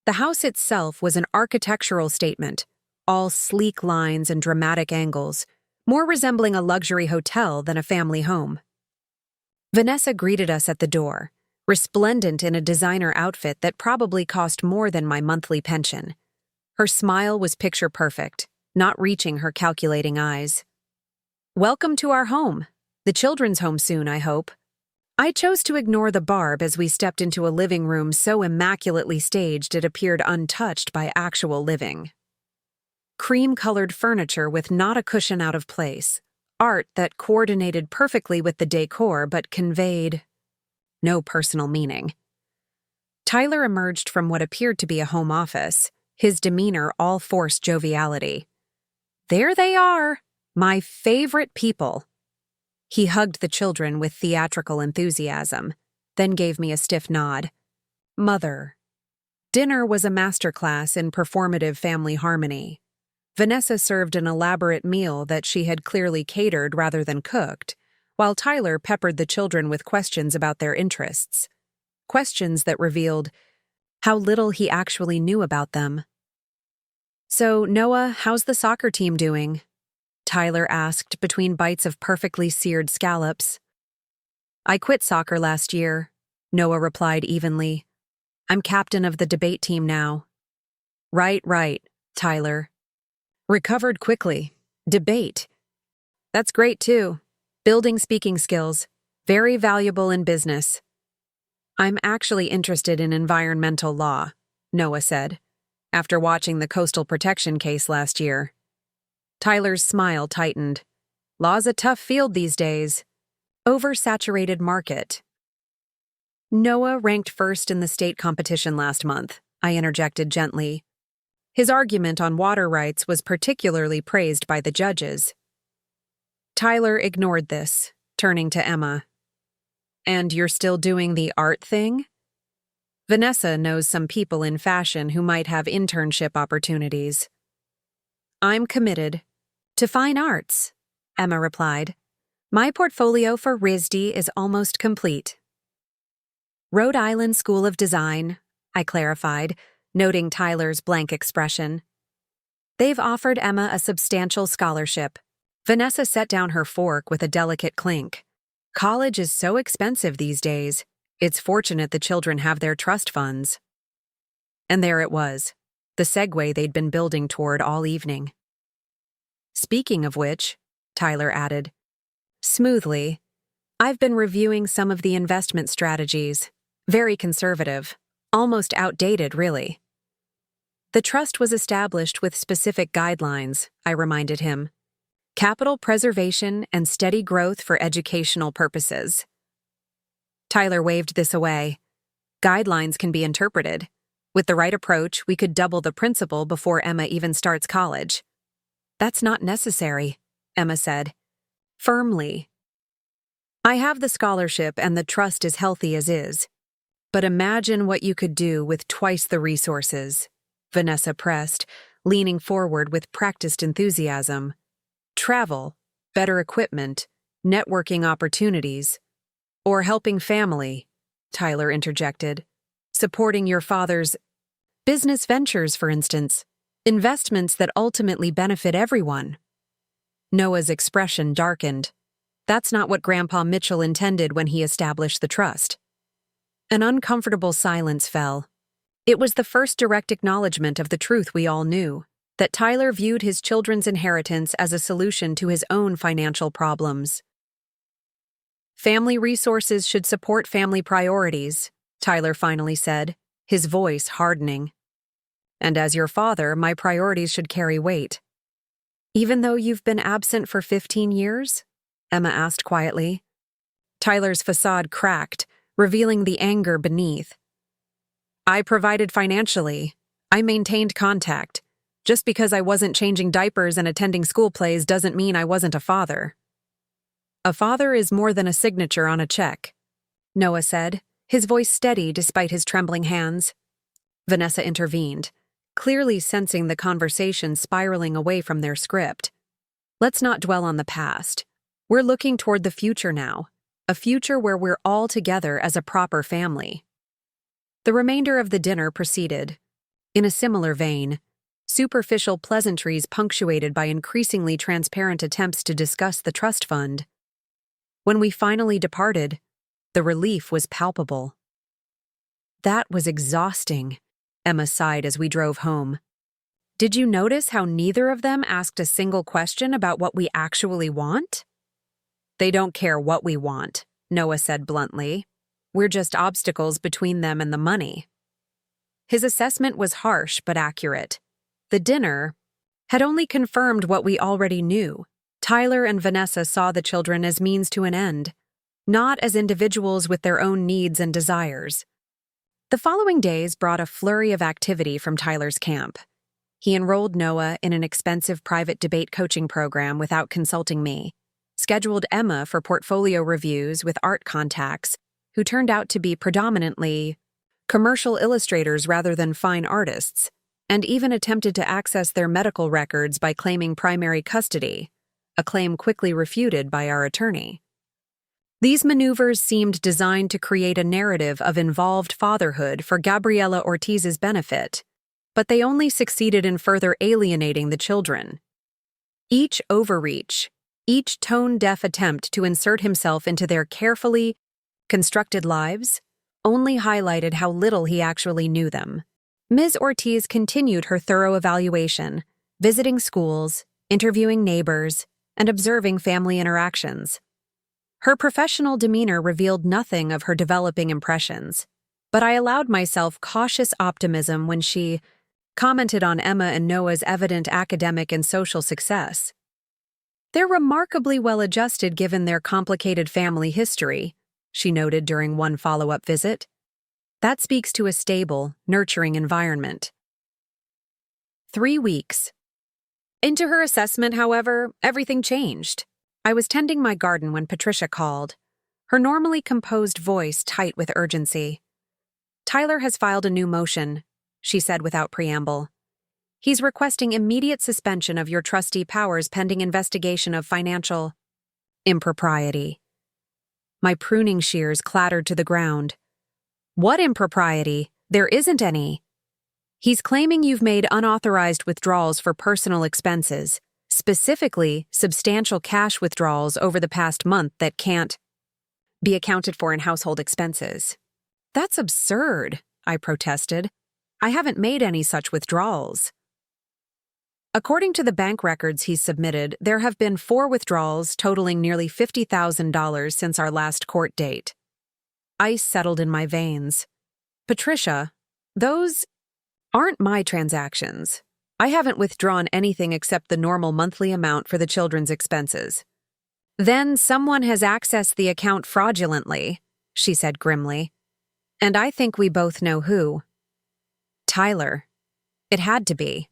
The house itself was an architectural statement, all sleek lines and dramatic angles, more resembling a luxury hotel than a family home. Vanessa greeted us at the door, resplendent in a designer outfit that probably cost more than my monthly pension. Her smile was picture perfect, not reaching her calculating eyes. "Welcome to our home. The children's home soon, I hope." I chose to ignore the barb as we stepped into a living room so immaculately staged it appeared untouched by actual living. Cream-colored furniture with not a cushion out of place, art that coordinated perfectly with the decor but conveyed no personal meaning. Tyler emerged from what appeared to be a home office, his demeanor all forced joviality. "There they are, my favorite people." He hugged the children with theatrical enthusiasm, then gave me a stiff nod. "Mother." Dinner was a masterclass in performative family harmony. Vanessa served an elaborate meal that she had clearly catered rather than cooked, while Tyler peppered the children with questions about their interests. Questions that revealed how little he actually knew about them. "So, Noah, how's the soccer team doing?" Tyler asked between bites of perfectly seared scallops. "I quit soccer last year," Noah replied evenly. "I'm captain of the debate team now." Right, Tyler. "Recovered quickly. Debate. That's great too. Building speaking skills. Very valuable in business." "I'm actually interested in environmental law," Noah said, after watching the coastal protection case last year. Tyler's smile tightened. "Law's a tough field these days. Oversaturated market." "Noah ranked first in the state competition last month," I interjected gently. His argument on water rights was particularly praised by the judges. Tyler ignored this, turning to Emma. "And you're still doing the art thing?" Vanessa knows some people in fashion who might have internship opportunities. "I'm committed to fine arts," Emma replied. "My portfolio for RISD is almost complete." "Rhode Island School of Design," I clarified, noting Tyler's blank expression. "They've offered Emma a substantial scholarship." Vanessa set down her fork with a delicate clink. "College is so expensive these days. It's fortunate the children have their trust funds." And there it was, the segue they'd been building toward all evening. "Speaking of which," Tyler added, smoothly, "I've been reviewing some of the investment strategies. Very conservative. Almost outdated, really." "The trust was established with specific guidelines," I reminded him. "Capital preservation and steady growth for educational purposes." Tyler waved this away. "Guidelines can be interpreted. With the right approach, we could double the principal before Emma even starts college." "That's not necessary," Emma said, firmly. "I have the scholarship and the trust is healthy as is. But imagine what you could do with twice the resources," Vanessa pressed, leaning forward with practiced enthusiasm. "Travel, better equipment, networking opportunities, or helping family," Tyler interjected. "Supporting your father's business ventures, for instance. Investments that ultimately benefit everyone." Noah's expression darkened. That's not what Grandpa Mitchell intended when he established the trust. An uncomfortable silence fell. It was the first direct acknowledgement of the truth we all knew, that Tyler viewed his children's inheritance as a solution to his own financial problems. "Family resources should support family priorities," Tyler finally said, his voice hardening. "And as your father, my priorities should carry weight." "Even though you've been absent for 15 years?" Emma asked quietly. Tyler's facade cracked, revealing the anger beneath. "I provided financially. I maintained contact. Just because I wasn't changing diapers and attending school plays doesn't mean I wasn't a father." "A father is more than a signature on a check," Noah said, his voice steady despite his trembling hands. Vanessa intervened, clearly sensing the conversation spiraling away from their script. "Let's not dwell on the past. We're looking toward the future now, a future where we're all together as a proper family." The remainder of the dinner proceeded. In a similar vein, superficial pleasantries punctuated by increasingly transparent attempts to discuss the trust fund. When we finally departed, the relief was palpable. That was exhausting, Emma sighed as we drove home. Did you notice how neither of them asked a single question about what we actually want? They don't care what we want, Noah said bluntly. We're just obstacles between them and the money. His assessment was harsh but accurate. The dinner had only confirmed what we already knew. Tyler and Vanessa saw the children as means to an end, not as individuals with their own needs and desires. The following days brought a flurry of activity from Tyler's camp. He enrolled Noah in an expensive private debate coaching program without consulting me, scheduled Emma for portfolio reviews with art contacts, who turned out to be predominantly commercial illustrators rather than fine artists, and even attempted to access their medical records by claiming primary custody, a claim quickly refuted by our attorney. These maneuvers seemed designed to create a narrative of involved fatherhood for Gabriela Ortiz's benefit, but they only succeeded in further alienating the children. Each overreach, each tone-deaf attempt to insert himself into their carefully constructed lives only highlighted how little he actually knew them. Ms. Ortiz continued her thorough evaluation, visiting schools, interviewing neighbors, and observing family interactions. Her professional demeanor revealed nothing of her developing impressions, but I allowed myself cautious optimism when she commented on Emma and Noah's evident academic and social success. They're remarkably well-adjusted given their complicated family history, she noted during one follow-up visit. That speaks to a stable, nurturing environment. 3 weeks. Into her assessment, however, everything changed. I was tending my garden when Patricia called, her normally composed voice tight with urgency. Tyler has filed a new motion, she said without preamble. He's requesting immediate suspension of your trustee powers pending investigation of financial impropriety. My pruning shears clattered to the ground. What impropriety? There isn't any. He's claiming you've made unauthorized withdrawals for personal expenses, specifically substantial cash withdrawals over the past month that can't be accounted for in household expenses. That's absurd, I protested. I haven't made any such withdrawals. According to the bank records he's submitted, there have been 4 withdrawals totaling nearly $50,000 since our last court date. Ice settled in my veins. Patricia, those aren't my transactions. I haven't withdrawn anything except the normal monthly amount for the children's expenses. Then someone has accessed the account fraudulently, she said grimly. And I think we both know who. Tyler. It had to be.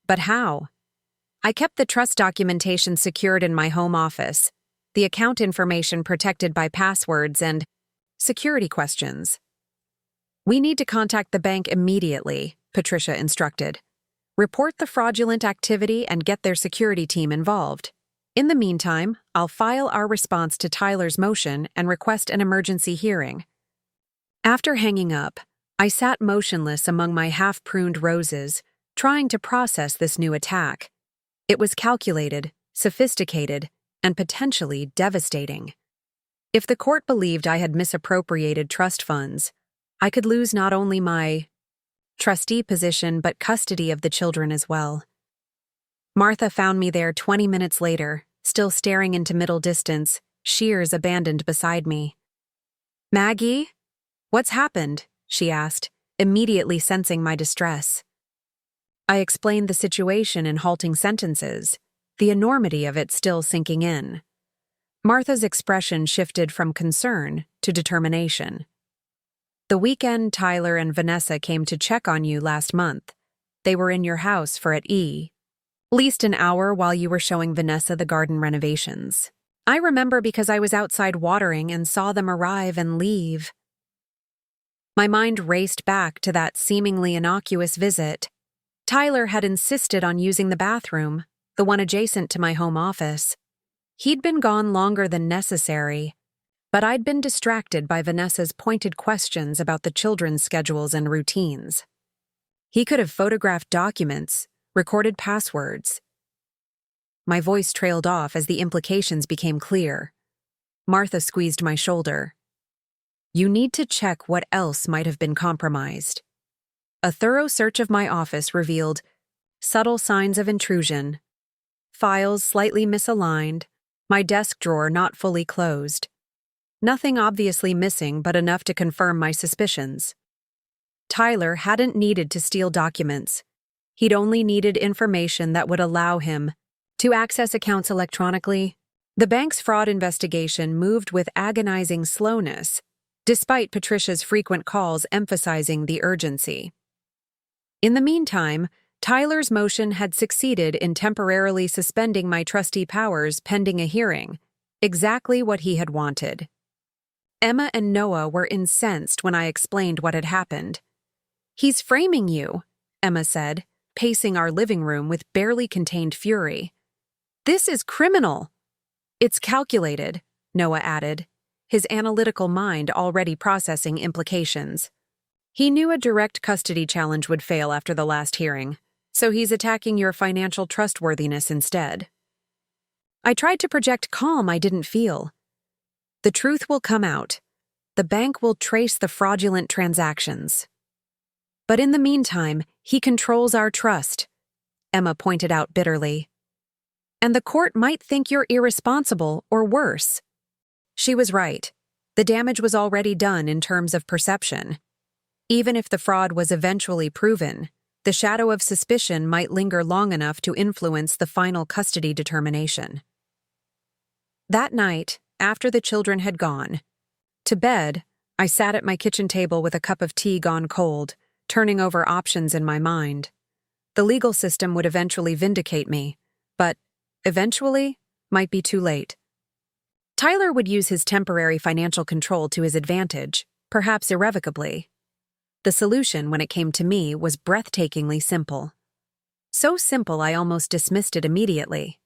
But how? I kept the trust documentation secured in my home office, the account information protected by passwords and security questions. We need to contact the bank immediately, Patricia instructed. Report the fraudulent activity and get their security team involved. In the meantime, I'll file our response to Tyler's motion and request an emergency hearing. After hanging up, I sat motionless among my half-pruned roses, trying to process this new attack. It was calculated, sophisticated, and potentially devastating. If the court believed I had misappropriated trust funds, I could lose not only my trustee position but custody of the children as well. Martha found me there 20 minutes later, still staring into middle distance, shears abandoned beside me. "Maggie? What's happened?" she asked, immediately sensing my distress. I explained the situation in halting sentences, the enormity of it still sinking in. Martha's expression shifted from concern to determination. "The weekend Tyler and Vanessa came to check on you last month. They were in your house for at least an hour while you were showing Vanessa the garden renovations. I remember because I was outside watering and saw them arrive and leave." My mind raced back to that seemingly innocuous visit. Tyler had insisted on using the bathroom, the one adjacent to my home office. He'd been gone longer than necessary, But I'd been distracted by Vanessa's pointed questions about the children's schedules and routines. He could have photographed documents, recorded passwords. My voice trailed off as the implications became clear. Martha squeezed my shoulder. You need to check what else might have been compromised. A thorough search of my office revealed subtle signs of intrusion, files slightly misaligned, my desk drawer not fully closed. Nothing obviously missing, but enough to confirm my suspicions. Tyler hadn't needed to steal documents. He'd only needed information that would allow him to access accounts electronically. The bank's fraud investigation moved with agonizing slowness, despite Patricia's frequent calls emphasizing the urgency. In the meantime, Tyler's motion had succeeded in temporarily suspending my trustee powers pending a hearing, exactly what he had wanted. Emma and Noah were incensed when I explained what had happened. He's framing you, Emma said, pacing our living room with barely contained fury. This is criminal. It's calculated, Noah added, his analytical mind already processing implications. He knew a direct custody challenge would fail after the last hearing, so he's attacking your financial trustworthiness instead. I tried to project calm I didn't feel. The truth will come out. The bank will trace the fraudulent transactions. But in the meantime, he controls our trust, Emma pointed out bitterly. And the court might think you're irresponsible or worse. She was right. The damage was already done in terms of perception. Even if the fraud was eventually proven, the shadow of suspicion might linger long enough to influence the final custody determination. That night, after the children had gone to bed, I sat at my kitchen table with a cup of tea gone cold, turning over options in my mind. The legal system would eventually vindicate me, but eventually might be too late. Tyler would use his temporary financial control to his advantage, perhaps irrevocably. The solution, when it came to me, was breathtakingly simple. So simple I almost dismissed it immediately.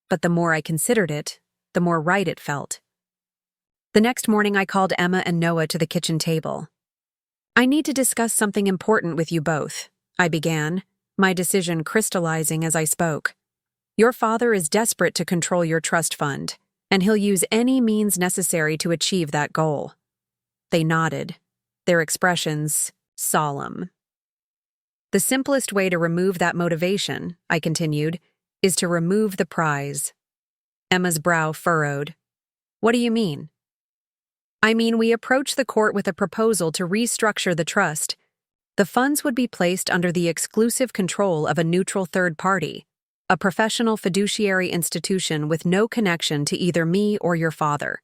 But the more I considered it, the more right it felt. The next morning I called Emma and Noah to the kitchen table. I need to discuss something important with you both, I began, my decision crystallizing as I spoke. Your father is desperate to control your trust fund, and he'll use any means necessary to achieve that goal. They nodded, their expressions solemn. The simplest way to remove that motivation, I continued, is to remove the prize. Emma's brow furrowed. What do you mean? I mean, we approach the court with a proposal to restructure the trust. The funds would be placed under the exclusive control of a neutral third party, a professional fiduciary institution with no connection to either me or your father.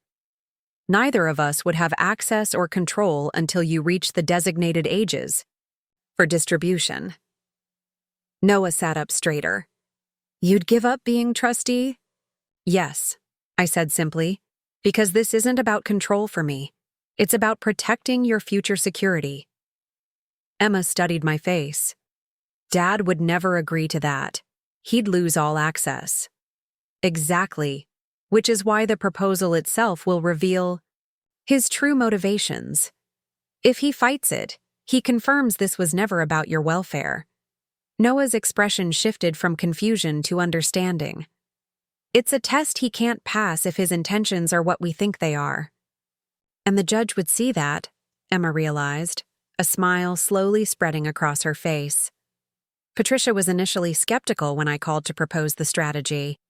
Neither of us would have access or control until you reach the designated ages for distribution. Noah sat up straighter. You'd give up being trustee? Yes, I said simply, because this isn't about control for me. It's about protecting your future security. Emma studied my face. Dad would never agree to that. He'd lose all access. Exactly, which is why the proposal itself will reveal his true motivations. If he fights it, he confirms this was never about your welfare. Noah's expression shifted from confusion to understanding. It's a test he can't pass if his intentions are what we think they are. And the judge would see that, Emma realized, a smile slowly spreading across her face. Patricia was initially skeptical when I called to propose the strategy.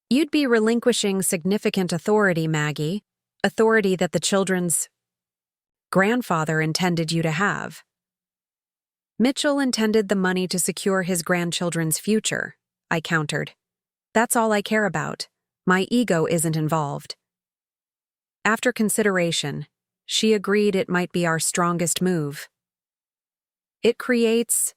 You'd be relinquishing significant authority, Maggie, authority that the children's grandfather intended you to have. Mitchell intended the money to secure his grandchildren's future, I countered. That's all I care about. My ego isn't involved. After consideration, she agreed it might be our strongest move. It creates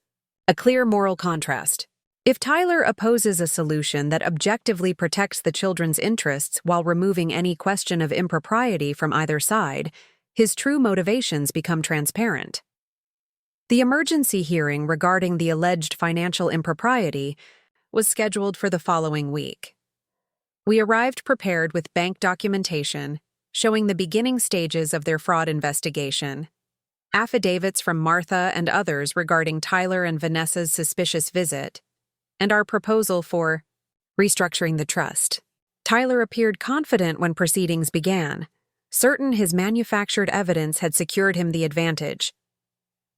a clear moral contrast. If Tyler opposes a solution that objectively protects the children's interests while removing any question of impropriety from either side, his true motivations become transparent. The emergency hearing regarding the alleged financial impropriety was scheduled for the following week. We arrived prepared with bank documentation, showing the beginning stages of their fraud investigation, affidavits from Martha and others regarding Tyler and Vanessa's suspicious visit, and our proposal for restructuring the trust. Tyler appeared confident when proceedings began, certain his manufactured evidence had secured him the advantage.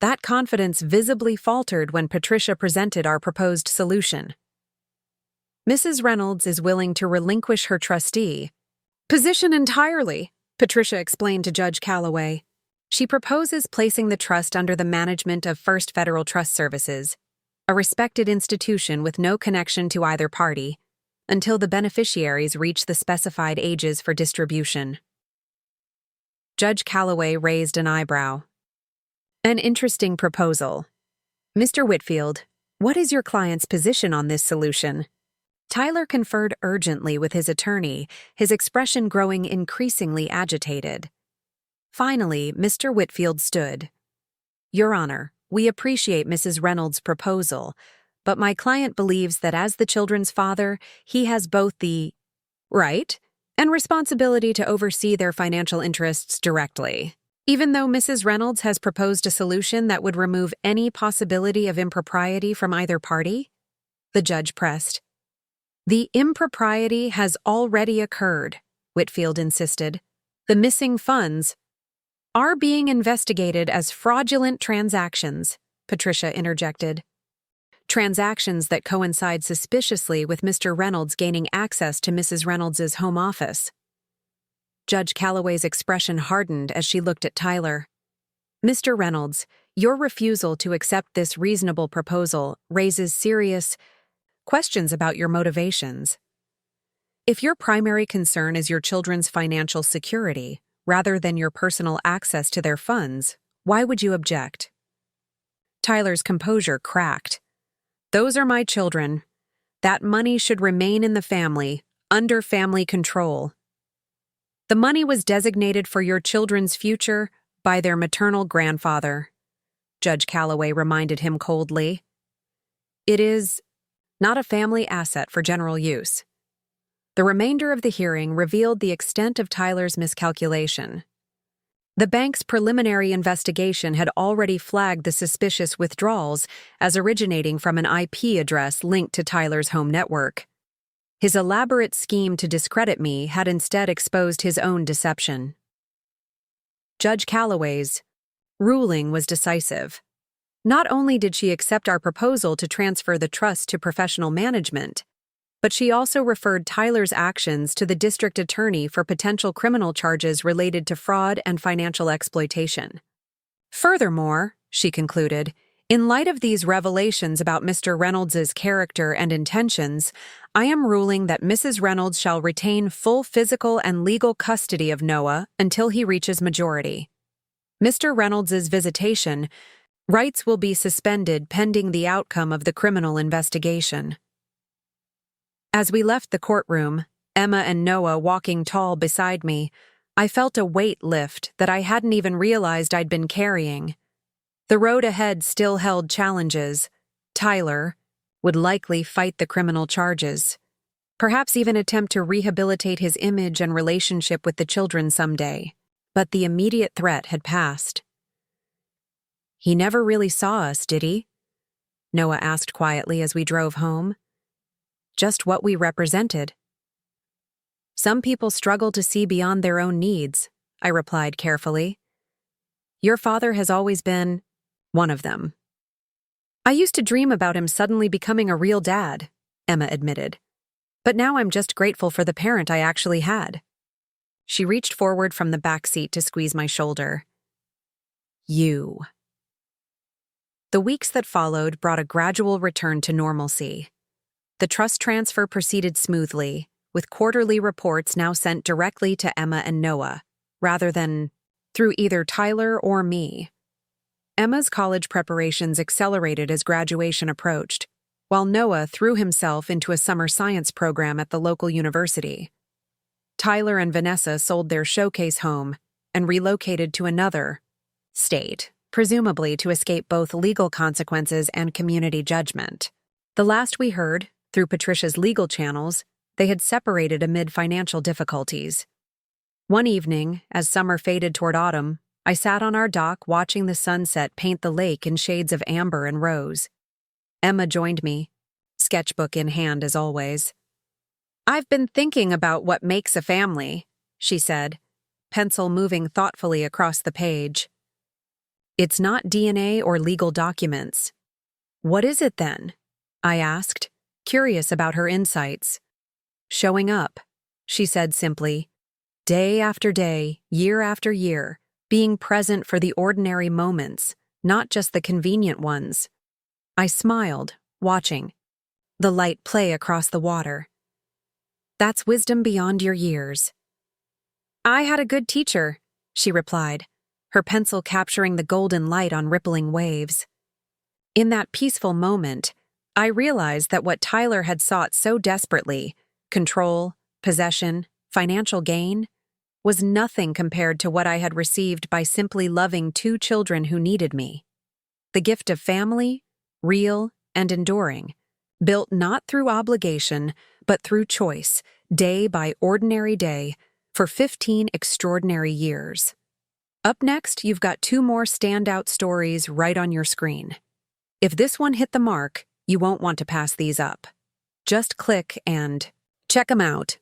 That confidence visibly faltered when Patricia presented our proposed solution. Mrs. Reynolds is willing to relinquish her trustee position entirely, Patricia explained to Judge Calloway. She proposes placing the trust under the management of First Federal Trust Services, a respected institution with no connection to either party, until the beneficiaries reach the specified ages for distribution. Judge Calloway raised an eyebrow. An interesting proposal. Mr. Whitfield, what is your client's position on this solution? Tyler conferred urgently with his attorney, his expression growing increasingly agitated. Finally, Mr. Whitfield stood. Your Honor, we appreciate Mrs. Reynolds' proposal, but my client believes that as the children's father, he has both the right and responsibility to oversee their financial interests directly. Even though Mrs. Reynolds has proposed a solution that would remove any possibility of impropriety from either party, the judge pressed. The impropriety has already occurred, Whitfield insisted. The missing funds are being investigated as fraudulent transactions, Patricia interjected. Transactions that coincide suspiciously with Mr. Reynolds gaining access to Mrs. Reynolds's home office. Judge Calloway's expression hardened as she looked at Tyler. Mr. Reynolds, your refusal to accept this reasonable proposal raises serious questions about your motivations. If your primary concern is your children's financial security, rather than your personal access to their funds, why would you object? Tyler's composure cracked. Those are my children. That money should remain in the family, under family control. The money was designated for your children's future by their maternal grandfather, Judge Calloway reminded him coldly. It is not a family asset for general use. The remainder of the hearing revealed the extent of Tyler's miscalculation. The bank's preliminary investigation had already flagged the suspicious withdrawals as originating from an IP address linked to Tyler's home network. His elaborate scheme to discredit me had instead exposed his own deception. Judge Calloway's ruling was decisive. Not only did she accept our proposal to transfer the trust to professional management, but she also referred Tyler's actions to the district attorney for potential criminal charges related to fraud and financial exploitation. Furthermore, she concluded, in light of these revelations about Mr. Reynolds's character and intentions, I am ruling that Mrs. Reynolds shall retain full physical and legal custody of Noah until he reaches majority. Mr. Reynolds's visitation rights will be suspended pending the outcome of the criminal investigation. As we left the courtroom, Emma and Noah walking tall beside me, I felt a weight lift that I hadn't even realized I'd been carrying. The road ahead still held challenges. Tyler would likely fight the criminal charges, perhaps even attempt to rehabilitate his image and relationship with the children someday. But the immediate threat had passed. He never really saw us, did he? Noah asked quietly as we drove home. Just what we represented. Some people struggle to see beyond their own needs, I replied carefully. Your father has always been one of them. I used to dream about him suddenly becoming a real dad, Emma admitted. But now I'm just grateful for the parent I actually had. She reached forward from the back seat to squeeze my shoulder. You. The weeks that followed brought a gradual return to normalcy. The trust transfer proceeded smoothly, with quarterly reports now sent directly to Emma and Noah, rather than through either Tyler or me. Emma's college preparations accelerated as graduation approached, while Noah threw himself into a summer science program at the local university. Tyler and Vanessa sold their showcase home and relocated to another state, presumably to escape both legal consequences and community judgment. The last we heard, through Patricia's legal channels, they had separated amid financial difficulties. One evening, as summer faded toward autumn, I sat on our dock watching the sunset paint the lake in shades of amber and rose. Emma joined me, sketchbook in hand as always. "I've been thinking about what makes a family," she said, pencil moving thoughtfully across the page. "It's not DNA or legal documents." "What is it then?" I asked, curious about her insights. "Showing up," she said simply. "Day after day, year after year, being present for the ordinary moments, not just the convenient ones." I smiled, watching the light play across the water. "That's wisdom beyond your years." "I had a good teacher," she replied, her pencil capturing the golden light on rippling waves. In that peaceful moment, I realized that what Tyler had sought so desperately, control, possession, financial gain, was nothing compared to what I had received by simply loving two children who needed me. The gift of family, real and enduring, built not through obligation, but through choice, day by ordinary day, for 15 extraordinary years. Up next, you've got two more standout stories right on your screen. If this one hit the mark, you won't want to pass these up. Just click and check them out.